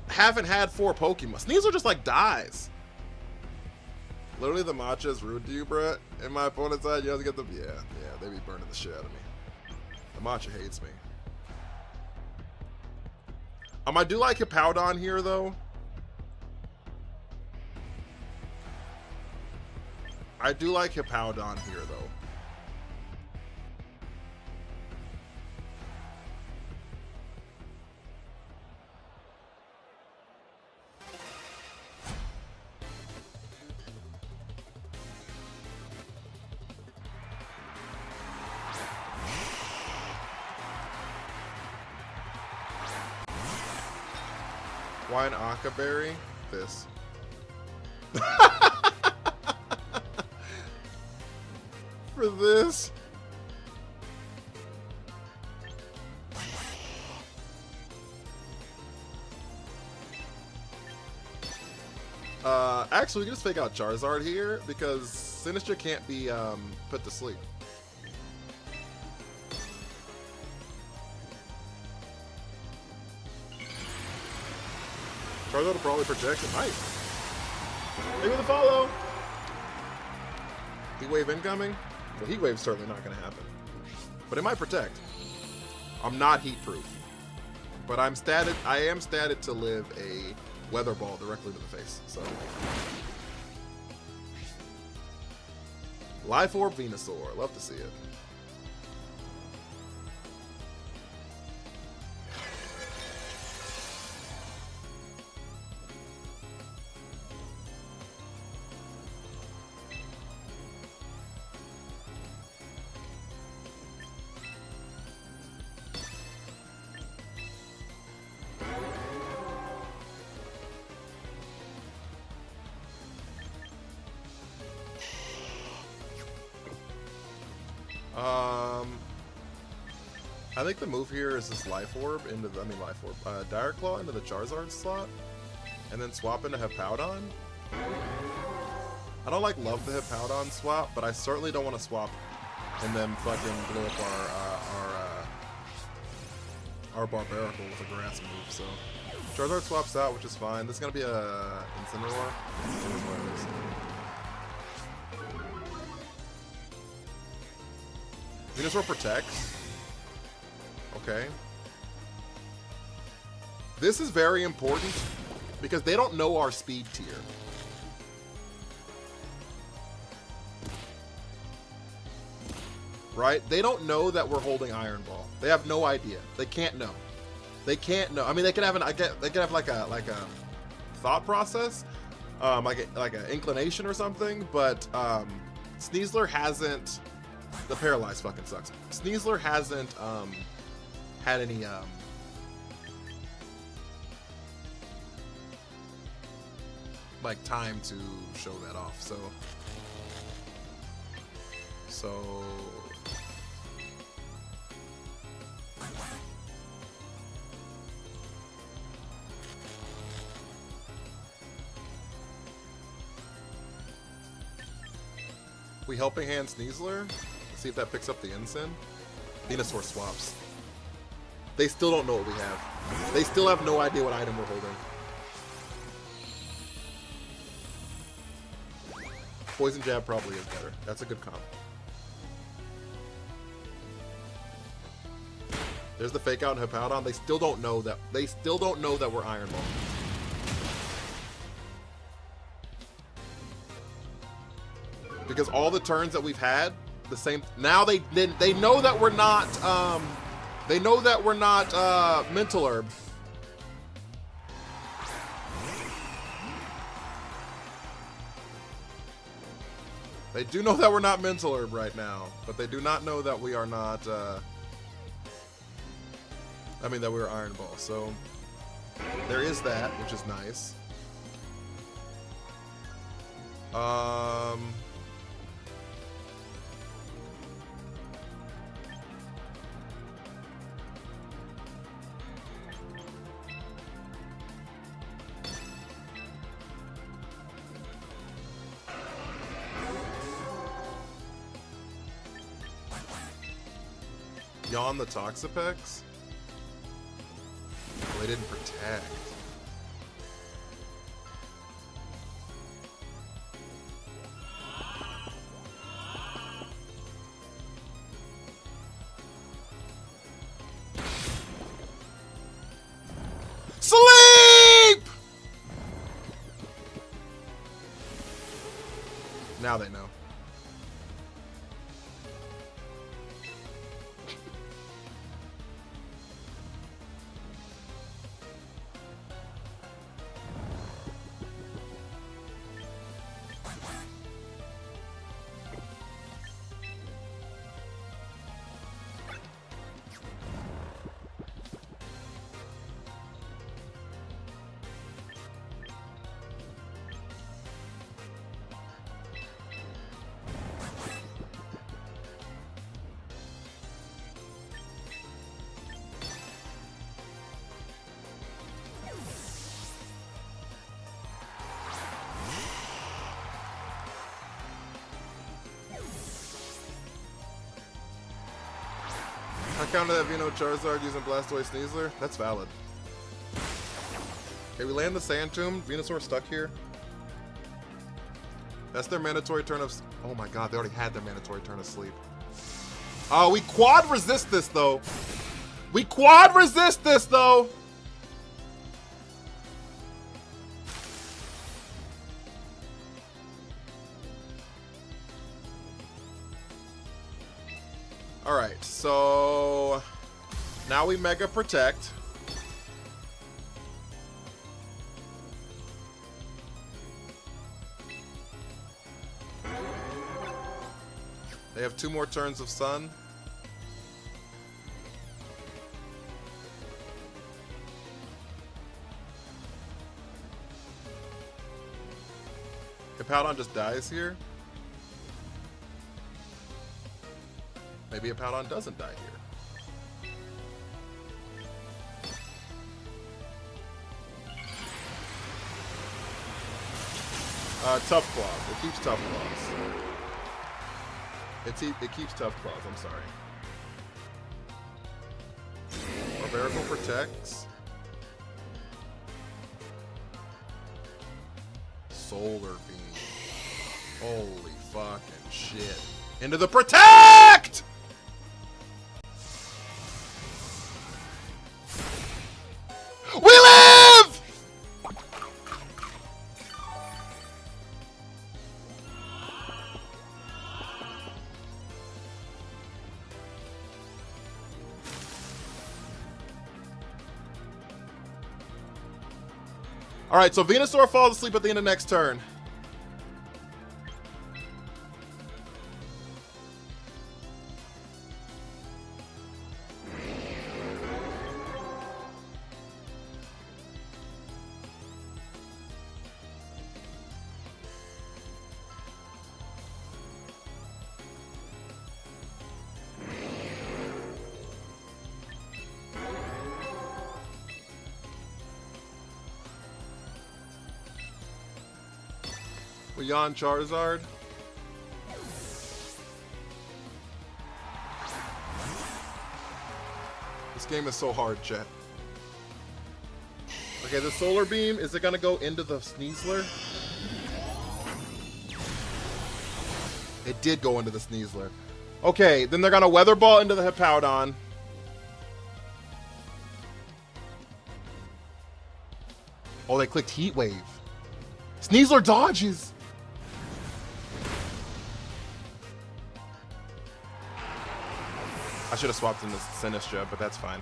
haven't had 4 Pokemon. Sneasler just like dies. Literally the Matcha is rude to you, bruh. In my opponent's side, you have to get them. Yeah, they be burning the shit out of me. The Matcha hates me. I do like Hippowdon here, though. I do like Hippowdon here, though. Why an Akaberry? This. For this? Actually, we can just fake out Charizard here because Sinistcha can't be put to sleep. Charizard will probably protect it. Nice. Maybe with a follow. Heat Wave incoming? Well, Heat Wave's certainly not going to happen. But it might protect. I'm not heat proof. But I am statted to live a Weather Ball directly to the face. So. Life Orb Venusaur. Love to see it. I think the move here is this Life Orb into the, Dire Claw into the Charizard slot, and then swap into Hippowdon. I don't love the Hippowdon swap, but I certainly don't want to swap and then fucking blow up our Barbaracle with a grass move. So Charizard swaps out, which is fine. This is gonna be a Incineroar. Venusaur protects. Okay. This is very important because they don't know our speed tier. Right? They don't know that we're holding Iron Ball. They have no idea. They can't know. They can't know. I mean, they could have like a thought process, like an inclination or something, but Sneasler hasn't. The Paralyze fucking sucks. Sneasler hasn't had any like time to show that off. So we helping hand Sneasler? See if that picks up the Ensign. Venusaur swaps. They still don't know what we have. They still have no idea what item we're holding. Poison Jab probably is better. That's a good comp. There's the fake out in Hippowdon. They still don't know that. They still don't know that we're Iron Ball. Because all the turns that we've had, the same. Now they know that we're not. They know that we're not mental herb. They do know that we're not mental herb right now, but they do not know that we are not. I mean that we're Iron Ball. So there is that, which is nice. Yawn the Toxapex? Well, they didn't protect. Sleep! Now they know. I counted that Vino Charizard using Blastoise Sneasler. That's valid. Okay, we land the Sand Tomb. Venusaur stuck here. That's their mandatory turn of... Oh my god, they already had their mandatory turn of sleep. Oh, we quad resist this, though. We quad resist this, though. Alright, so... Now we Mega Protect. They have 2 more turns of Sun. Hippowdon just dies here. Maybe Hippowdon doesn't die here. Tough Claws. It keeps Tough Claws. It keeps Tough Claws, I'm sorry. Barbarical protects. Solar Beam. Holy fucking shit. Into the protect! We live! Alright, so Venusaur falls asleep at the end of next turn. We yawn Charizard. This game is so hard, chat. Okay, the Solar Beam, is it gonna go into the Sneasler? It did go into the Sneasler. Okay, then they're gonna Weather Ball into the Hippowdon. Oh, they clicked Heat Wave. Sneasler dodges! I should have swapped into Sinistcha, but that's fine.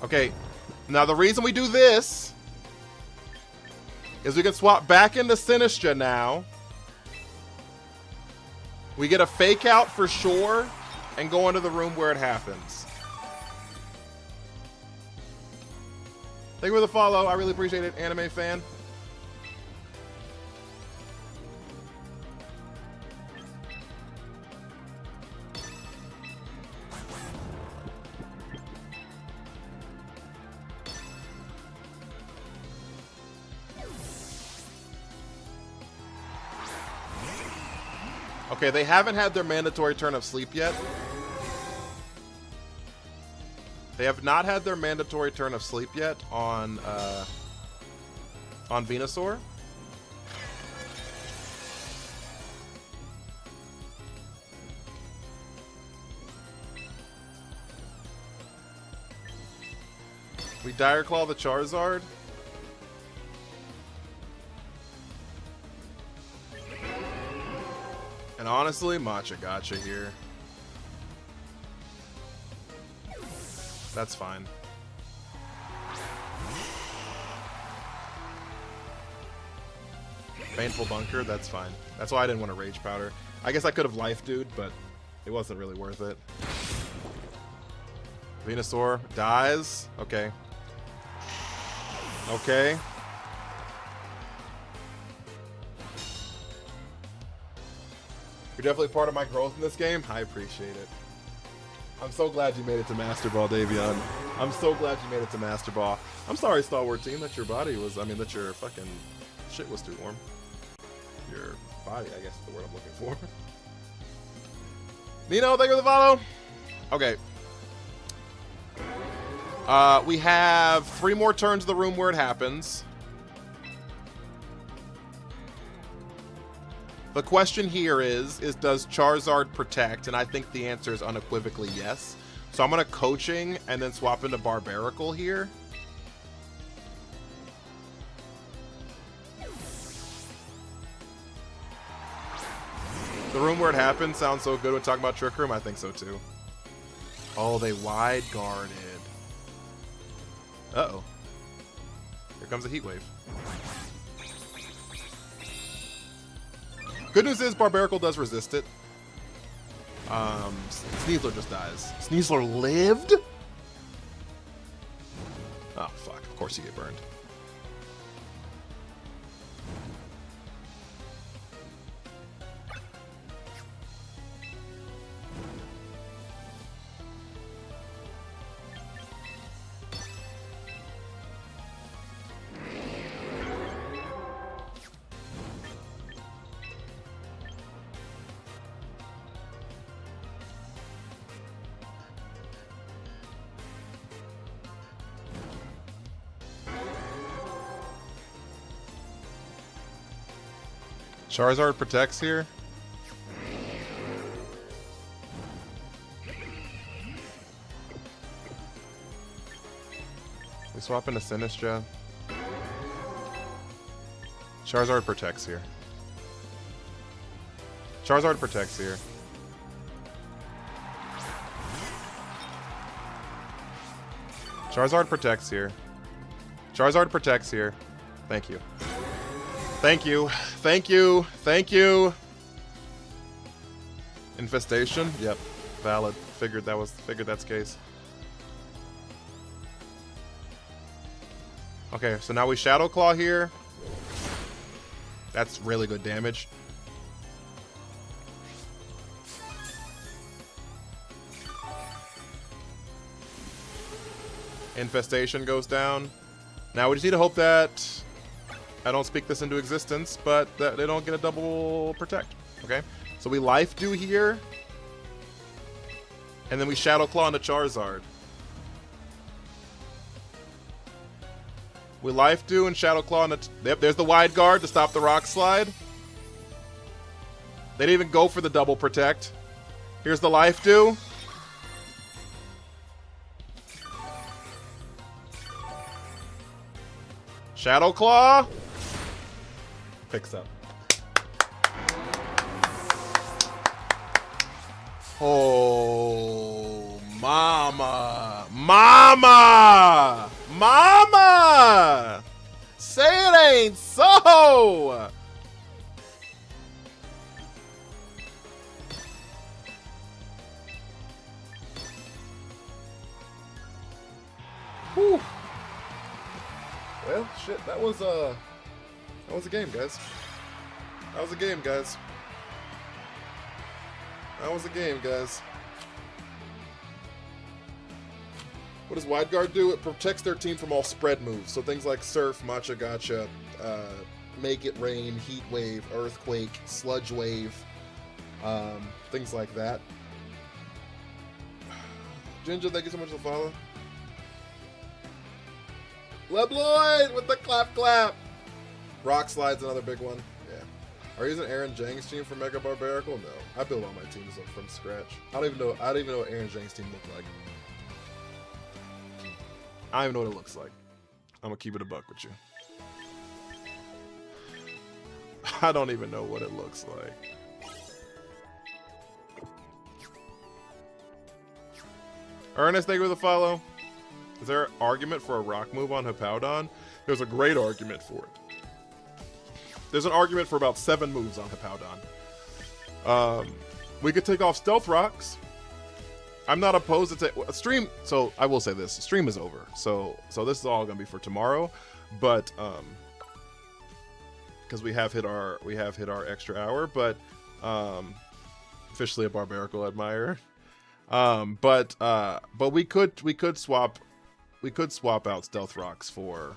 Okay, now the reason we do this is we can swap back into Sinistcha now. We get a fake out for sure and go into the room where it happens. Thank you for the follow. I really appreciate it, anime fan. Okay, they haven't had their mandatory turn of sleep yet. They have not had their mandatory turn of sleep yet on Venusaur. We Dire Claw the Charizard. And honestly, Matcha Gotcha here. That's fine. Painful Bunker, that's fine. That's why I didn't want to Rage Powder. I guess I could have Life Dude, but it wasn't really worth it. Venusaur dies. Okay. Okay. You're definitely part of my growth in this game. I appreciate it. I'm so glad you made it to Master Ball, Davion. I'm so glad you made it to Master Ball. I'm sorry, Stalwart Team, that your body was, I mean, that your fucking shit was too warm. Your body, I guess is the word I'm looking for. Nino, thank you for the follow. Okay. We have 3 more turns of the room where it happens. The question here is does Charizard protect? And I think the answer is unequivocally yes. So I'm going to Coaching and then swap into Barbaracle here. The room where it happens sounds so good when talking about Trick Room. I think so too. Oh, they wide guarded. Uh-oh. Here comes a Heat Wave. Good news is Barbaracle does resist it. Sneasler just dies. Sneasler lived? Oh, fuck. Of course you get burned. Charizard protects here. We swap into Sinistcha. Charizard protects here. Charizard protects here. Charizard protects here. Charizard protects here. Thank you. Thank you. Thank you. Thank you. Infestation? Yep. Valid. Figured that's the case. Okay, so now we Shadow Claw here. That's really good damage. Infestation goes down. Now we just need to hope that I don't speak this into existence, but that they don't get a double protect. Okay? So we Life Dew here. And then we Shadow Claw into Charizard. We Life Dew and Shadow Claw into... Yep, there's the Wide Guard to stop the Rock Slide. They didn't even go for the double protect. Here's the Life Dew. Shadow Claw. Picks up. Oh. Mama! Mama! Say it ain't so! Whew. Well, shit, that was a game, guys. That was a game, guys. That was a game, guys. What does Wide Guard do? It protects their team from all spread moves. So things like Surf, Matcha Gotcha, Make It Rain, Heat Wave, Earthquake, Sludge Wave, things like that. Ginger, thank you so much for the follow. LeBloid with the clap clap. Rock Slide's another big one. Yeah. Are you using Aaron Jang's team for Mega Barbarical? No. I build all my teams up from scratch. I don't even know what Aaron Jang's team looked like. I don't even know what it looks like. I'm gonna keep it a buck with you. I don't even know what it looks like. Ernest, thank you for the follow. Is there an argument for a rock move on Hippowdon? There's a great argument for it. There's an argument for about 7 moves on Hippowdon. We could take off Stealth Rocks. I'm not opposed to stream. So I will say this: stream is over. So this is all gonna be for tomorrow, but because we have hit our extra hour, but officially a Barbarical admirer. But we could swap out Stealth Rocks for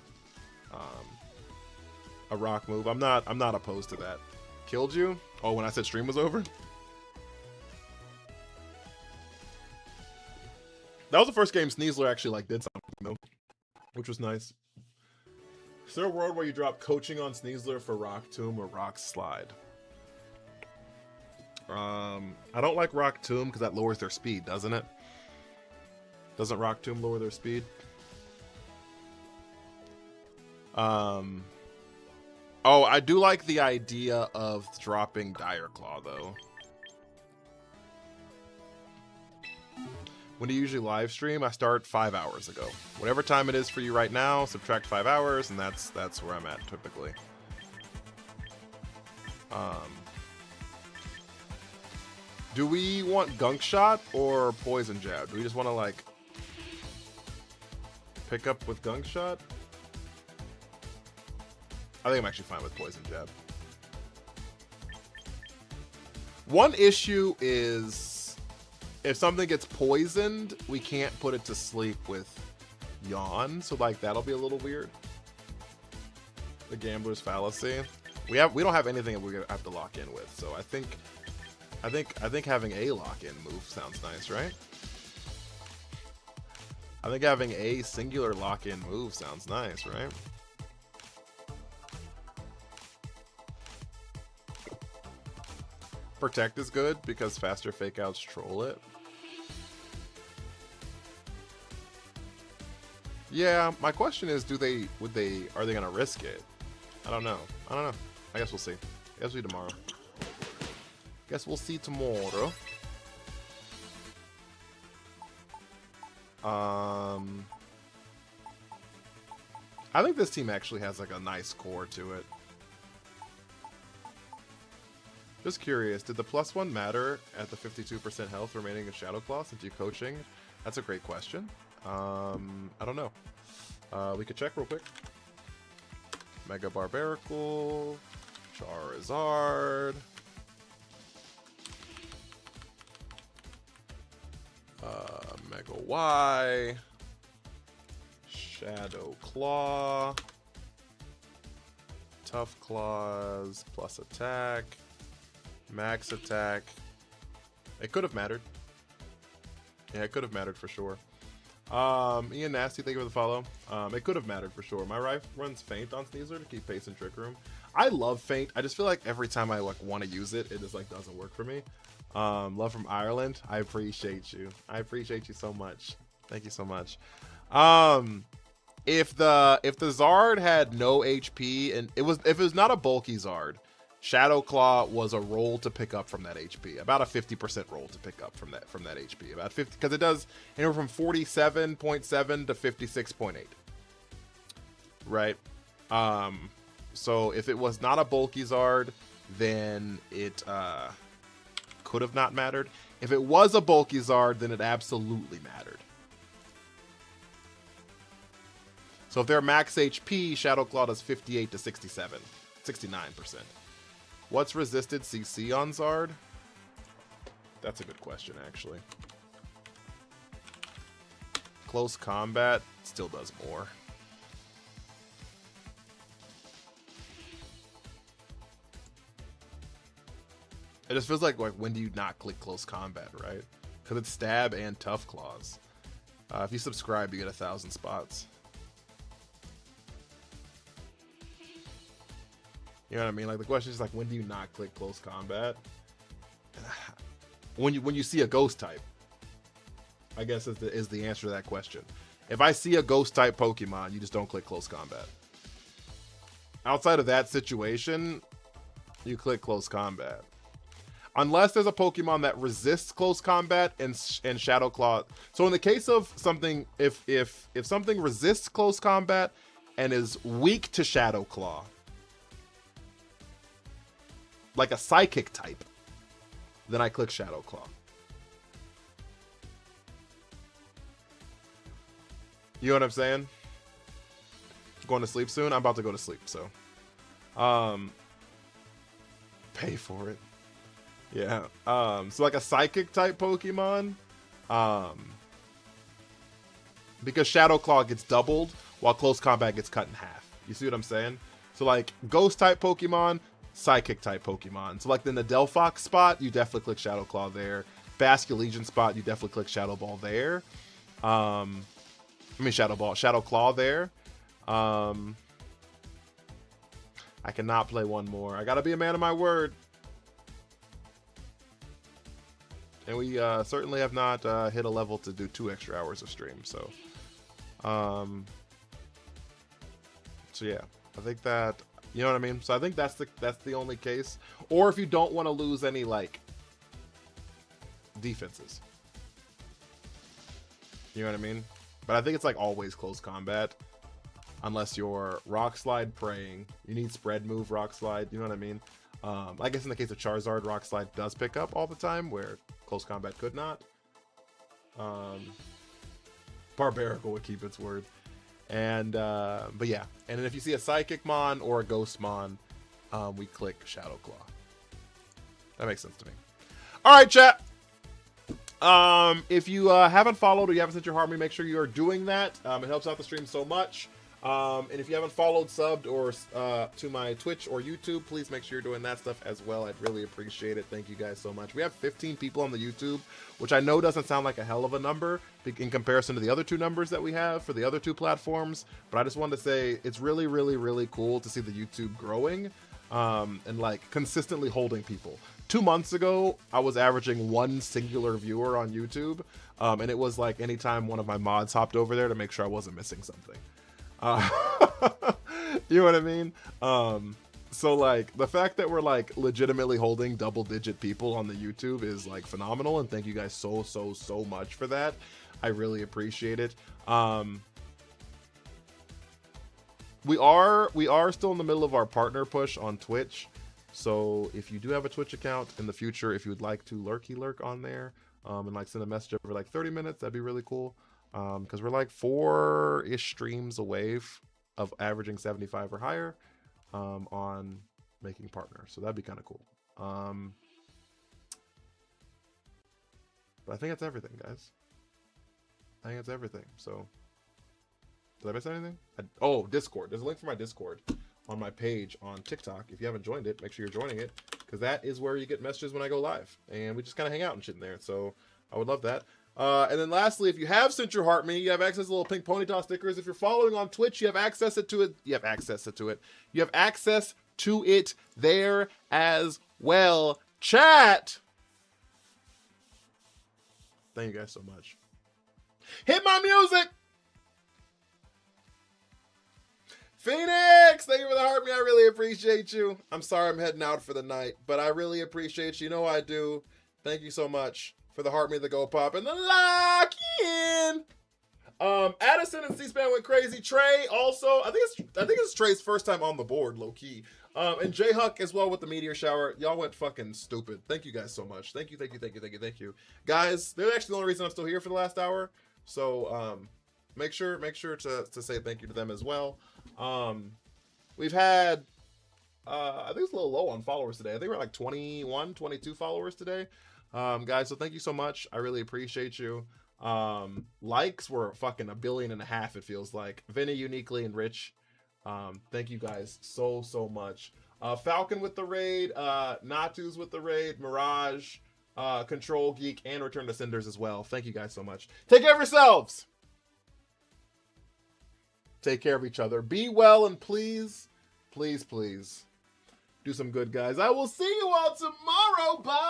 a rock move. I'm not opposed to that. Killed you? Oh, when I said stream was over? That was the first game Sneasler actually did something though, which was nice. Is there a world where you drop coaching on Sneasler for Rock Tomb or Rock Slide? I don't like Rock Tomb because that lowers their speed, doesn't it? Doesn't Rock Tomb lower their speed? Oh, I do like the idea of dropping Dire Claw though. When do you usually live stream? I start 5 hours ago. Whatever time it is for you right now, subtract 5 hours, and that's where I'm at typically. Do we want Gunk Shot or Poison Jab? Do we just want to pick up with Gunk Shot? I think I'm actually fine with Poison Jab. One issue is if something gets poisoned, we can't put it to sleep with Yawn, so that'll be a little weird. The Gambler's Fallacy. We don't have anything that we have to lock in with, so I think having a lock-in move sounds nice, right? I think having a singular lock-in move sounds nice, right? Protect is good because faster fake outs troll it. Yeah, my question is, are they gonna risk it? I don't know. I guess we'll see. I guess we'll see tomorrow. Guess we'll see tomorrow. I think this team actually has a nice core to it. Just curious, did the +1 matter at the 52% health remaining in Shadow Claw since you coaching? That's a great question. I don't know. We could check real quick. Mega Barbarical, Charizard, Mega Y, Shadow Claw, Tough Claws, plus attack, max attack. It could have mattered. Yeah, it could have mattered for sure. Ian Nasty, thank you for the follow. It could have mattered for sure. My Rife runs Feint on Sneasler to keep pace in Trick Room. I love Feint. I just feel like every time I want to use it, it just doesn't work for me. Love from Ireland. I appreciate you. I appreciate you so much. Thank you so much. If the Zard had no HP and if it was not a bulky Zard Shadow Claw was a roll to pick up from that HP, about a 50% roll to pick up from that HP, about 50, because it does anywhere from 47.7 to 56.8, right? So if it was not a bulky Zard, then it could have not mattered. If it was a bulky Zard, then it absolutely mattered. So if they're max HP, Shadow Claw does 58 to 67, 69%. What's resisted CC on Zard? That's a good question, actually. Close combat still does more. It just feels like when do you not click close combat, right? Because it's stab and tough claws. If you subscribe, you get 1,000 spots. You know what I mean? Like, the question is like, when do you not click close combat? When you see a ghost type, I guess is the answer to that question. If I see a ghost type Pokemon, you just don't click close combat. Outside of that situation, you click close combat. Unless there's a Pokemon that resists close combat and Shadow Claw. So in the case of something, if something resists close combat and is weak to Shadow Claw, like a psychic type, then I click Shadow Claw. You know what I'm saying? Going to sleep soon? I'm about to go to sleep, so pay for it. Yeah. So like a psychic type Pokemon, because Shadow Claw gets doubled while close combat gets cut in half. You see what I'm saying? So like ghost type Pokemon, psychic type Pokemon. So like in the Delphox spot, you definitely click Shadow Claw there. Basculegion spot, you definitely click Shadow Ball there. Shadow Claw there. I cannot play one more. I gotta be a man of my word. And we certainly have not hit a level to do 2 extra hours of stream. So yeah, I think that, you know what I mean? So I think that's the only case. Or if you don't want to lose any like defenses. You know what I mean? But I think it's like always close combat. Unless you're Rock Slide praying. You need spread move Rock Slide, you know what I mean? I guess in the case of Charizard, Rock Slide does pick up all the time, where close combat could not. Barbarical would keep its word. And but yeah, and then if you see a Psychic Mon or a Ghost Mon, we click Shadow Claw. That makes sense to me. All right, chat. If you haven't followed or you haven't sent your Harmony, make sure you are doing that. It helps out the stream so much. And if you haven't followed, subbed, or to my Twitch or YouTube, please make sure you're doing that stuff as well. I'd really appreciate it. Thank you guys so much. We have 15 people on the YouTube, which I know doesn't sound like a hell of a number in comparison to the other 2 numbers that we have for the other 2 platforms. But I just wanted to say it's really, really, really cool to see the YouTube growing and like consistently holding people. 2 months ago, I was averaging 1 singular viewer on YouTube, and it was like anytime one of my mods hopped over there to make sure I wasn't missing something. You know what I mean? So like the fact that we're like legitimately holding double-digit people on the YouTube is like phenomenal, and thank you guys so much for that. I really appreciate it. We are still in the middle of our partner push on Twitch. So if you do have a Twitch account in the future, if you would like to lurk on there, and like send a message over like 30 minutes, that'd be really cool. Because we're like 4-ish streams away of averaging 75 or higher on making partners. So that'd be kind of cool. But I think that's everything, guys. I think that's everything. So did I miss anything? Oh, Discord. There's a link for my Discord on my page on TikTok. If you haven't joined it, make sure you're joining it, because that is where you get messages when I go live. And we just kind of hang out and shit in there. So I would love that. And then lastly, if you have sent your heart me, you have access to little pink Ponyta stickers. If you're following on Twitch, you have access to it. You have access to it there as well. Chat. Thank you guys so much. Hit my music. Phoenix, thank you for the heart. I really appreciate you. I'm sorry I'm heading out for the night, but I really appreciate you. You know I do. Thank you so much for the heart me, the go pop, and the lock in. Addison and C-SPAN went crazy. Trey also, I think it's Trey's first time on the board, low key. And J Huck as well with the meteor shower. Y'all went fucking stupid. Thank you guys so much. Thank you. Guys, they're actually the only reason I'm still here for the last hour. So make sure to say thank you to them as well. We've had I think it's a little low on followers today. I think we're like 21, 22 followers today. Guys, so thank you so much. I really appreciate you. Likes were fucking 1.5 billion, it feels like. Vinny, Uniquely, and Rich. Thank you guys so much. Falcon with the raid, Natu's with the raid, Mirage, Control Geek, and Return to Cinders as well. Thank you guys so much. Take care of yourselves. Take care of each other. Be well, and please do some good, guys. I will see you all tomorrow. Bye.